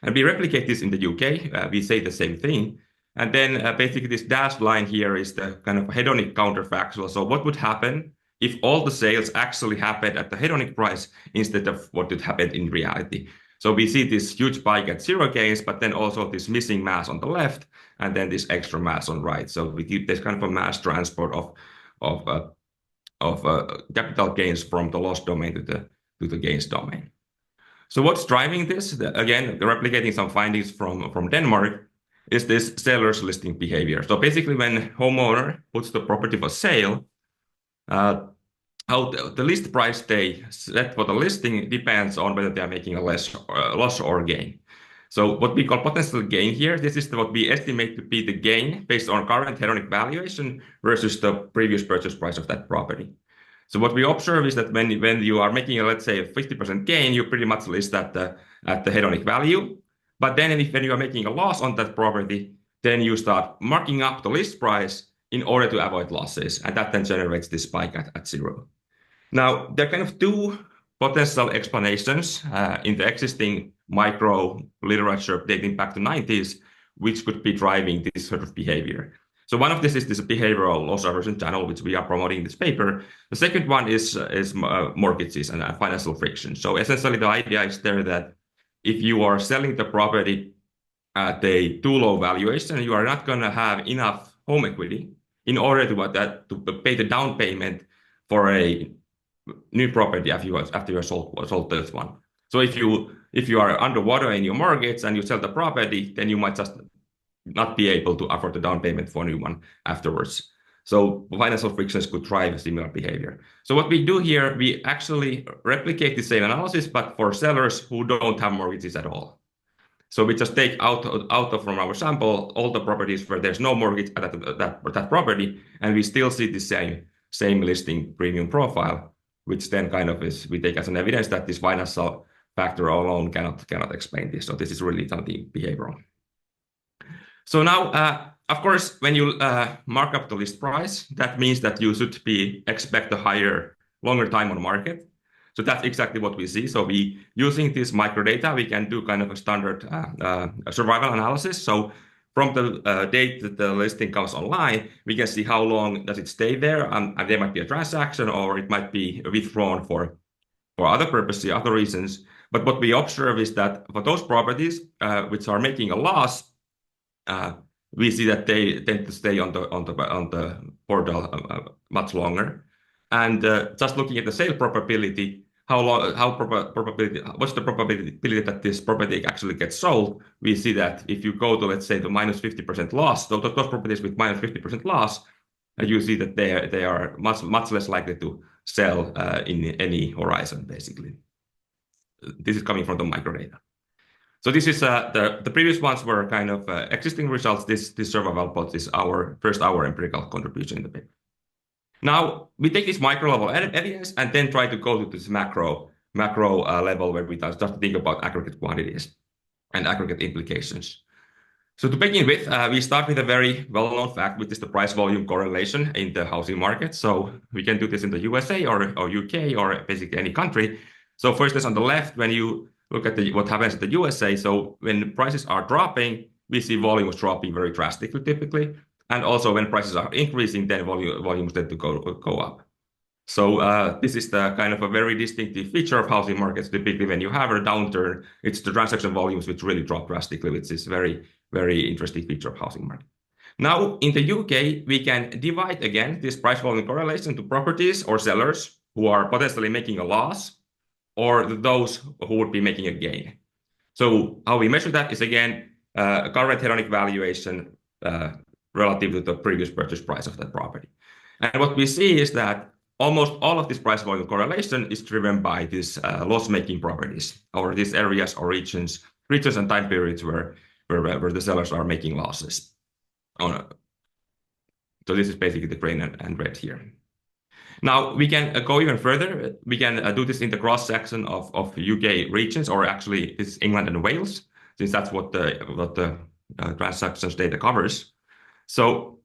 And we replicate this in the UK. We say the same thing. And then basically this dashed line here is the kind of hedonic counterfactual. So what would happen if all the sales actually happened at the hedonic price instead of what had happened in reality? So we see this huge spike at zero gains, but then also this missing mass on the left, and then this extra mass on right. So we keep this kind of a mass transport of capital gains from the loss domain to the gains domain. So what's driving this? Again, replicating some findings from Denmark is this seller's listing behavior. So basically, when homeowner puts the property for sale, how the list price they set for the listing depends on whether they are making a loss or gain. So what we call potential gain here, this is what we estimate to be the gain based on current hedonic valuation versus the previous purchase price of that property. So what we observe is that when you are making, let's say, a 50% gain, you pretty much list at the hedonic value. But then when you are making a loss on that property, then you start marking up the list price in order to avoid losses. And that then generates this spike at zero. Now, there are kind of two potential explanations in the existing micro literature dating back to the 90s, which could be driving this sort of behavior. So one of this is this behavioral loss aversion channel, which we are promoting in this paper. The second one is mortgages and financial friction. So essentially, the idea is there that if you are selling the property at a too low valuation, you are not going to have enough home equity in order to pay the down payment for a new property after you have sold this one. So if you are underwater in your mortgage and you sell the property, then you might just not be able to afford the down payment for a new one afterwards. So financial frictions could drive similar behavior. So what we do here, we actually replicate the same analysis, but for sellers who don't have mortgages at all. So we just take out from our sample all the properties where there's no mortgage at that property, and we still see the same listing premium profile, which then kind of we take as an evidence that this financial factor alone cannot explain this. So this is really something behavioral. So now, of course, when you mark up the list price, that means that you should expect a longer time on market. So that's exactly what we see. So using this microdata, we can do kind of a standard survival analysis. So from the date that the listing comes online, we can see how long does it stay there. And there might be a transaction, or it might be withdrawn for other purposes, other reasons. But what we observe is that for those properties which are making a loss, we see that they tend to stay on the portal much longer. And just looking at the sale probability, what's the probability that this property actually gets sold? We see that if you go to, let's say, the minus 50% loss, those properties with minus 50% loss, you see that they are much less likely to sell in any horizon, basically. This is coming from the microdata. So this is the previous ones were kind of existing results. This survival plot is our empirical contribution in the paper. Now we take this micro level evidence and then try to go to this macro level where we start to think about aggregate quantities and aggregate implications. So to begin with, we start with a very well-known fact, which is the price-volume correlation in the housing market. So we can do this in the USA or UK or basically any country. So first is on the left, when you look at what happens in the USA. So when prices are dropping, we see volumes dropping very drastically typically. And also when prices are increasing, then volumes tend to go up. So this is the kind of a very distinctive feature of housing markets. Typically, when you have a downturn, it's the transaction volumes which really drop drastically, which is very, very interesting feature of housing market. Now, in the UK, we can divide again this price-volume correlation to properties or sellers who are potentially making a loss or those who would be making a gain. So how we measure that is again current hedonic valuation relative to the previous purchase price of that property. And what we see is that almost all of this price volume correlation is driven by these loss-making properties or these areas or regions and time periods where the sellers are making losses. So this is basically the green and red here. Now we can go even further. We can do this in the cross section of UK regions, or actually it's England and Wales, since that's what the transactions data covers. So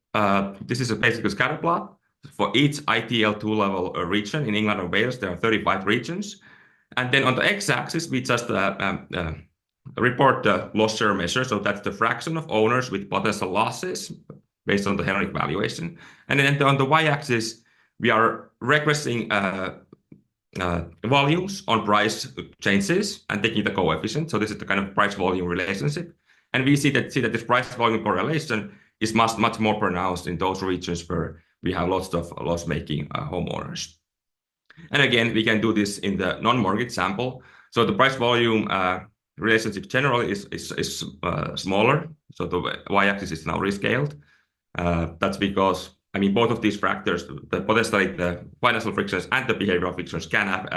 this is a basic scatter plot. For each ITL2 level region in England and Wales, there are 35 regions. And then on the x-axis, we just report the loss share measure. So that's the fraction of owners with potential losses based on the Hellenic valuation. And then on the y-axis, we are regressing volumes on price changes and taking the coefficient. So this is the kind of price-volume relationship. And we see that this price-volume correlation is much more pronounced in those regions where we have lots of loss-making homeowners. And again, we can do this in the non-mortgage sample. So the price-volume relationship generally is smaller. So the y-axis is now rescaled. That's because, I mean, both of these factors, potentially the financial frictions and the behavioral frictions can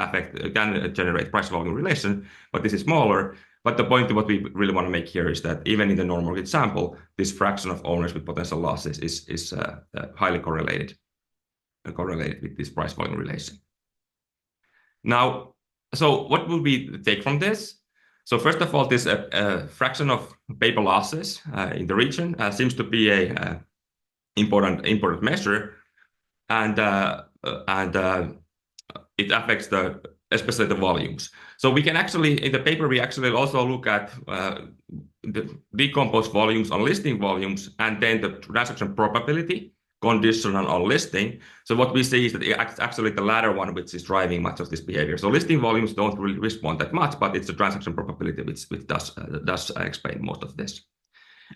generate price-volume relation, but this is smaller. But the point what we really want to make here is that even in the non-mortgage sample, this fraction of owners with potential losses is highly correlated with this price-volume relation. Now, so what will we take from this? So first of all, this fraction of paper losses in the region seems to be a important measure, and it affects especially the volumes. So we can actually, in the paper, we actually also look at the decomposed volumes on listing volumes and then the transaction probability conditional on listing. So what we see is that it's actually the latter one which is driving much of this behavior. So listing volumes don't really respond that much, but it's the transaction probability which does explain most of this.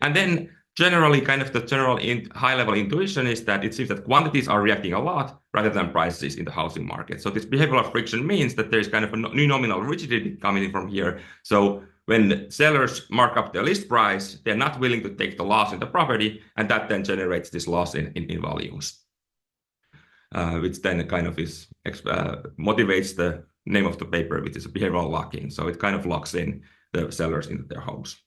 And then generally, kind of the general high-level intuition is that it seems that quantities are reacting a lot rather than prices in the housing market. So this behavioral friction means that there's kind of a new nominal rigidity coming in from here. So when sellers mark up their list price, they're not willing to take the loss in the property, and that then generates this loss in volumes, which then kind of motivates the name of the paper, which is a behavioral locking. So it kind of locks in the sellers into their homes.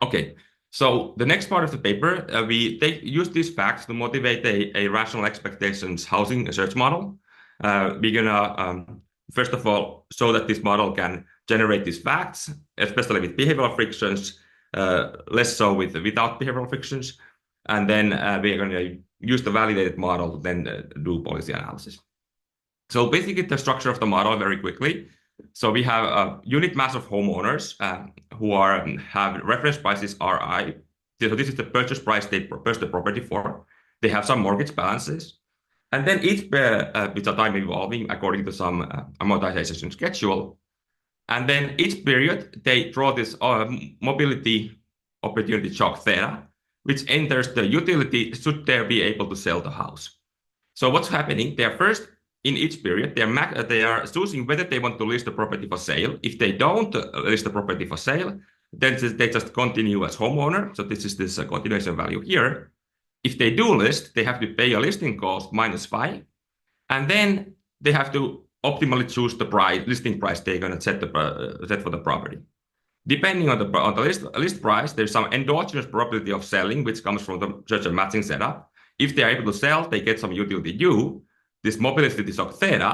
Okay. So the next part of the paper, we use these facts to motivate a rational expectations housing search model. We're gonna first of all show that this model can generate these facts, especially with behavioral frictions, less so without behavioral frictions, and then we're going to use the validated model to then do policy analysis. So basically, the structure of the model very quickly. So we have a unit mass of homeowners who have reference prices RI. So this is the purchase price they purchased the property for. They have some mortgage balances. And then each which are time evolving according to some amortization schedule. And then each period, they draw this mobility opportunity shock theta, which enters the utility should they be able to sell the house. So what's happening? They're first in each period. They are choosing whether they want to list the property for sale. If they don't list the property for sale, then they just continue as homeowner. So this is this continuation value here. If they do list, they have to pay a listing cost -5, and then they have to optimally choose the listing price they're going to set for the property. Depending on the list price, there's some endogenous probability of selling, which comes from the search and matching setup. If they're able to sell, they get some utility U, this mobility of theta,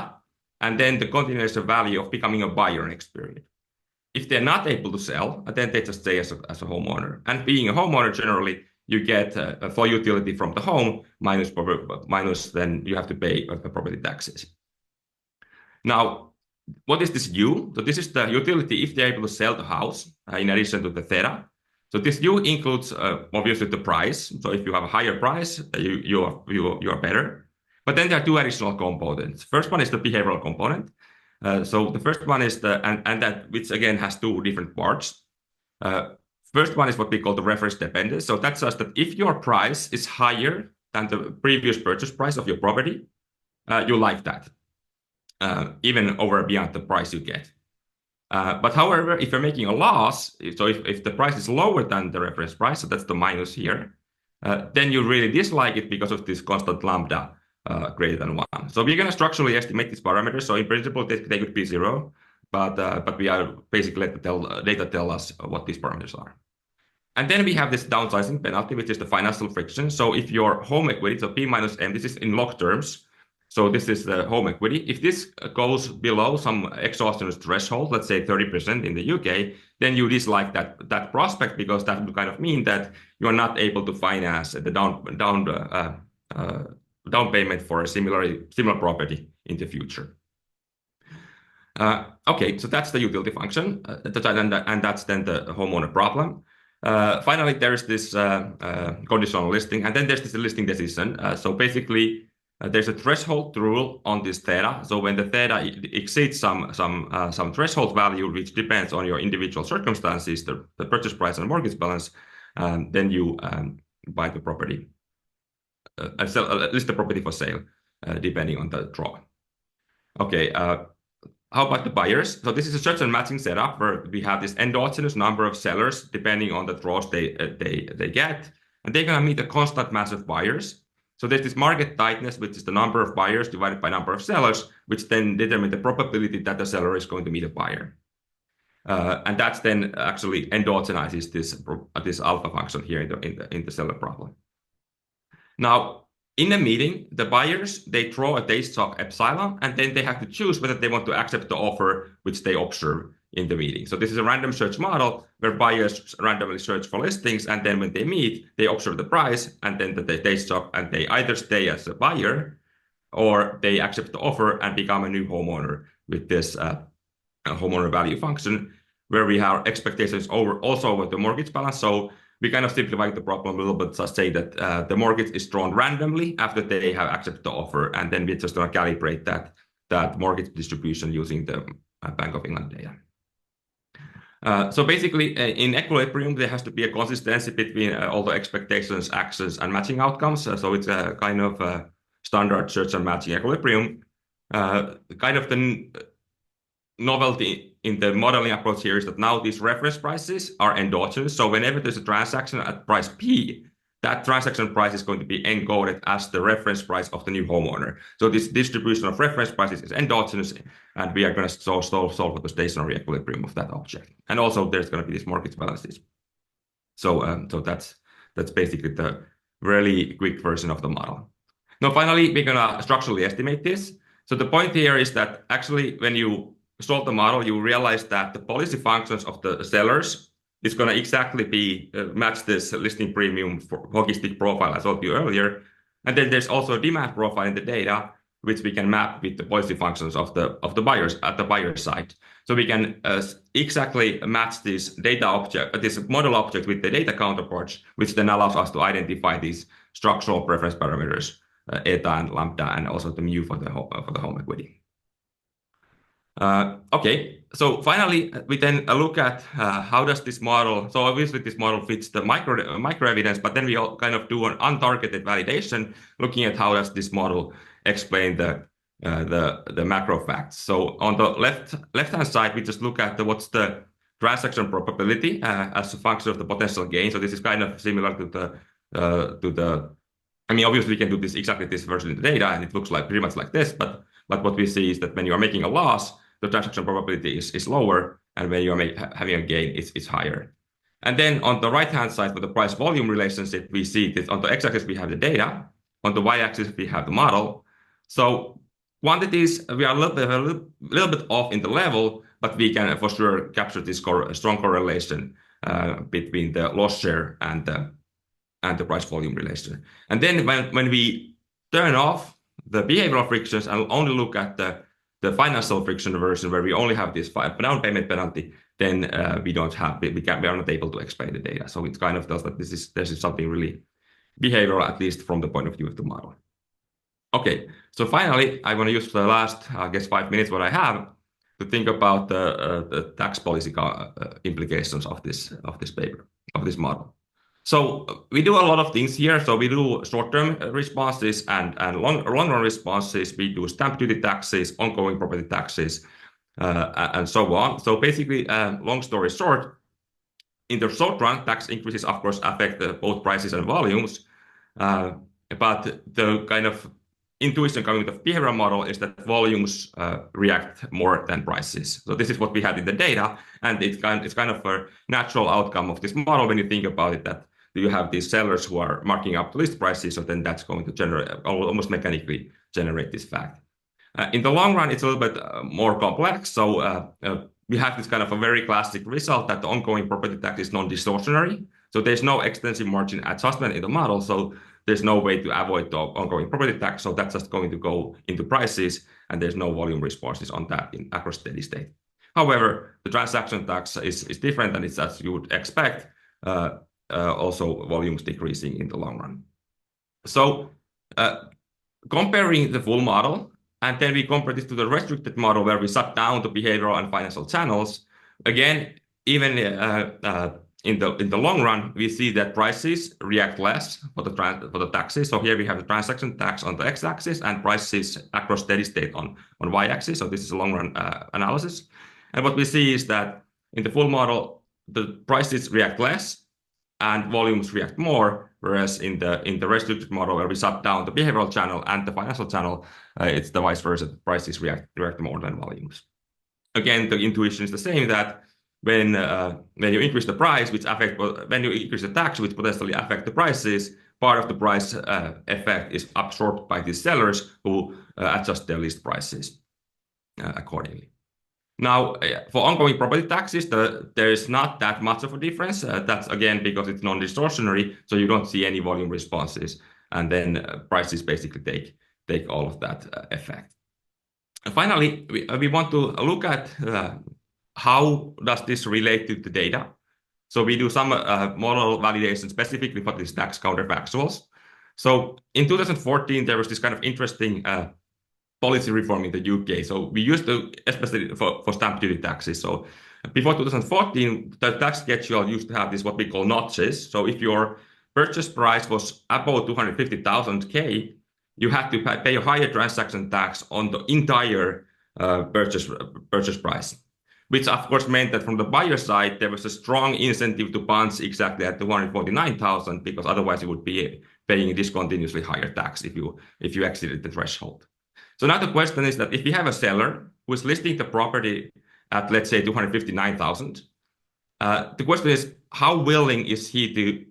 and then the continuation value of becoming a buyer next period. If they're not able to sell, then they just stay as a homeowner. And being a homeowner, generally, you get for utility from the home minus then you have to pay the property taxes. Now, what is this U? So this is the utility if they're able to sell the house in addition to the theta. So this U includes obviously the price. So if you have a higher price, you are better. But then there are two additional components. First one is the behavioral component. So the first one is that which again has two different parts. First one is what we call the reference dependence. So that says that if your price is higher than the previous purchase price of your property, you like that. Even over and beyond the price you get. But however, if you're making a loss, so if the price is lower than the reference price, so that's the minus here, then you really dislike it because of this constant lambda greater than 1. So we're going to structurally estimate these parameters. So in principle, they could be 0, but we are basically let the data tell us what these parameters are. And then we have this downsizing penalty, which is the financial friction. So if your home equity, so P minus M, this is in log terms, so this is the home equity. If this goes below some exhaustion threshold, let's say 30% in the UK, then you dislike that prospect because that would kind of mean that you are not able to finance the down payment for a similar property in the future. Okay, so that's the utility function, and that's then the homeowner problem. Finally, there's this conditional listing, and then there's this listing decision. So basically, there's a threshold rule on this theta. So when the theta exceeds some threshold value, which depends on your individual circumstances, the purchase price and mortgage balance, then you buy the property, list the property for sale, depending on the draw. Okay. How about the buyers? So this is a search and matching setup where we have this endogenous number of sellers depending on the draws they get, and they're going to meet a constant mass of buyers. So there's this market tightness, which is the number of buyers divided by number of sellers, which then determine the probability that the seller is going to meet a buyer. And that's then actually endogenizes this alpha function here in the seller problem. Now, in a meeting, the buyers, they draw a taste of epsilon, and then they have to choose whether they want to accept the offer which they observe in the meeting. So this is a random search model where buyers randomly search for listings, and then when they meet, they observe the price, and then they taste of, and they either stay as a buyer or they accept the offer and become a new homeowner with this homeowner value function, where we have expectations also over the mortgage balance. So we kind of simplify the problem a little bit, just say that the mortgage is drawn randomly after they have accepted the offer, and then we're just going to calibrate that mortgage distribution using the Bank of England data. So basically, in equilibrium, there has to be a consistency between all the expectations, actions, and matching outcomes. So it's a kind of a standard search and matching equilibrium. Kind of the novelty in the modeling approach here is that now these reference prices are endogenous. So whenever there's a transaction at price P, that transaction price is going to be encoded as the reference price of the new homeowner. So this distribution of reference prices is endogenous, and we are going to solve for the stationary equilibrium of that object. And also there's going to be these mortgage balances. So that's basically the really quick version of the model. Now, finally, we're going to structurally estimate this. So the point here is that actually when you solve the model, you realize that the policy functions of the sellers is going to exactly match this listing premium for hockey stick profile I told you earlier. And then there's also a demand profile in the data, which we can map with the policy functions of the buyers at the buyer side. So we can exactly match this model object with the data counterparts, which then allows us to identify these structural preference parameters, eta and lambda, and also the mu for the home equity. Okay, so finally, we then look at how does this model, so obviously this model fits the micro evidence, but then we all kind of do an untargeted validation, looking at how does this model explain the the macro facts. So on the left-hand side, we just look at what's the transaction probability as a function of the potential gain. So this is kind of similar to the I mean, obviously we can do this exactly this version in the data, and it looks like pretty much like this, but what we see is that when you are making a loss, the transaction probability is lower, and when you are having a gain, it's higher. And then on the right-hand side, with the price-volume relationship, we see that on the x-axis we have the data, on the y-axis we have the model. So quantities, we are a little bit off in the level, but we can for sure capture this strong correlation between the loss share and the price-volume relation. And then when we turn off the behavioral frictions and only look at the financial friction version, where we only have this down payment penalty, then we are not able to explain the data. So it kind of tells that this is something really behavioral, at least from the point of view of the model. Okay, so finally, I want to use the last, I guess, 5 minutes what I have to think about the tax policy implications of this paper, of this model. So we do a lot of things here. So we do short-term responses and long-run responses. We do stamp duty taxes, ongoing property taxes, and so on. So basically, long story short, in the short run, tax increases, of course, affect both prices and volumes. But the kind of intuition coming with the behavioral model is that volumes react more than prices. So this is what we had in the data, and it's kind of a natural outcome of this model when you think about it, that you have these sellers who are marking up list prices, so then that's going to generate, almost mechanically generate this fact. In the long run, it's a little bit more complex. So we have this kind of a very classic result that the ongoing property tax is non-distortionary. So there's no extensive margin adjustment in the model. So there's no way to avoid the ongoing property tax. So that's just going to go into prices, and there's no volume responses on that across steady state. However, the transaction tax is different, and it's as you would expect, also volumes decreasing in the long run. So comparing the full model, and then we compare this to the restricted model where we shut down the behavioral and financial channels. Again, even in the long run, we see that prices react less for the taxes. So here we have the transaction tax on the x-axis and prices across steady state on y-axis. So this is a long run analysis. And what we see is that in the full model, the prices react less and volumes react more, whereas in the restricted model where we shut down the behavioral channel and the financial channel, it's the vice versa. The prices react more than volumes. Again, the intuition is the same, that when you increase the price, when you increase the tax, which potentially affect the prices, part of the price effect is absorbed by these sellers who adjust their list prices accordingly. Now, for ongoing property taxes, there is not that much of a difference. That's again because it's non-distortionary, so you don't see any volume responses, and then prices basically take all of that effect. And finally, we want to look at how does this relate to the data. So we do some model validation specifically for these tax counterfactuals. So in 2014, there was this kind of interesting policy reform in the UK. So we used to, especially for stamp duty taxes. So before 2014, the tax schedule used to have this what we call notches. So if your purchase price was above 250,000 K, you had to pay a higher transaction tax on the entire purchase price, which of course meant that from the buyer side, there was a strong incentive to punch exactly at 249,000, because otherwise you would be paying a discontinuously higher tax if you exceeded the threshold. So now the question is that if you have a seller who is listing the property at, let's say, 259,000, the question is, how willing is he to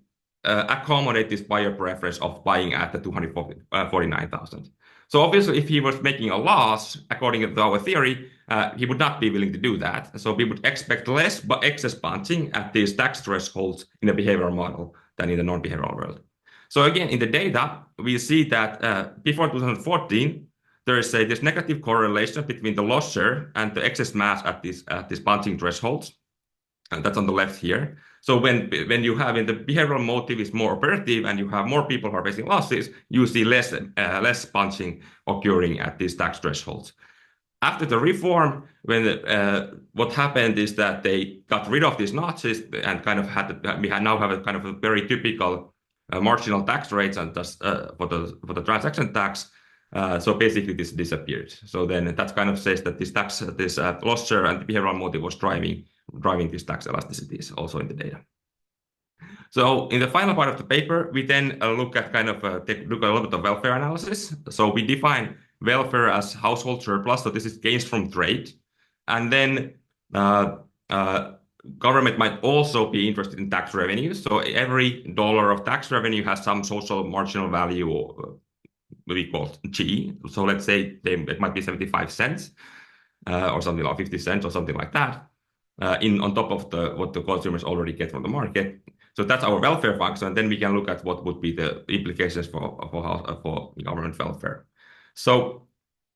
accommodate this buyer preference of buying at the 249,000? So obviously, if he was making a loss, according to our theory, he would not be willing to do that. So we would expect less but excess punching at these tax thresholds in the behavioral model than in the non-behavioral world. So again, in the data, we see that before 2014, there is this negative correlation between the loss share and the excess mass at these punching thresholds. And that's on the left here. So when you have in the behavioral motive is more operative and you have more people who are facing losses, you see less punching occurring at these tax thresholds. After the reform, what happened is that they got rid of these notches and kind of now have a kind of a very typical marginal tax rates and for the transaction tax. So basically this disappeared. So then that kind of says that this loss share and the behavioral motive was driving these tax elasticities also in the data. So in the final part of the paper, we then look at look at a little bit of welfare analysis. So we define welfare as household surplus. So this is gains from trade. And then government might also be interested in tax revenue. So every dollar of tax revenue has some social marginal value, or we call G. So let's say it might be 75 cents or something like 50 cents or something like that on top of what the consumers already get from the market. So that's our welfare function. And then we can look at what would be the implications for government welfare. So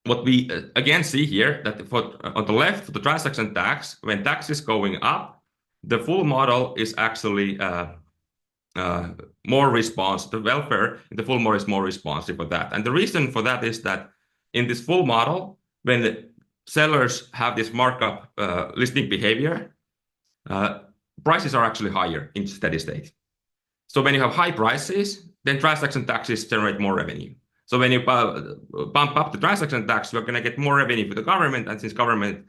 what we again see here that on the left, for the transaction tax, when tax is going up, the full model is actually more responsive. The welfare in the full model is more responsive for that. And the reason for that is that in this full model, when the sellers have this markup listing behavior, prices are actually higher in steady state. So when you have high prices, then transaction taxes generate more revenue. So when you bump up the transaction tax, you're going to get more revenue for the government, and since government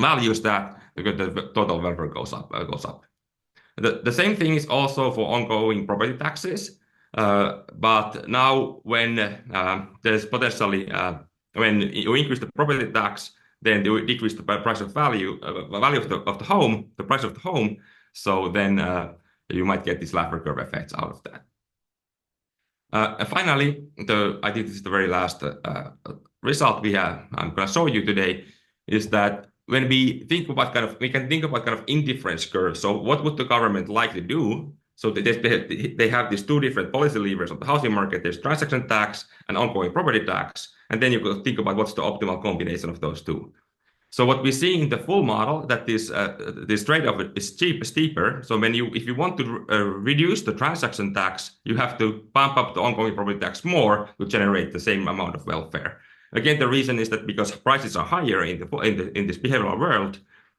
values that, the total welfare goes up. The same thing is also for ongoing property taxes, but now when there's potentially when you increase the property tax, then you decrease the price of value of the home, the price of the home. So then you might get these Laffer curve effects out of that. And finally, I think this is the very last result I'm going to show you today, is that when we think about we can think about indifference curves. So what would the government likely do? So they have these two different policy levers on the housing market. There's transaction tax and ongoing property tax. And then you could think about what's the optimal combination of those two. So what we see in the full model, that this trade-off is steeper. So if you want to reduce the transaction tax, you have to bump up the ongoing property tax more to generate the same amount of welfare. Again, the reason is that because prices are higher in this behavioral world,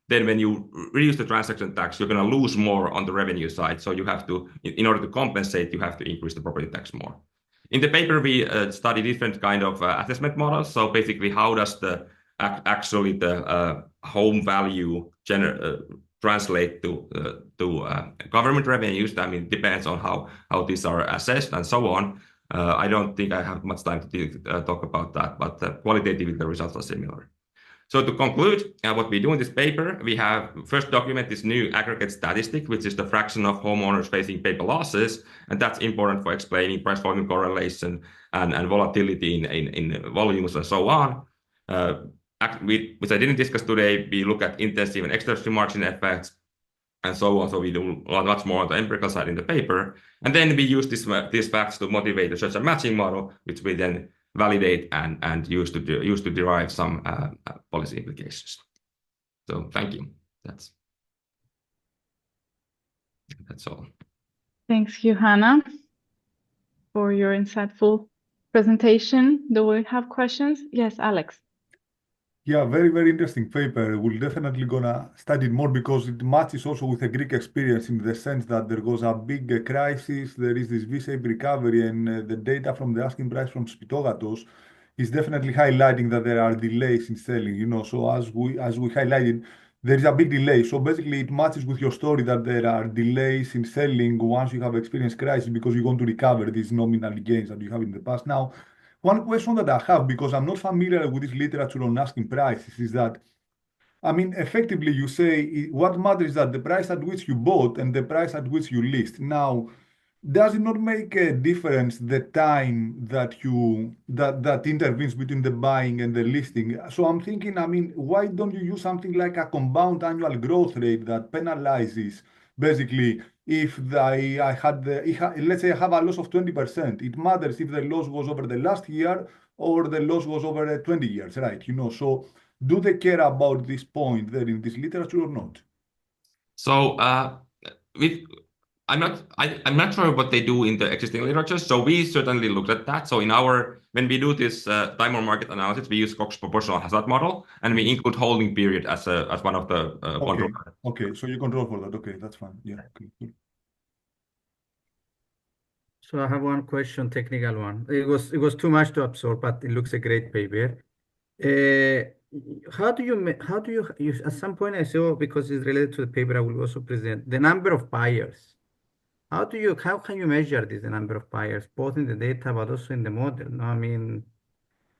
then when you reduce the transaction tax, you're going to lose more on the revenue side. So you have to, in order to compensate, you have to increase the property tax more. In the paper, we study different kind of assessment models. So basically, how does the home value translate to government revenues? I mean, it depends on how these are assessed and so on. I don't think I have much time to talk about that, but qualitatively, the results are similar. So to conclude, what we do in this paper, we have first document this new aggregate statistic, which is the fraction of homeowners facing paper losses, and that's important for explaining price volume correlation and volatility in volumes and so on. Which I didn't discuss today, we look at intensive and extensive margin effects and so on. So we do much more on the empirical side in the paper. And then we use these facts to motivate the search and matching model, which we then validate and use to derive some policy implications. So thank you. That's all. Thanks, Johanna, for your insightful presentation. Do we have questions? Yes, Alex. Yeah, very, very interesting paper. We're definitely gonna study it more because it matches also with a Greek experience in the sense that there was a big crisis, there is this V-shaped recovery, and the data from the asking price from Spitogatos is definitely highlighting that there are delays in selling. So as we highlighted, there is a big delay. So basically, it matches with your story that there are delays in selling once you have experienced crisis because you want to recover these nominal gains that you have in the past. Now, one question that I have, because I'm not familiar with this literature on asking prices, is that, I mean, effectively, you say what matters is that the price at which you bought and the price at which you list. Now, does it not make a difference the time that that intervenes between the buying and the listing? So I'm thinking, I mean, why don't you use something like a compound annual growth rate that penalizes basically if let's say I have a loss of 20%, it matters if the loss was over the last year or the loss was over 20 years, right? So do they care about this point there in this literature or not? So I'm not sure what they do in the existing literature. So we certainly looked at that. So when we do this time on market analysis, we use Cox proportional hazard model, and we include holding period as one of the control. Okay, so you control for that. Okay, that's fine. Yeah. Okay. So I have one question, technical one. It was too much to absorb, but it looks a great paper. How do you at some point I saw, because it's related to the paper I will also present, the number of buyers. How can you measure this, the number of buyers, both in the data but also in the model? No, I mean,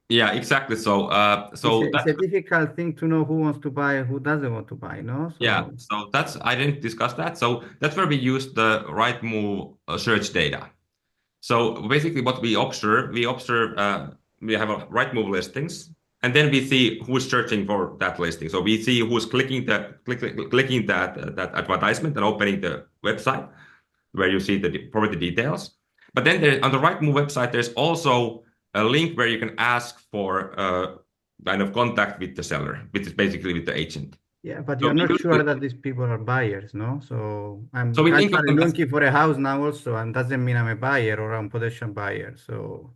Yeah, exactly. So it's a difficult thing to know who wants to buy, who doesn't want to buy, no? yeah, so that's I didn't discuss that. So that's where we use the right move search data. So basically, what we observe, we have a right move listings, and then we see who's searching for that listing. So we see who's clicking that advertisement and opening the website where you see the property details. But then on the right move website, there's also a link where you can ask for kind of contact with the seller, which is basically with the agent. Yeah, but So you're not sure that these people are buyers, no? So I'm So we think of casually them as, looking for a house now also, and doesn't mean I'm a buyer or I'm a potential buyer. So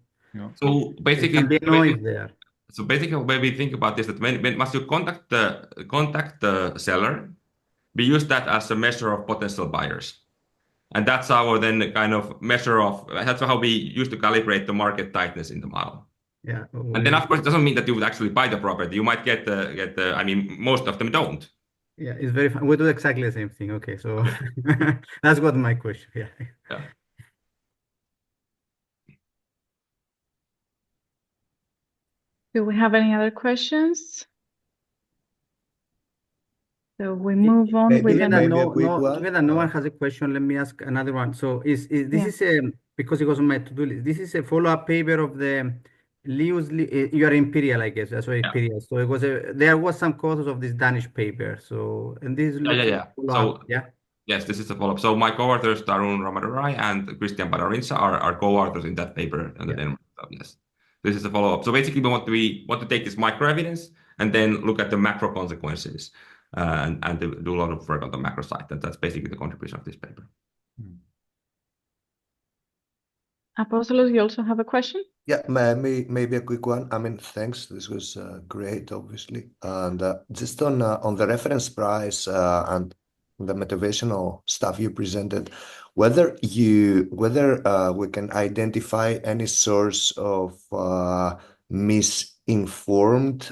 so there basically, can be noise there. So basically, when we think about this, that when once you contact the seller, we use that as a measure of potential buyers, and that's our then kind of measure of that's how we use to calibrate the market tightness in the model. Yeah. And then, of course, it doesn't mean that you would actually buy the property. You might get the. I mean, most of them don't. Yeah, it's very fun. We do exactly the same thing. Okay, so that's what my question. Yeah. Yeah. Do we have any other questions? So we move on with Given that maybe a quick one. given that no one has a question, let me ask another one. So is this is a, because it was on my to-do list, this is a follow-up paper of the you are Imperial, I guess. That's why Imperial. So it was there was some courses of this Danish paper. So and this looks like Yeah. follow-up. So Yeah. yes, this is a follow-up. So my co-authors Tarun Ramadurai and Christian Badarinsa are co-authors in that paper on the Denmark. So yes, this is a follow-up. So basically, we want to take this micro evidence and then look at the macro consequences and do a lot of work on the macro side. That's basically the contribution of this paper. Apostolos, you also have a question? Yeah, maybe a quick one. I mean, thanks. This was great, obviously. And just on the reference price and the motivational stuff you presented, whether we can identify any source of misinformed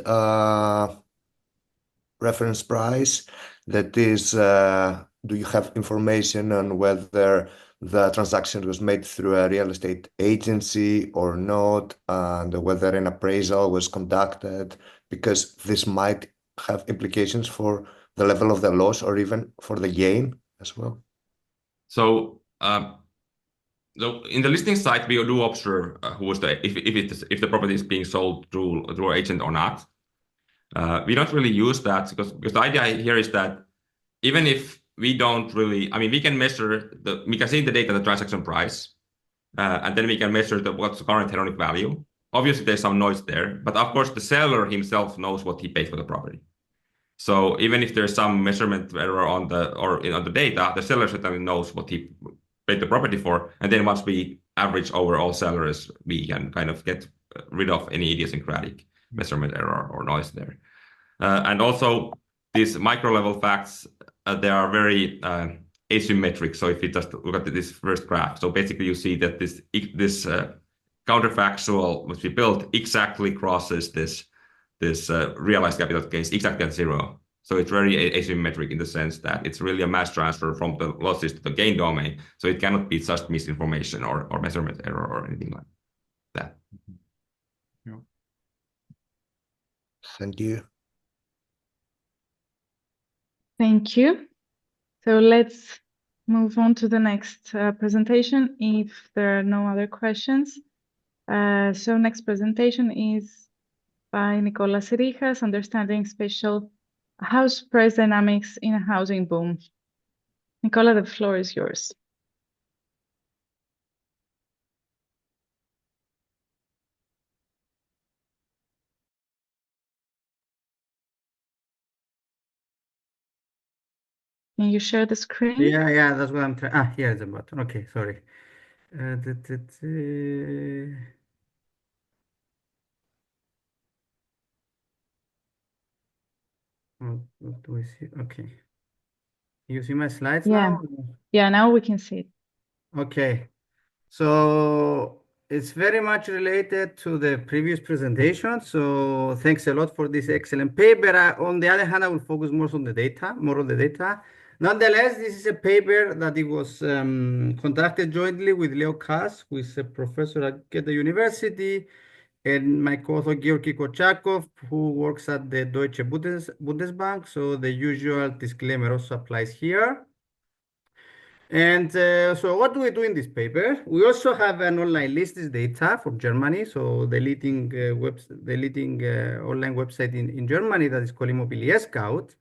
reference price, that is, do you have information on whether the transaction was made through a real estate agency or not, and whether an appraisal was conducted, because this might have implications for the level of the loss or even for the gain as well? So in the listing site, we do observe who was if the property is being sold through an agent or not. We don't really use that because the idea here is that even if we don't really, I mean, we can see in the data the transaction price, and then we can measure what's the current Hellenic value. Obviously, there's some noise there, but of course, the seller himself knows what he paid for the property. So even if there's some measurement error on the data, the seller certainly knows what he paid the property for, and then once we average over all sellers, we can kind of get rid of any idiosyncratic measurement error or noise there. And also, these micro level facts, they are very asymmetric. So if you just look at this first graph, so basically you see that this counterfactual which we built exactly crosses this realized capital gains exactly at zero. So it's very asymmetric in the sense that it's really a mass transfer from the losses to the gain domain. So it cannot be just misinformation or measurement error or anything like that. Thank you. Thank you. So let's move on to the next presentation if there are no other questions. So next presentation is by Nicolas Sirijas, Understanding Spatial House Price Dynamics in a Housing Boom. Nicola, the floor is yours. Can you share the screen? Yeah, that's what I'm trying. Here's the button. Okay, sorry. What do we see? Okay. You see my slides now? Yeah, now we can see it. Okay. So it's very much related to the previous presentation. So thanks a lot for this excellent paper. On the other hand, I will focus more on the data, Nonetheless, this is a paper that it was conducted jointly with Leo Kass, who is a professor at Goethe University, and my co-author Georgi Kochakov, who works at the Deutsche Bundesbank. So the usual disclaimer also applies here. And so what do we do in this paper? We also have an online list of data for Germany. So the leading online website in Germany that is called Immobilier Scout.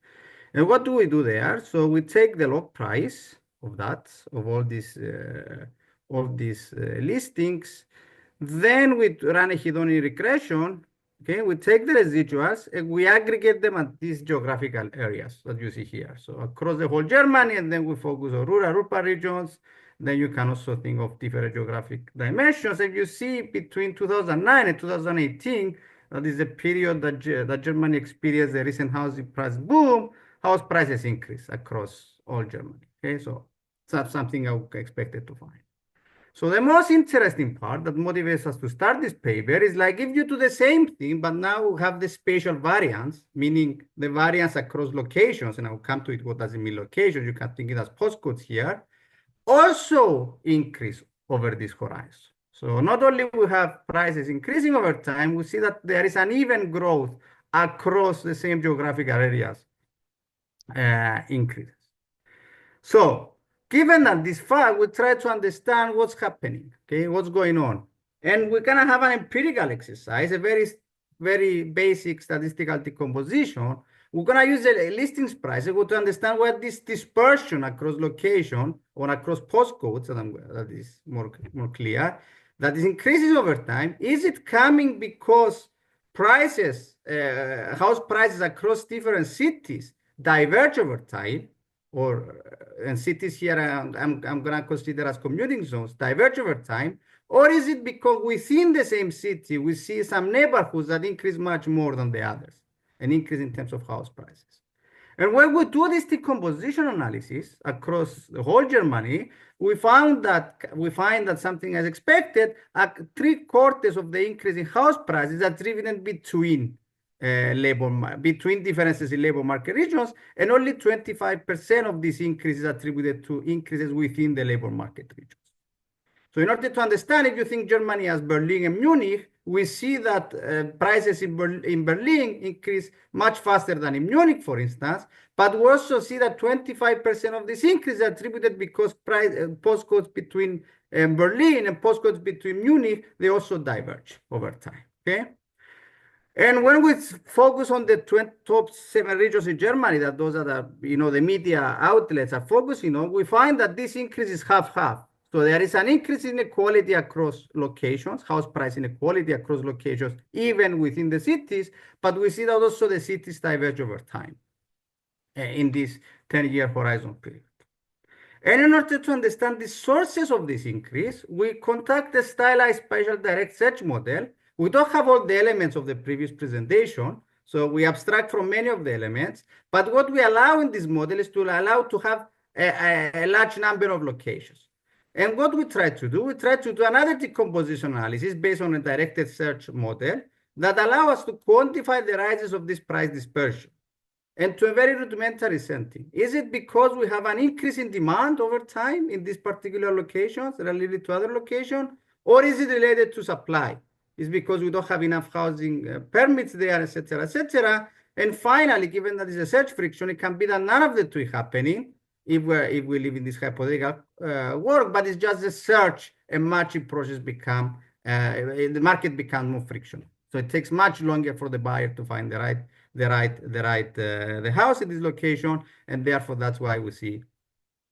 And what do we do there? So we take the log price of all these listings. Then we run a hedonic regression. Okay, we take the residuals and we aggregate them at these geographical areas that you see here. So across the whole Germany, and then we focus on rural, urban regions. Then you can also think of different geographic dimensions. And you see between 2009 and 2018, that is the period that Germany experienced the recent housing price boom, house prices increase across all Germany. Okay, so that's something I expected to find. So the most interesting part that motivates us to start this paper is like if you do the same thing, but now we have the spatial variance, meaning the variance across locations, and I'll come to it, what does it mean locations? You can think it as postcodes here, also increase over this horizon. So not only we have prices increasing over time, we see that there is an even growth across the same geographical areas increases. So given that this fact, we try to understand what's happening, okay, what's going on. And we're gonna have an empirical exercise, a very, very basic statistical decomposition. We're gonna use a listings price to understand what this dispersion across location or across postcodes, that is more clear, that is increasing over time. Is it coming because prices, house prices across different cities diverge over time? And cities here, I'm going to consider as commuting zones, diverge over time? Or is it because within the same city, we see some neighborhoods that increase much more than the others, an increase in terms of house prices? And when we do this decomposition analysis across the whole Germany, we find that something as expected, 3/4 of the increase in house prices are driven between between differences in labor market regions, and only 25% of this increase is attributed to increases within the labor market regions. So in order to understand, if you think Germany as Berlin and Munich, we see that prices in Berlin increase much faster than in Munich, for instance, but we also see that 25% of this increase is attributed because postcodes between Berlin and postcodes between Munich, they also diverge over time, okay? And when we focus on the top 7 regions in Germany, that those are the media outlets are focusing on, we find that this increase is half-half. So there is an increase in inequality across locations, house price inequality across locations, even within the cities, but we see that also the cities diverge over time in this 10-year horizon period. And in order to understand the sources of this increase, we conduct a stylized spatial direct search model. We don't have all the elements of the previous presentation, so we abstract from many of the elements, but what we allow in this model is to allow to have a large number of locations. And what we try to do, another decomposition analysis based on a directed search model that allow us to quantify the rises of this price dispersion. And to a very rudimentary setting, is it because we have an increase in demand over time in these particular locations related to other locations, or is it related to supply? Is because we don't have enough housing permits there, etc., etc. And finally, given that it's a search friction, it can be that none of the two is happening if we live in this hypothetical world, but it's just a search and matching process the market becomes more frictional. So it takes much longer for the buyer to find the house in this location, and therefore that's why we see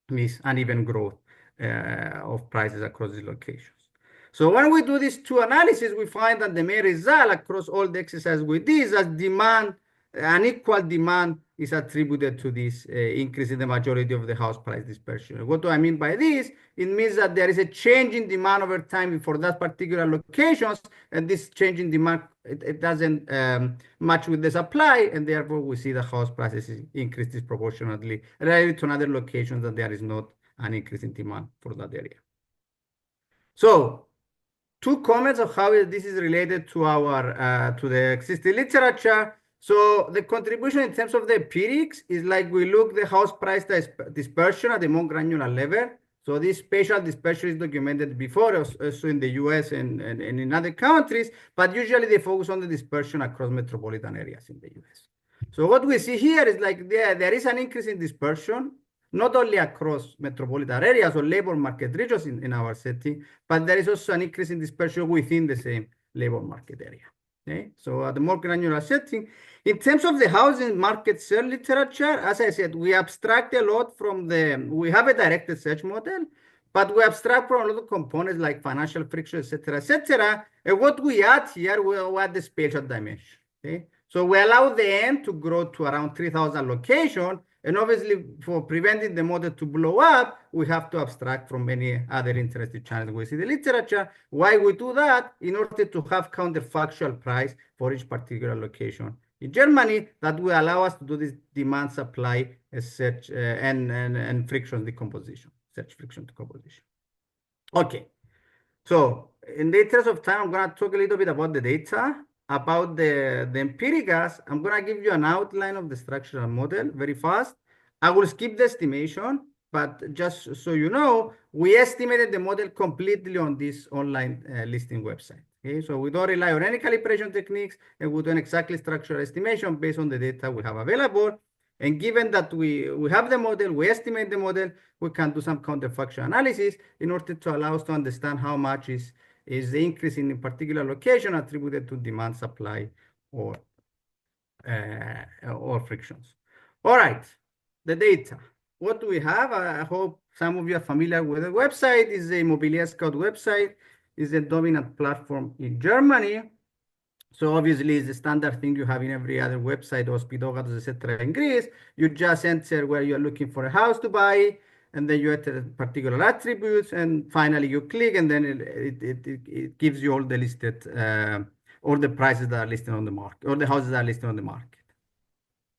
this uneven growth of prices across these locations. So when we do these two analyses, we find that the main result across all the exercises we did is that demand, unequal demand, is attributed to this increase in the majority of the house price dispersion. What do I mean by this? It means that there is a change in demand over time for that particular locations, and this change in demand, it doesn't match with the supply, and therefore we see the house prices increase disproportionately relative to another locations that there is not an increase in demand for that area. So, two comments of how this is related to our to the existing literature. So the contribution in terms of the empirics is like we look the house price dispersion at the more granular level. So this spatial dispersion is documented before, also in the US and in other countries, but usually they focus on the dispersion across metropolitan areas in the US. So what we see here is like there is an increase in dispersion, not only across metropolitan areas or labor market regions in our setting, but there is also an increase in dispersion within the same labor market area. Okay, so at the more granular setting, in terms of the housing market share literature, as I said, we abstract a lot from we have a directed search model, but we abstract from a lot of components like financial friction, et cetera, et cetera. And what we add here, we add the spatial dimension. Okay, so we allow the N to grow to around 3,000 locations. And obviously, for preventing the model to blow up, we have to abstract from many other interesting channels we see in the literature. Why we do that? In order to have counterfactual price for each particular location in Germany, that will allow us to do this demand supply search and friction decomposition, search friction decomposition. Okay, so in the interest of time, I'm going to talk a little bit about the data. About the empiricals, I'm going to give you an outline of the structural model very fast. I will skip the estimation, but just so you know, we estimated the model completely on this online listing website. Okay, so we don't rely on any calibration techniques, and we do an exactly structural estimation based on the data we have available. And given that we have the model, we estimate the model, we can do some counterfactual analysis in order to allow us to understand how much is the increase in a particular location attributed to demand, supply, or frictions. All right, the data. What do we have? I hope some of you are familiar with the website. It's the Immobilier Scout website. It's a dominant platform in Germany. So obviously, it's the standard thing you have in every other website, Hospital, etc. in Greece. You just enter where you're looking for a house to buy, and then you enter particular attributes, and finally you click, and then it gives you all the listed, all the prices that are listed on the market, or the houses that are listed on the market.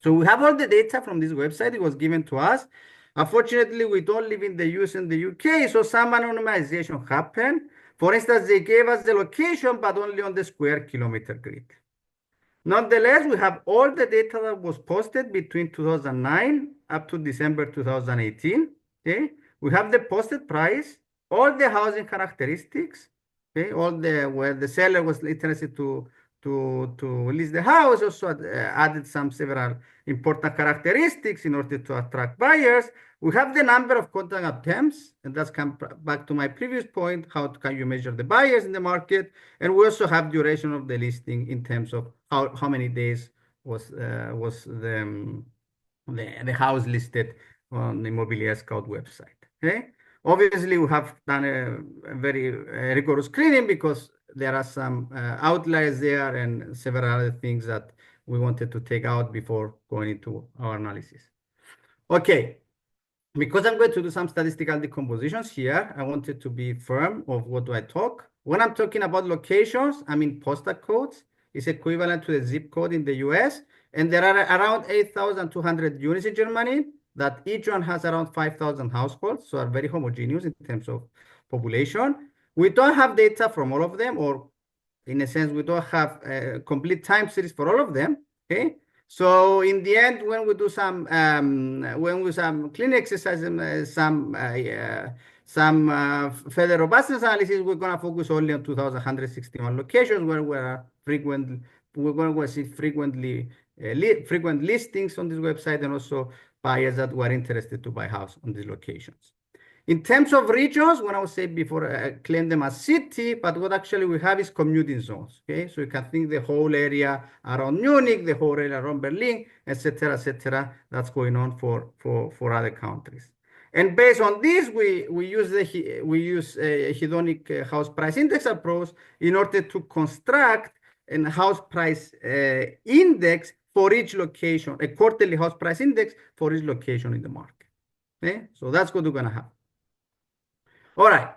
So we have all the data from this website. It was given to us. Unfortunately, we don't live in the US and the UK, so some anonymization happened. For instance, they gave us the location, but only on the square kilometer grid. Nonetheless, we have all the data that was posted between 2009 up to December 2018. Okay, we have the posted price, all the housing characteristics, okay, all the where the seller was interested to list the house, also added several important characteristics in order to attract buyers. We have the number of contact attempts, and that's come back to my previous point, how can you measure the buyers in the market? And we also have duration of the listing in terms of how many days was the house listed on the Immobilier Scout website. Okay, obviously we have done a very rigorous screening because there are some outliers there and several other things that we wanted to take out before going into our analysis. Okay, because I'm going to do some statistical decompositions here, I wanted to be firm of what do I talk. When I'm talking about locations, I mean postal codes. It's equivalent to the zip code in the US. And there are around 8,200 units in Germany that each one has around 5,000 households, so are very homogeneous in terms of population. We don't have data from all of them, or in a sense, we don't have a complete time series for all of them, okay? So in the end, when we do some clean exercises, some further robustness analysis, we're going to focus only on 2,161 locations where we're going to see frequent listings on this website, and also buyers that were interested to buy house on these locations. In terms of regions, when I was saying before, I claim them as city, but what actually we have is commuting zones. Okay, so you can think the whole area around Munich, the whole area around Berlin, etc., etc. That's going on for other countries. And based on this, we use a hedonic house price index approach in order to construct a house price index for each location, a quarterly house price index for each location in the market. Okay, so that's what we're going to have. All right.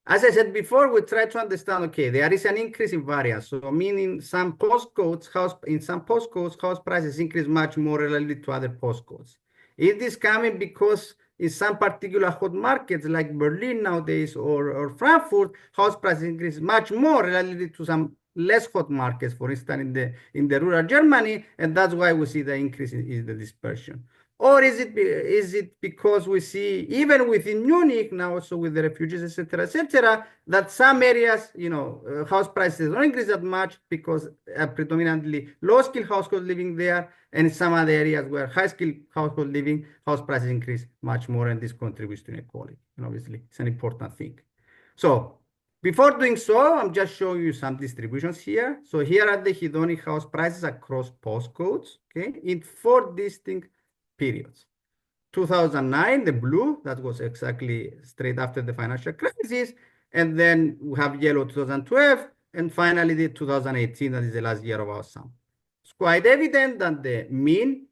As I said before, we try to understand, okay, there is an increase in variance. So meaning some postcodes, house prices increase much more relative to other postcodes. Is this coming because in some particular hot markets like Berlin nowadays or Frankfurt, house prices increase much more relative to some less hot markets, for instance, in the rural Germany, and that's why we see the increase in the dispersion. Or is it because we see, even within Munich now, also with the refugees, etc., that some areas, house prices don't increase that much because predominantly low-skilled households living there, and in some other areas where high-skilled household living, house prices increase much more, and this contributes to inequality. And obviously, it's an important thing. So before doing so, I'm just showing you some distributions here. So here are the hedonic house prices across postcodes, okay, in 4 distinct periods. 2009, the blue, that was exactly straight after the financial crisis. And then we have yellow 2012, and finally the 2018, that is the last year of our sample. It's quite evident that the mean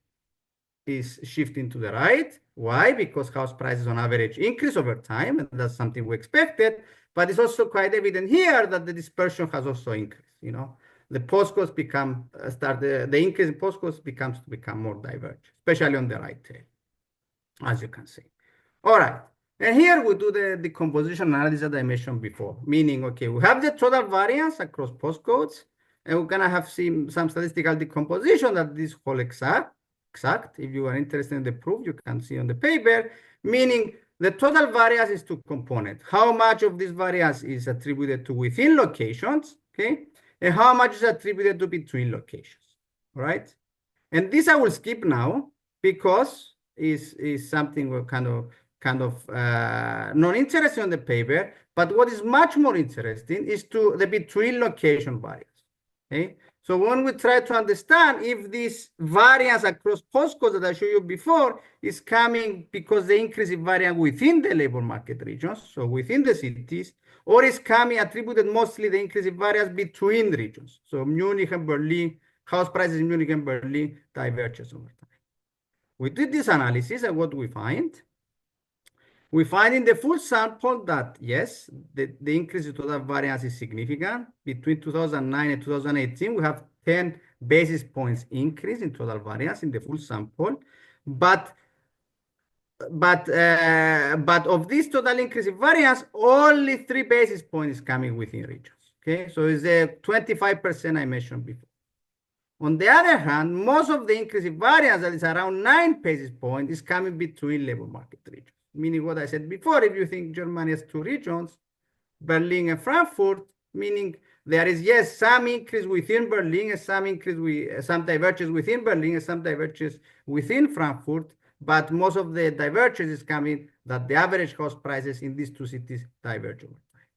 is shifting to the right. Why? Because house prices on average increase over time, and that's something we expected. But it's also quite evident here that the dispersion has also increased. The postcodes the increase in postcodes becomes to become more divergent, especially on the right tail, as you can see. All right. And here we do the decomposition analysis that I mentioned before, meaning, okay, we have the total variance across postcodes, and we're going to have some statistical decomposition that this whole exact. If you are interested in the proof, you can see on the paper, meaning the total variance is 2 components. How much of this variance is attributed to within locations, okay? And how much is attributed to between locations, all right? And this I will skip now because is something we're kind of not interested in the paper, but what is much more interesting is the between location variance, okay? So when we try to understand if this variance across postcodes that I showed you before is coming because the increase in variance within the labor market regions, so within the cities, or is coming attributed mostly the increase in variance between regions. So Munich and Berlin, house prices in Munich and Berlin diverges over time. We did this analysis, and what we find? We find in the full sample that, yes, the increase in total variance is significant. Between 2009 and 2018, we have 10 basis points increase in total variance in the full sample. But of this total increase in variance, only 3 basis points coming within regions. Okay, so it's the 25% I mentioned before. On the other hand, most of the increase in variance, that is around 9 basis points, is coming between labor market regions. Meaning what I said before, if you think Germany has 2 regions, Berlin and Frankfurt, meaning there is, yes, some increase within Berlin and some divergence within Berlin and some divergence within Frankfurt, but most of the divergence is coming that the average house prices in these 2 cities diverge over time.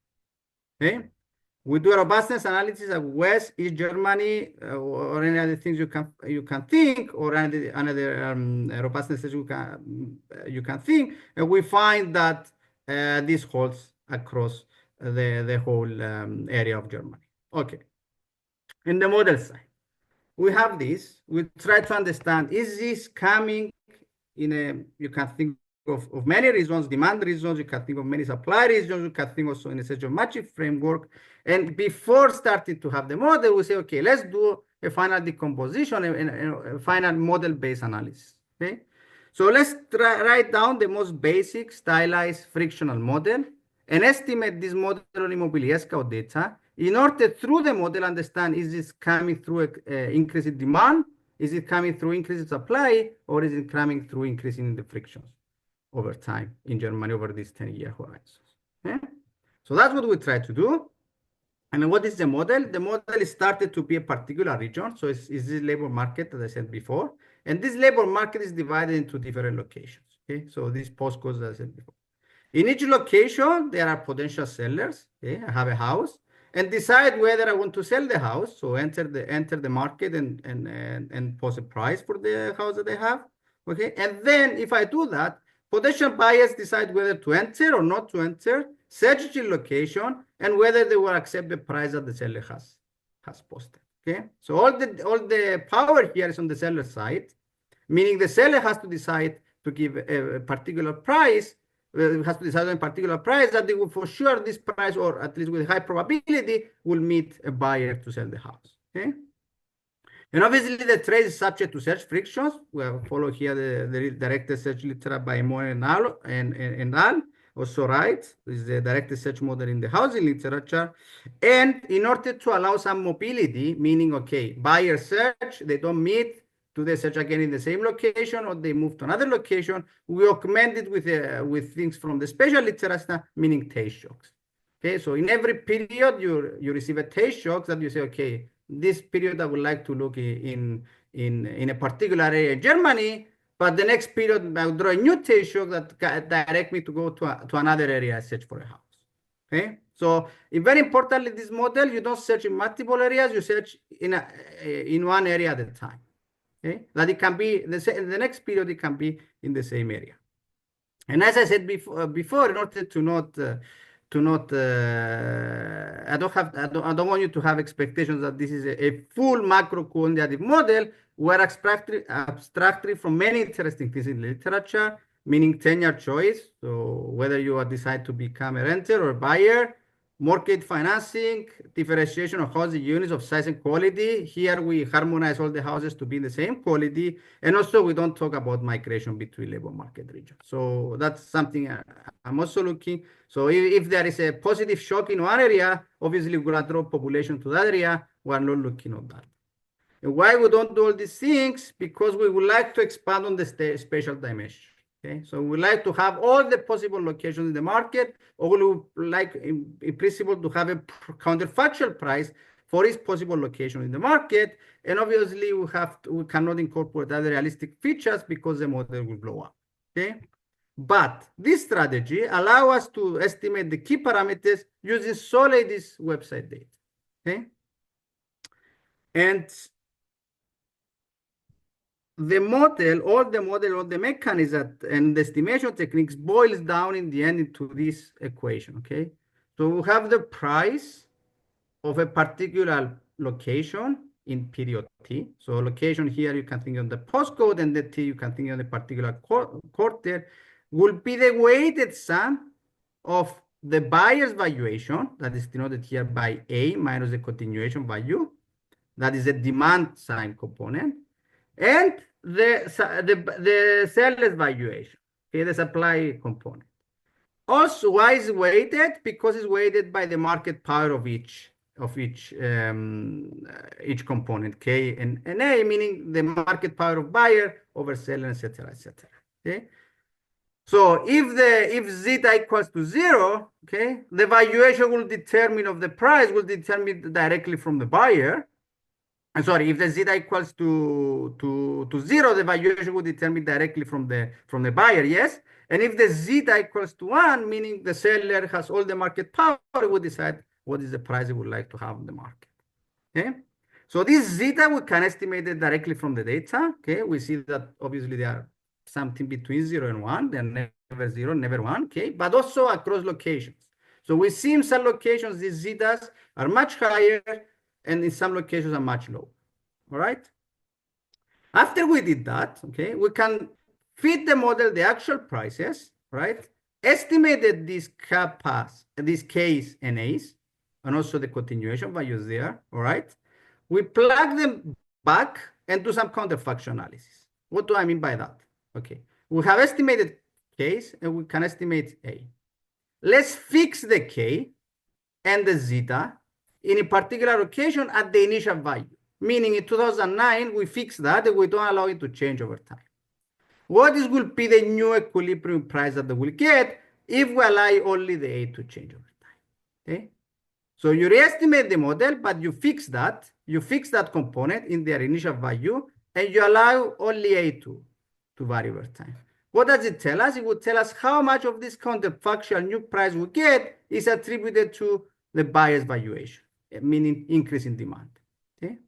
Okay? We do a robustness analysis of West, East Germany, or any other things you can think, or another robustness you can think, and we find that this holds across the whole area of Germany. Okay. In the model side, we have this. We try to understand, is this coming you can think of many reasons, demand reasons, you can think of many supply reasons, you can think also in a such a matching framework. And before starting to have the model, we say, okay, let's do a final decomposition and a final model-based analysis, okay? So let's write down the most basic stylized frictional model and estimate this model on Immobilier data in order through the model understand, is this coming through increase in demand, is it coming through increase in supply, or is it coming through increasing the frictions over time in Germany over these 10-year horizons? Okay? So that's what we try to do. And what is the model? The model is started to be a particular region. So it's this labor market, as I said before. And this labor market is divided into different locations. Okay, so these postcodes, as I said before. In each location, there are potential sellers. Okay, I have a house and decide whether I want to sell the house. So enter the market and post a price for the house that I have. Okay, and then if I do that, potential buyers decide whether to enter or not to enter, search the location, and whether they will accept the price that the seller has posted. Okay, so all the power here is on the seller side, meaning the seller has to decide to give a particular price. Has to decide on a particular price that they will for sure this price, or at least with high probability, will meet a buyer to sell the house. Okay. And obviously, the trade is subject to search frictions. We have followed here the directed search literature by Moore and Al. Also, right, this is the directed search model in the housing literature. And in order to allow some mobility, meaning, okay, buyer search, they don't meet, do they search again in the same location or they move to another location, we augment it with things from the special literature, meaning taste shocks. Okay, so in every period, you receive a taste shock that you say, okay, this period I would like to look in a particular area in Germany, but the next period I will draw a new taste shock that direct me to go to another area and search for a house. Okay, so very importantly, this model, you don't search in multiple areas, you search in one area at a time. Okay, that it can be the next period, it can be in the same area. And as I said before, in order to not I don't want you to have expectations that this is a full macro quantitative model. We're abstractly from many interesting things in literature, meaning tenure choice. So whether you decide to become a renter or a buyer, mortgage financing, differentiation of housing units of size and quality. Here we harmonize all the houses to be the same quality. And also we don't talk about migration between labor market regions. So that's something I'm also looking. So if there is a positive shock in one area, obviously we're going to draw population to that area. We're not looking at that. And why we don't do all these things? Because we would like to expand on the spatial dimension. Okay, so we like to have all the possible locations in the market, or we would like, in principle, to have a counterfactual price for each possible location in the market. And obviously, we cannot incorporate other realistic features because the model will blow up. Okay, but this strategy allows us to estimate the key parameters using solely this website data. Okay, and the model, all the mechanism and the estimation techniques boils down in the end into this equation, okay? So we have the price of a particular location in period T. So location here, you can think of the postcode, and the T, you can think of the particular quarter, will be the weighted sum of the buyer's valuation, that is denoted here by A minus the continuation value, that is a demand side component, and the seller's valuation, okay, the supply component. Also, why is it weighted? Because it's weighted by the market power of each component, K and A, meaning the market power of buyer over seller, etc., etc. Okay. So if zeta equals to 0, okay, the valuation will determine of the price will determine directly from the buyer. I'm sorry, if the zeta equals to 0, the valuation will determine directly from the buyer, yes. And if the zeta equals to 1, meaning the seller has all the market power, will decide what is the price he would like to have in the market. Okay. So this zeta we can estimate it directly from the data. Okay. We see that obviously they are something between 0 and 1. They're never 0, never 1. Okay. But also across locations. So we see in some locations these zetas are much higher, and in some locations are much lower. All right. After we did that, okay, we can feed the model the actual prices, right? Estimated these kappas, these Ks and As, and also the continuation values there. All right. We plug them back and do some counterfactual analysis. What do I mean by that? Okay. We have estimated Ks and we can estimate A. Let's fix the K and the zeta in a particular location at the initial value. Meaning in 2009, we fix that and we don't allow it to change over time. What will be the new equilibrium price that they will get if we allow only the A to change over time? Okay. So you re-estimate the model, but you fix that component in their initial value, and you allow only A to vary over time. What does it tell us? It would tell us how much of this counterfactual new price we get is attributed to the buyer's valuation, meaning increase in demand. Okay.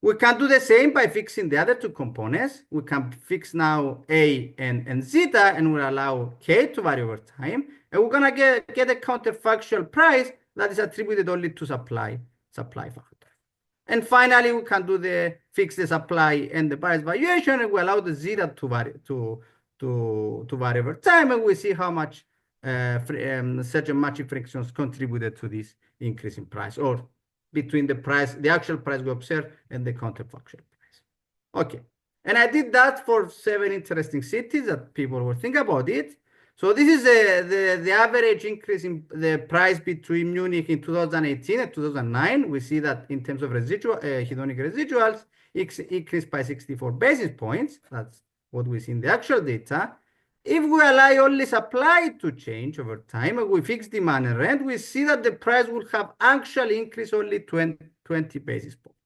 We can do the same by fixing the other two components. We can fix now A and zeta, and we'll allow K to vary over time. And we're going to get a counterfactual price that is attributed only to supply factor. And finally, we can do fix the supply and the buyer's valuation, and we allow the zeta to vary over time, and we see how much such a matching frictions contributed to this increase in price, or between the price, the actual price we observe, and the counterfactual price. Okay. And I did that for 7 interesting cities that people were thinking about it. So this is the average increase in the price between Munich in 2018 and 2009. We see that in terms of residual hedonic residuals, it increased by 64 basis points. That's what we see in the actual data. If we allow only supply to change over time and we fix demand and rent, we see that the price will have actually increased only 20 basis points.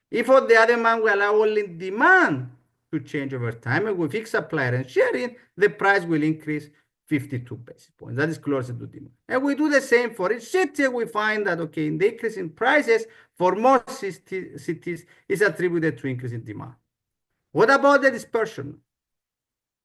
If on the other hand, we allow only demand to change over time and we fix supply and sharing, the price will increase 52 basis points. That is closer to demand. And we do the same for each city. We find that, okay, in the increase in prices for most cities is attributed to increase in demand. What about the dispersion?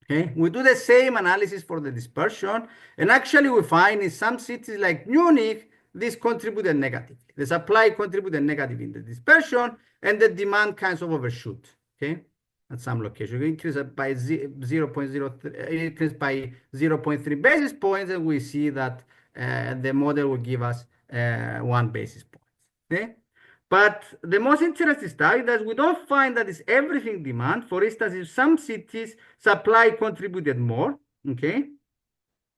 Okay, we do the same analysis for the dispersion. And actually, we find in some cities like Munich, this contributed negatively. The supply contributed negatively in the dispersion, and the demand kind of overshoot. Okay, at some location, we increase it by 0.3 basis points, and we see that the model will give us 1 basis point. Okay. But the most interesting stuff is that we don't find that it's everything demand. For instance, in some cities, supply contributed more, okay?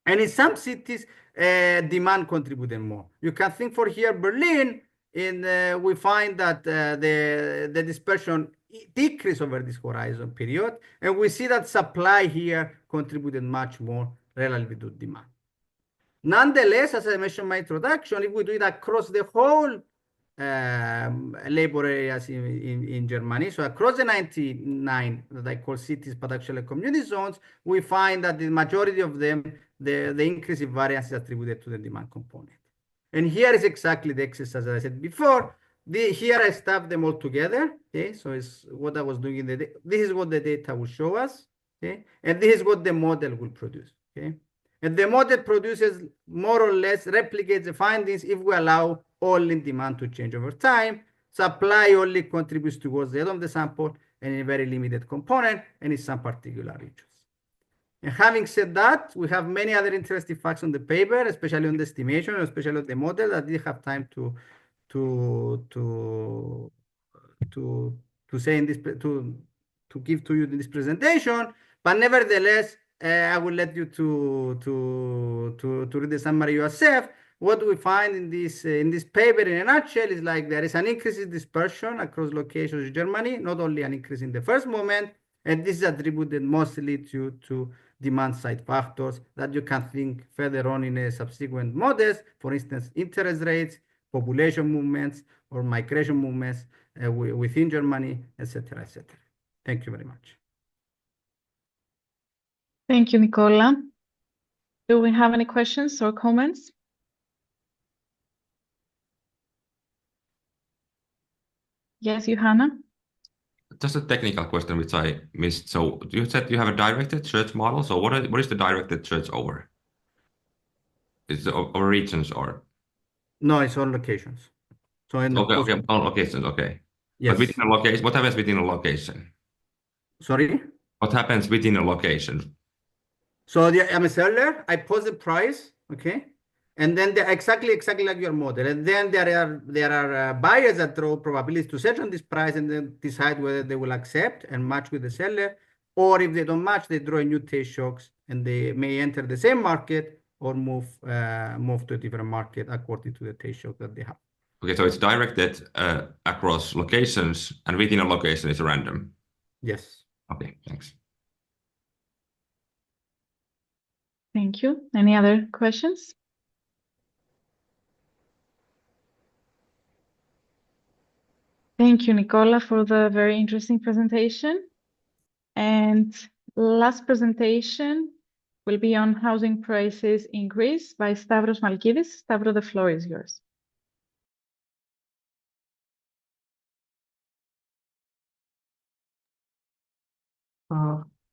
And in some cities, demand contributed more. You can think for here, Berlin, we find that the dispersion decreased over this horizon period. And we see that supply here contributed much more relative to demand. Nonetheless, as I mentioned in my introduction, if we do it across the whole labor areas in Germany. So across the 99 that I call cities, but actually community zones, we find that the majority of them, the increase in variance is attributed to the demand component. And here is exactly the exercise that I said before. Here I stuffed them all together. Okay, so it's what I was doing in the this is what the data will show us. Okay, and this is what the model will produce. Okay, and the model produces more or less replicates the findings if we allow only demand to change over time. Supply only contributes towards the end of the sample and a very limited component and in some particular regions. And having said that, we have many other interesting facts on the paper, especially on the estimation, especially on the model that I didn't have time to say in this to give to you in this presentation. But nevertheless, I will let you to read the summary yourself. What we find in this paper in a nutshell is like there is an increase in dispersion across locations in Germany, not only an increase in the first moment, and this is attributed mostly to demand side factors that you can think further on in a subsequent models, for instance, interest rates, population movements, or migration movements within Germany, etc., etc. Thank you very much. Thank you, Nicola. Do we have any questions or comments? Yes, Johanna? Just a technical question which I missed. So you said you have a directed search model. So what is the directed search over? Is it over regions or? No, it's on locations. So in okay, on locations, okay. Yes. But within a location, what happens within a location? Sorry? What happens within a location? So I'm a seller, I post the price, okay? And then they're exactly like your model. And then there are buyers that throw probabilities to search on this price and then decide whether they will accept and match with the seller. Or if they don't match, they draw new Tayshoks and they may enter the same market or move to a different market according to the Tayshok that they have. Okay, so it's directed across locations and within a location it's random. Yes. Okay, thanks. Thank you. Any other questions? Thank you, Nicola, for the very interesting presentation. And last presentation will be on housing prices in Greece by Stavros Malkidis. Stavros, the floor is yours.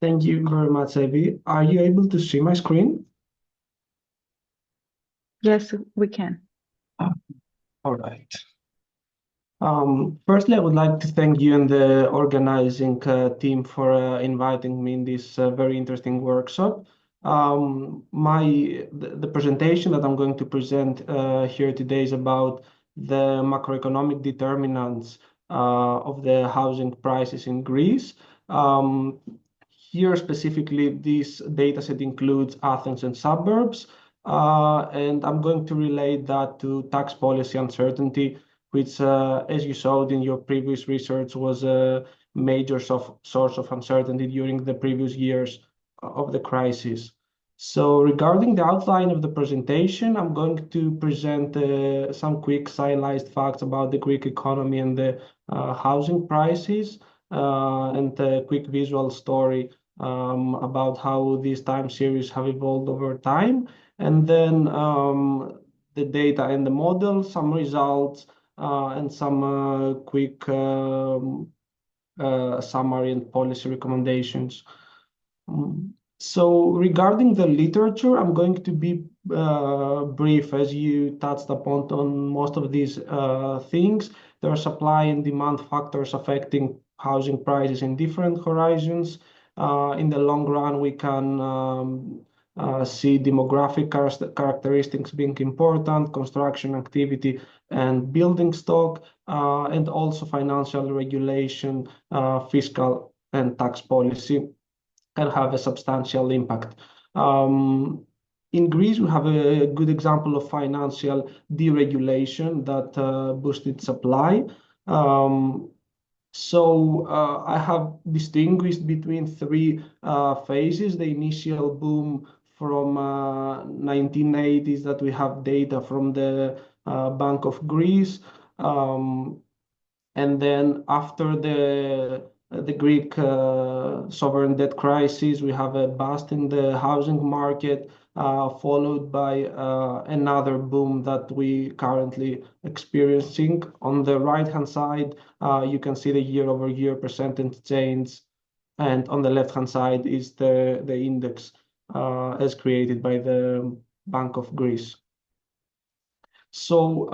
Thank you very much, Evie. Are you able to see my screen? Yes, we can. All right. Firstly, I would like to thank you and the organizing team for inviting me in this very interesting workshop. The presentation that I'm going to present here today is about the macroeconomic determinants of the housing prices in Greece. Here specifically, this data set includes Athens and suburbs, and I'm going to relate that to tax policy uncertainty, which, as you showed in your previous research, was a major source of uncertainty during the previous years of the crisis. So regarding the outline of the presentation, I'm going to present some quick stylized facts about the Greek economy and the housing prices, and a quick visual story about how these time series have evolved over time, and then the data and the model, some results, and some quick summary and policy recommendations. So regarding the literature, I'm going to be brief, as you touched upon on most of these things. There are supply and demand factors affecting housing prices in different horizons. In the long run, we can see demographic characteristics being important, construction activity and building stock, and also financial regulation, fiscal and tax policy can have a substantial impact. In Greece, we have a good example of financial deregulation that boosted supply. So I have distinguished between three phases. The initial boom from 1980s that we have data from the Bank of Greece. And then after the Greek sovereign debt crisis, we have a bust in the housing market, followed by another boom that we currently experiencing. On the right-hand side, you can see the year-over-year percentage change, and on the left-hand side is the index as created by the Bank of Greece. So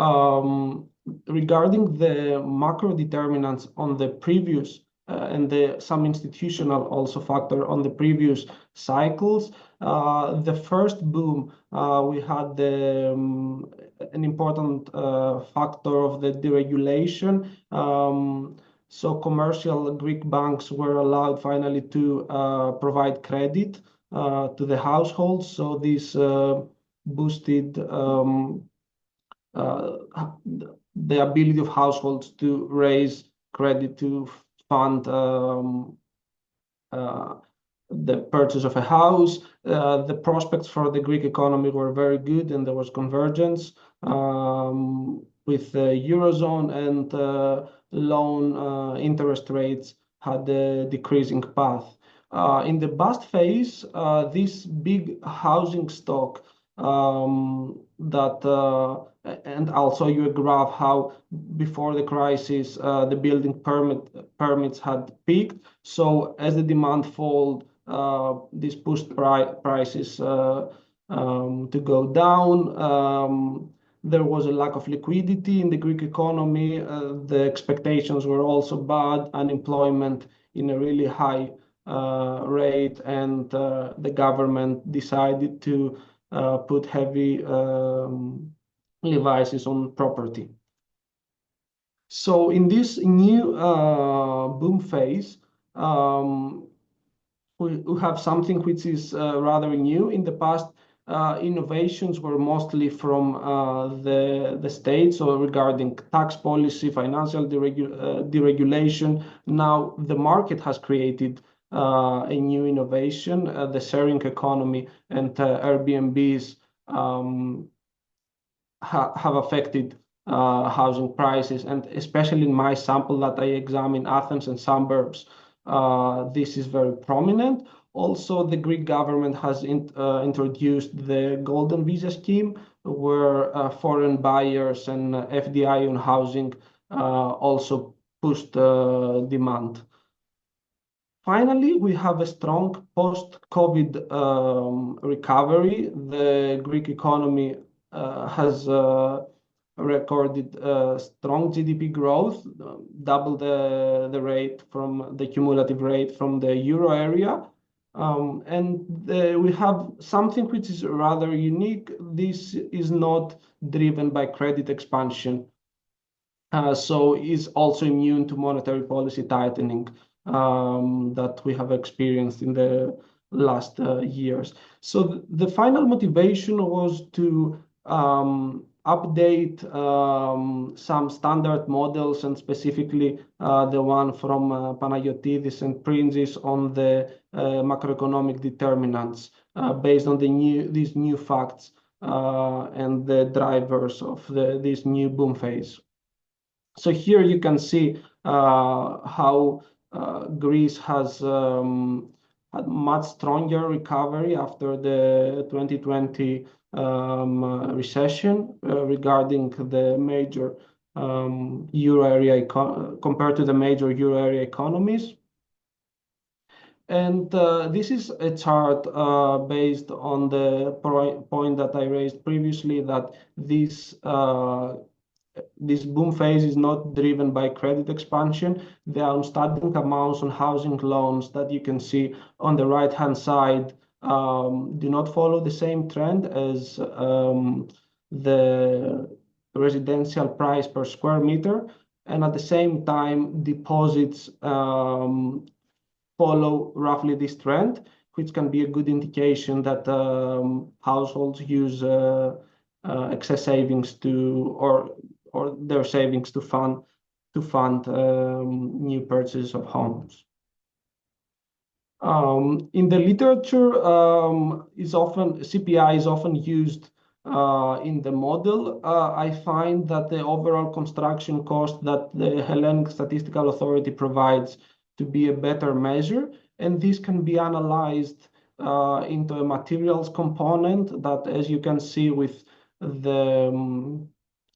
regarding the macro determinants on the previous and some institutional also factor on the previous cycles, the first boom, we had an important factor of the deregulation. So commercial Greek banks were allowed finally to provide credit to the households. So this boosted the ability of households to raise credit to fund the purchase of a house. The prospects for the Greek economy were very good, and there was convergence with the Eurozone, and loan interest rates had a decreasing path. In the bust phase, this big housing stock and I'll show you a graph how before the crisis the building permits had peaked. So as the demand fell, this pushed prices to go down. There was a lack of liquidity in the Greek economy. The expectations were also bad, unemployment in a really high rate, and the government decided to put heavy levies on property. So in this new boom phase, we have something which is rather new. In the past, innovations were mostly from the states, or regarding tax policy, financial deregulation. Now the market has created a new innovation, the sharing economy, and Airbnbs have affected housing prices, and especially in my sample that I examine, Athens and suburbs, this is very prominent. Also, the Greek government has introduced the Golden Visa scheme, where foreign buyers and FDI on housing also pushed demand. Finally, we have a strong post-COVID recovery. The Greek economy has recorded strong GDP growth, double the rate from the cumulative rate from the euro area. We have something which is rather unique. This is not driven by credit expansion. so is also immune to monetary policy tightening that we have experienced in the last years. So the final motivation was to update some standard models, and specifically the one from Panagiotis and Prinzis on the macroeconomic determinants based on these new facts and the drivers of this new boom phase. So here you can see how Greece has had much stronger recovery after the 2020 recession regarding the major euro area compared to the major euro area economies. And this is a chart based on the point that I raised previously, that this boom phase is not driven by credit expansion. The outstanding amounts on housing loans that you can see on the right-hand side do not follow the same trend as the residential price per square meter. And at the same time, deposits follow roughly this trend, which can be a good indication that households use excess savings or their savings to fund new purchases of homes. In the literature, CPI is often used in the model. I find that the overall construction cost that the Hellenic Statistical Authority provides to be a better measure, and this can be analyzed into a materials component that, as you can see with the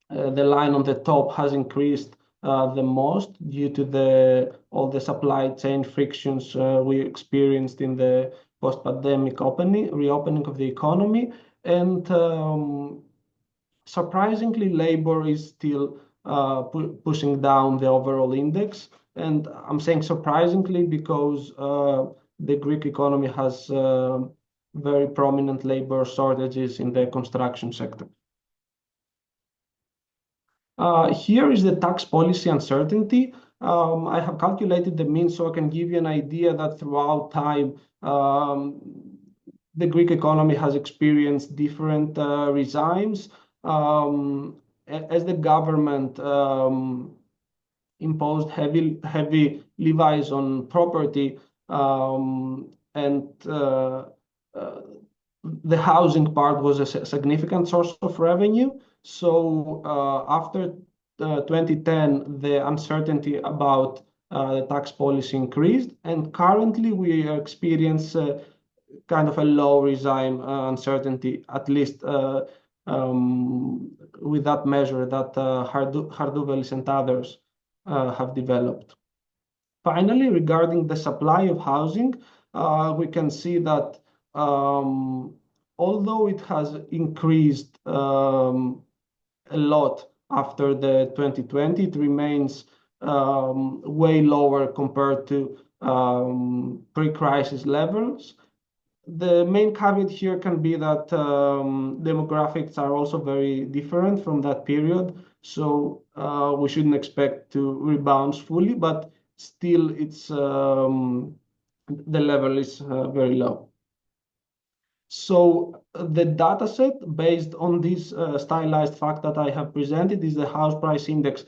line on the top, has increased the most due to all the supply chain frictions we experienced in the post-pandemic reopening of the economy. And surprisingly, labor is still pushing down the overall index. And I'm saying surprisingly because the Greek economy has very prominent labor shortages in the construction sector. Here is the tax policy uncertainty. I have calculated the mean so I can give you an idea that throughout time, the Greek economy has experienced different regimes. As the government imposed heavy levies on property, and the housing part was a significant source of revenue. So after 2010, the uncertainty about the tax policy increased, and currently we experience kind of a low regime uncertainty, at least with that measure that Hardouvelis and others have developed. Finally, regarding the supply of housing, we can see that although it has increased a lot after the 2020, it remains way lower compared to pre-crisis levels. The main caveat here can be that demographics are also very different from that period, so we shouldn't expect to rebound fully, but still it's the level is very low. So the data set based on this stylized fact that I have presented is the house price index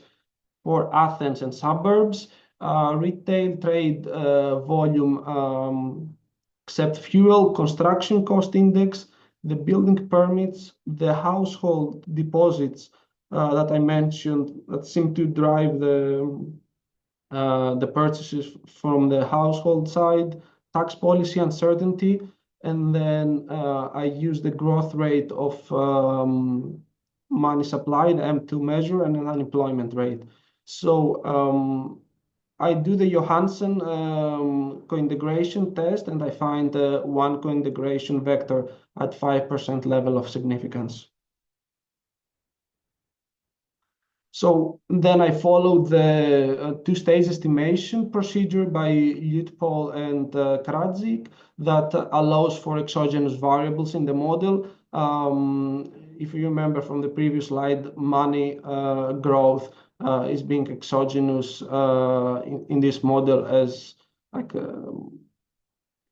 for Athens and suburbs, retail trade volume except fuel, construction cost index, the building permits, the household deposits that I mentioned that seem to drive the purchases from the household side, tax policy uncertainty, and then I use the growth rate of money supplied, M2 measure, and an unemployment rate. So I do the Johansen co-integration test, and I find one co-integration vector at 5% level of significance. So then I followed the two-stage estimation procedure by Lutpol and Kradzik that allows for exogenous variables in the model. If you remember from the previous slide, money growth is being exogenous in this model, as like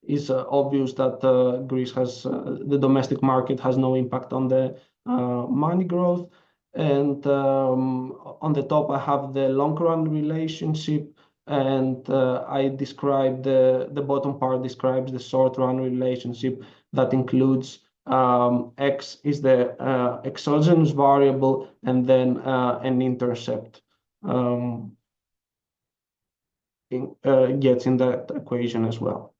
is obvious that Greece has the domestic market has no impact on the money growth. And on the top, I have the long run relationship, and I describe the bottom part describes the short run relationship that includes x is the exogenous variable, and then an intercept gets in that equation as well.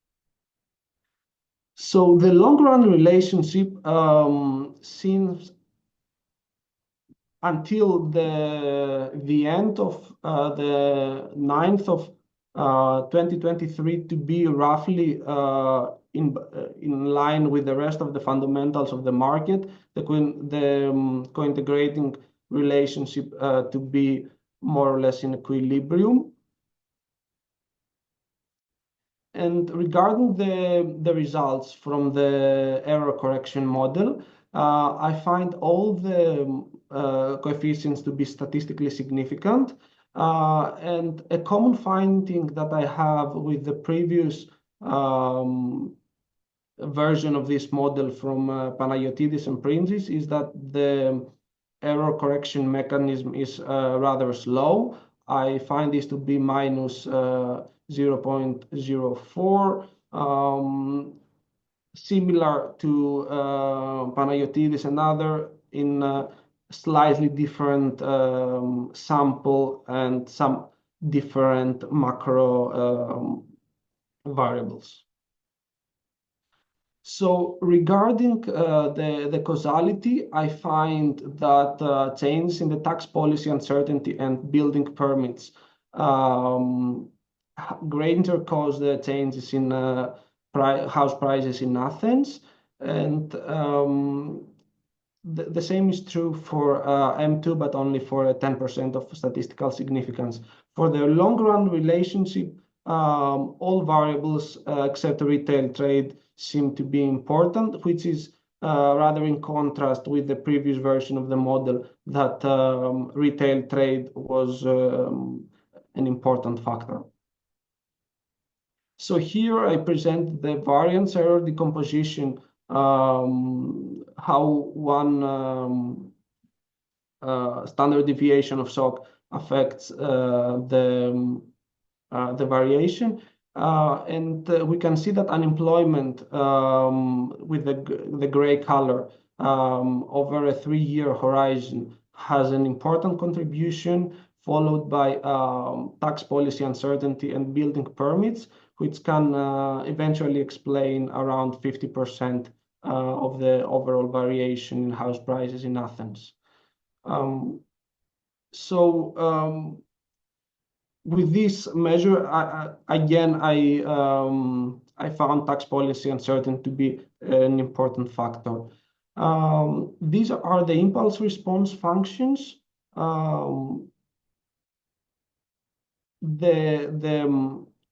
So the long run relationship seems until the end of the 9th of 2023 to be roughly in line with the rest of the fundamentals of the market, the co-integrating relationship to be more or less in equilibrium. And regarding the results from the error correction model, I find all the coefficients to be statistically significant. And a common finding that I have with the previous version of this model from Panayotidis and Printsis is that the error correction mechanism is rather slow. I find this to be minus 0.04, similar to Panayotidis and other in slightly different sample and some different macro variables. So regarding the causality, I find that changes in the tax policy uncertainty and building permits greater cause the changes in house prices in Athens, and the same is true for M2, but only for 10% of statistical significance. For the long run relationship, all variables except retail trade seem to be important, which is rather in contrast with the previous version of the model that retail trade was an important factor. So here I present the variance error decomposition, how one standard deviation of SOC affects the variation. And we can see that unemployment with the gray color over a 3-year horizon has an important contribution, followed by tax policy uncertainty and building permits, which can eventually explain around 50% of the overall variation in house prices in Athens. With this measure, I found tax policy uncertainty to be an important factor. These are the impulse response functions.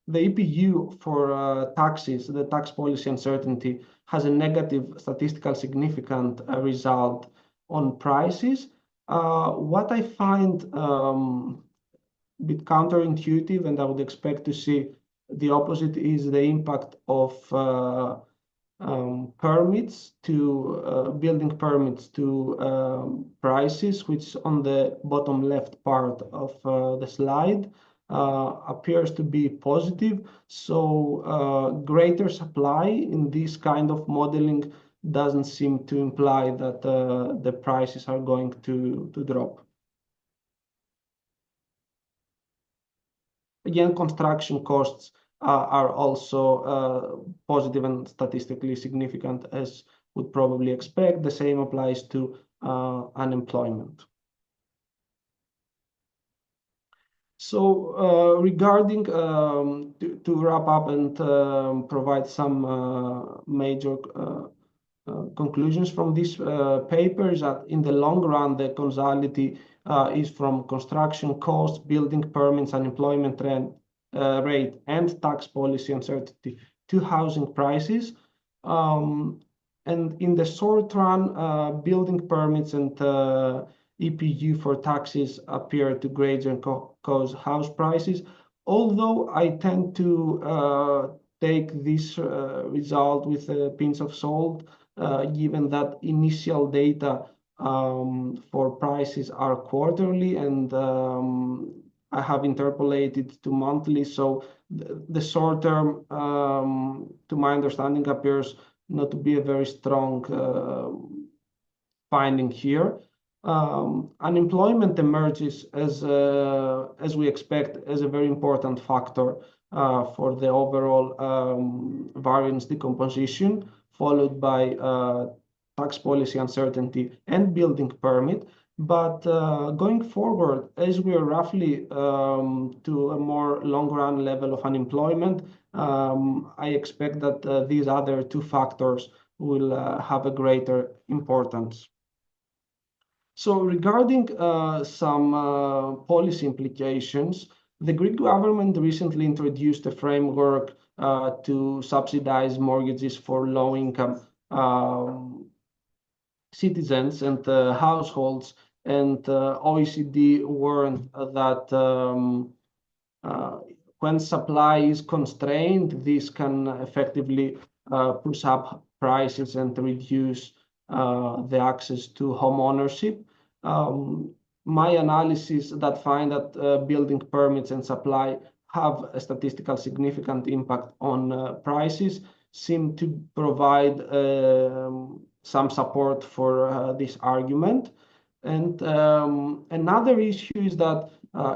The EPU for taxes, the tax policy uncertainty, has a negative statistical significant result on prices. What I find a bit counterintuitive, and I would expect to see the opposite, is the impact of permits to building permits to prices, which on the bottom left part of the slide appears to be positive. So greater supply in this kind of modeling doesn't seem to imply that the prices are going to drop. Again, construction costs are also positive and statistically significant, as would probably expect. The same applies to unemployment. So regarding, to wrap up and provide some major conclusions from this paper, is that in the long run, the causality is from construction costs, building permits, unemployment trend, rate, and tax policy uncertainty to housing prices. And in the short run, building permits and EPU for taxes appear to greatly cause house prices. Although I tend to take this result with a pinch of salt, given that initial data for prices are quarterly and I have interpolated to monthly. So the short term, to my understanding, appears not to be a very strong finding here. Unemployment emerges as we expect as a very important factor for the overall variance decomposition, followed by tax policy uncertainty and building permit. But going forward, as we are roughly to a more long-run level of unemployment, I expect that these other two factors will have a greater importance. So regarding some policy implications, the Greek government recently introduced a framework to subsidize mortgages for low-income citizens and households, and OECD warned that when supply is constrained, this can effectively push up prices and reduce the access to home ownership. My analysis that find that building permits and supply have a statistical significant impact on prices seem to provide some support for this argument. And another issue is that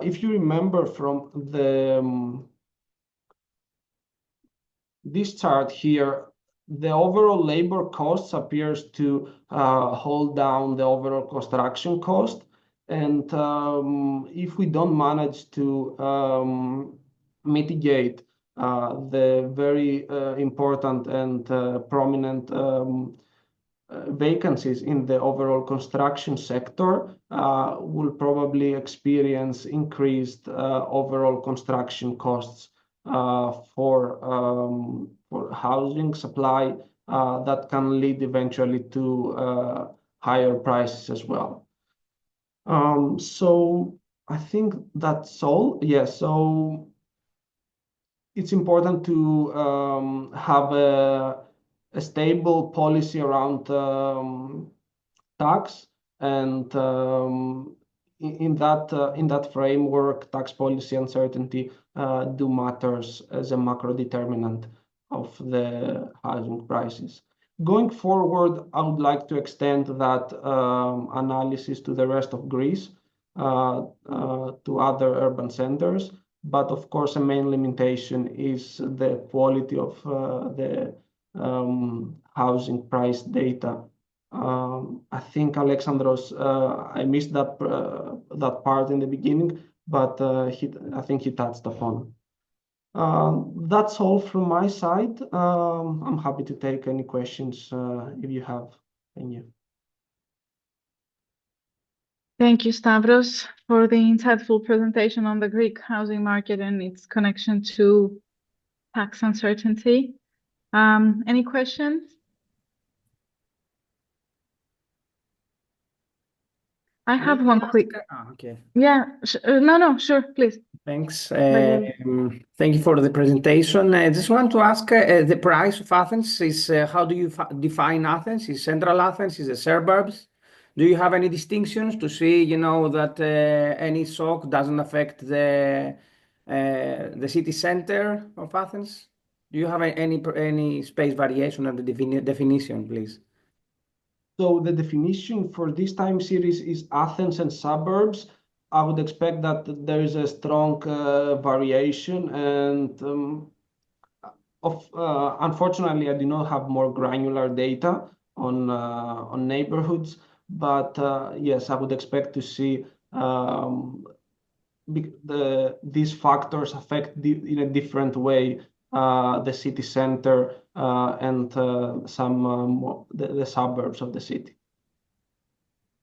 if you remember from this chart here, the overall labor costs appears to hold down the overall construction cost. And if we don't manage to mitigate the very important and prominent vacancies in the overall construction sector, will probably experience increased overall construction costs for housing supply that can lead eventually to higher prices as well. So I think that's all. Yeah, so it's important to have a stable policy around tax, and in that framework, tax policy uncertainty do matters as a macro determinant of the housing prices. Going forward, I would like to extend that analysis to the rest of Greece, to other urban centers. But of course, a main limitation is the quality of the housing price data. I think Alexandros, I missed that part in the beginning, but I think he touched upon. That's all from my side. I'm happy to take any questions if you have. Thank you. Thank you, Stavros, for the insightful presentation on the Greek housing market and its connection to tax uncertainty. Any questions? I have one quick. Okay. Yeah, no, sure, please. Thanks. Valerie. Thank you for the presentation. I just want to ask the price of Athens is how do you define Athens? Is central Athens? Is it suburbs? Do you have any distinctions to see, that any shock doesn't affect the city center of Athens? Do you have any space variation of the definition, please? So the definition for this time series is Athens and suburbs. I would expect that there is a strong variation, and unfortunately, I do not have more granular data on neighborhoods. But yes, I would expect to see these factors affect in a different way the city center and some the suburbs of the city.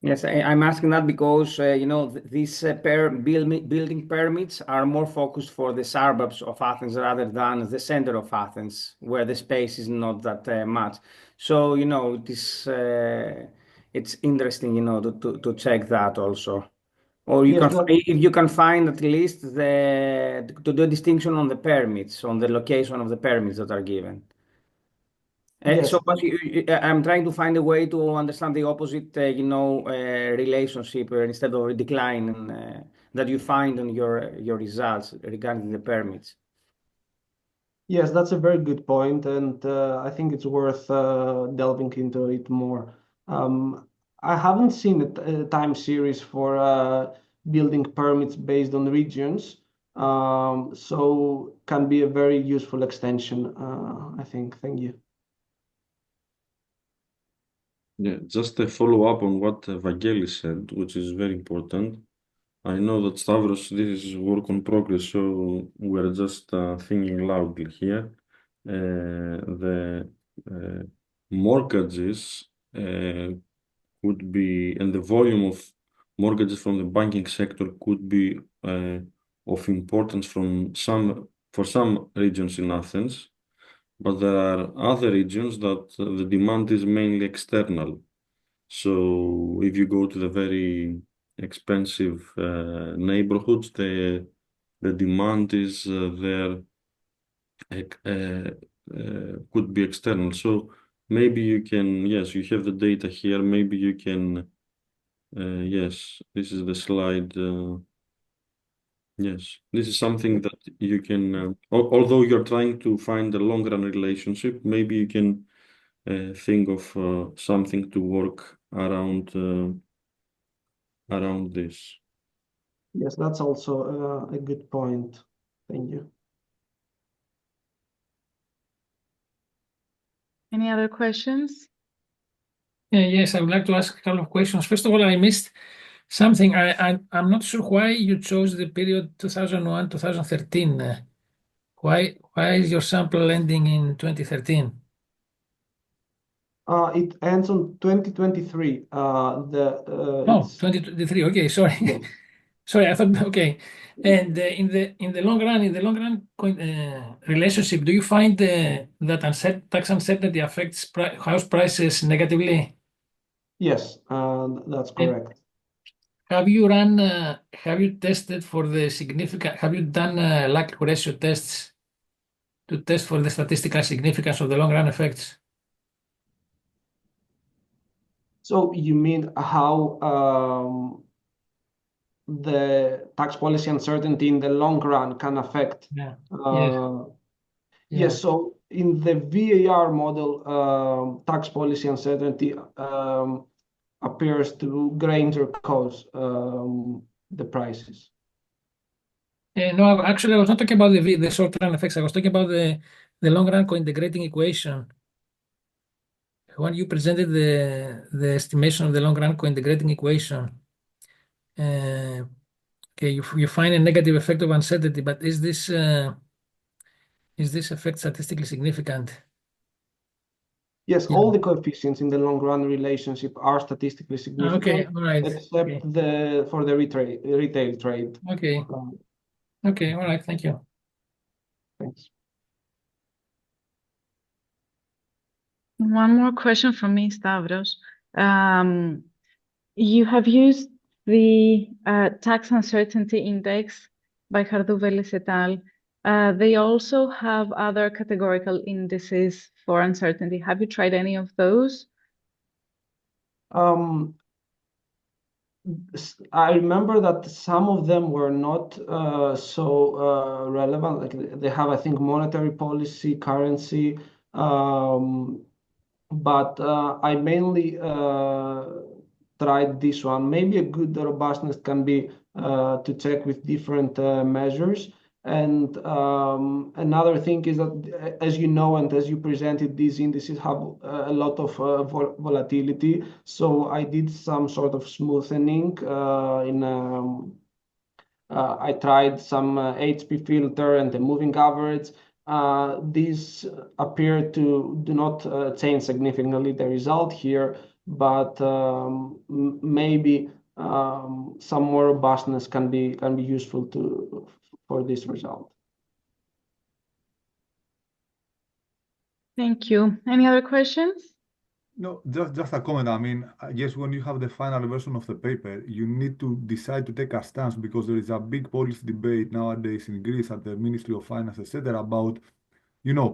Yes, I'm asking that because these building permits are more focused for the suburbs of Athens rather than the center of Athens, where the space is not that much. So it's interesting, to check that also. Or you Yes, can, if you can find at least to do a distinction on the permits, on the location of the permits that are given. yes. So I'm trying to find a way to understand the opposite, relationship instead of a decline that you find in your results regarding the permits. Yes, that's a very good point, and I think it's worth delving into it more. I haven't seen a time series for building permits based on regions, so can be a very useful extension, I think. Thank you. Yeah, just a follow-up on what Vangelis said, which is very important. I know that Stavros, this is work on progress, so we're just thinking loudly here. The mortgages could be, and the volume of mortgages from the banking sector could be of importance for some regions in Athens, but there are other regions that the demand is mainly external. So if you go to the very expensive neighborhoods, the demand is there could be external. So maybe you can, yes, you have the data here. Maybe you can, yes, this is the slide. Yes, this is something that you can, although you're trying to find a long run relationship, maybe you can think of something to work around this. Yes, that's also a good point. Thank you. Any other questions? Yes, I would like to ask a couple of questions. First of all, I missed something. I'm not sure why you chose the period 2001-2013. Why is your sample ending in 2013? It ends on 2023. Oh, It's 2023. Okay, sorry. yes. Sorry, I thought, okay. And in the long run relationship, do you find that tax uncertainty affects house prices negatively? Yes, that's And correct. have you tested for the significant, have you done likelihood ratio tests to test for the statistical significance of the long run effects? So you mean how the tax policy uncertainty in the long run can affect? Yeah. Yes. Yes, so in the VAR model, tax policy uncertainty appears to greater cause the prices. No, actually, I was not talking about the short run effects. I was talking about the long run co-integrating equation. When you presented the estimation of the long run co-integrating equation, okay, you find a negative effect of uncertainty, but is this effect statistically significant? Yes, Yeah. all the coefficients in the long run relationship are statistically significant, Okay, all right. except Okay. for the retail trade. Okay. Okay, all right. Thank you. Thanks. One more question from me, Stavros. You have used the tax uncertainty index by Hardouvelis et al. They also have other categorical indices for uncertainty. Have you tried any of those? I remember that some of them were not so relevant. Like they have, I think, monetary policy, currency, but I mainly tried this one. Maybe a good robustness can be to check with different measures. And another thing is that, as you know, and as you presented, these indices have a lot of volatility. So I did some sort of smoothening I tried some HP filter and the moving average. These appear to do not change significantly the result here, but maybe some more robustness can be useful for this result. Thank you. Any other questions? No, just a comment. I mean, I guess when you have the final version of the paper, you need to decide to take a stance because there is a big policy debate nowadays in Greece at the Ministry of Finance, etc., about,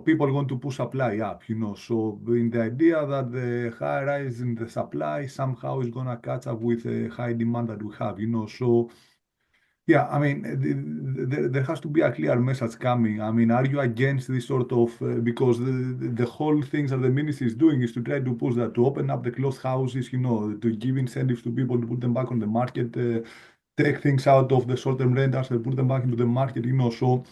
people want to push supply up. So in the idea that the high rise in the supply somehow is gonna catch up with the high demand that we have. So yeah, I mean, there has to be a clear message coming. I mean, are you against this sort of, because the whole things that the ministry is doing is to try to push that, to open up the closed houses, to give incentives to people to put them back on the market, take things out of the short-term rentals and put them back into the market. So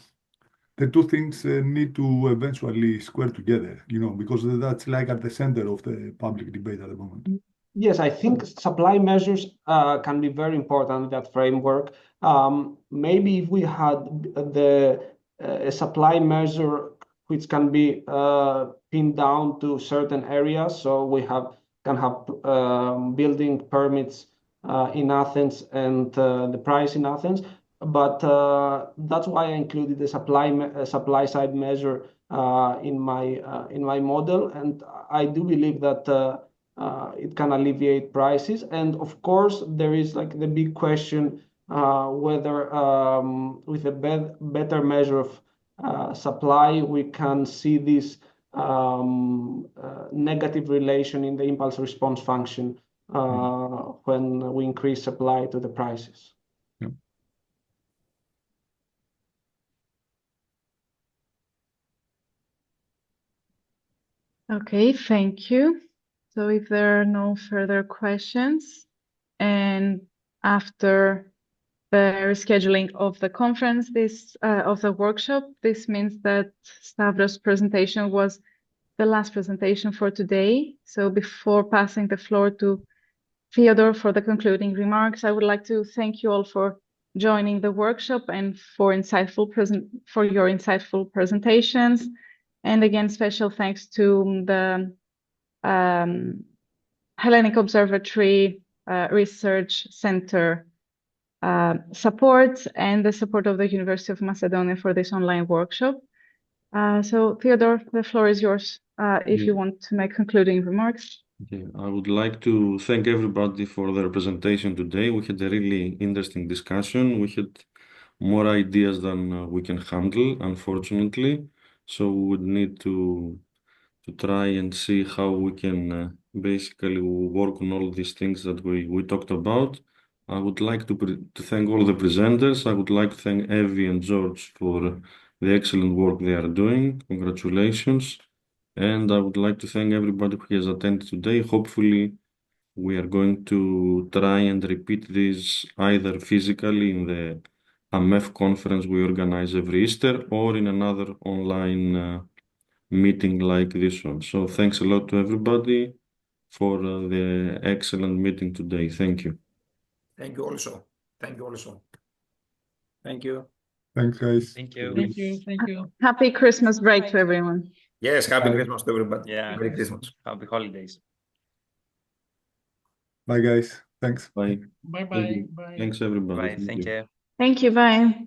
the two things need to eventually square together, because that's like at the center of the public debate at the moment. Yes, I think supply measures can be very important in that framework. Maybe if we had the supply measure which can be pinned down to certain areas, so we can have building permits in Athens and the price in Athens. But that's why I included the supply side measure in my model, and I do believe that. It can alleviate prices. And of course, there is like the big question whether with a better measure of supply, we can see this negative relation in the impulse response function when we increase supply to the prices. Yeah. Okay, thank you. So if there are no further questions, and after the rescheduling of the conference, of the workshop, this means that Stavros' presentation was the last presentation for today. So before passing the floor to Theodore for the concluding remarks, I would like to thank you all for joining the workshop and for your insightful presentations. And again, special thanks to the Hellenic Observatory Research Center support and the support of the University of Macedonia for this online workshop. So Theodore, the floor is yours if you want to make concluding remarks. Okay, I would like to thank everybody for their presentation today. We had a really interesting discussion. We had more ideas than we can handle, unfortunately. So we would need to try and see how we can basically work on all these things that we talked about. I would like to thank all the presenters. I would like to thank Evie and George for the excellent work they are doing. Congratulations. And I would like to thank everybody who has attended today. Hopefully, we are going to try and repeat this either physically in the AMEF conference we organize every Easter or in another online meeting like this one. So thanks a lot to everybody for the excellent meeting today. Thank you. Thank you also. Thank you also. Thank you. Thanks, guys. Thank you. Thank you. Thank you. Happy Christmas break to everyone. Yes, happy Christmas to everybody. Yeah. Merry Christmas. Happy holidays. Bye, guys. Thanks. Bye. Bye-bye. Bye. Thanks, everybody. Bye. Thank you. Thank you. Bye.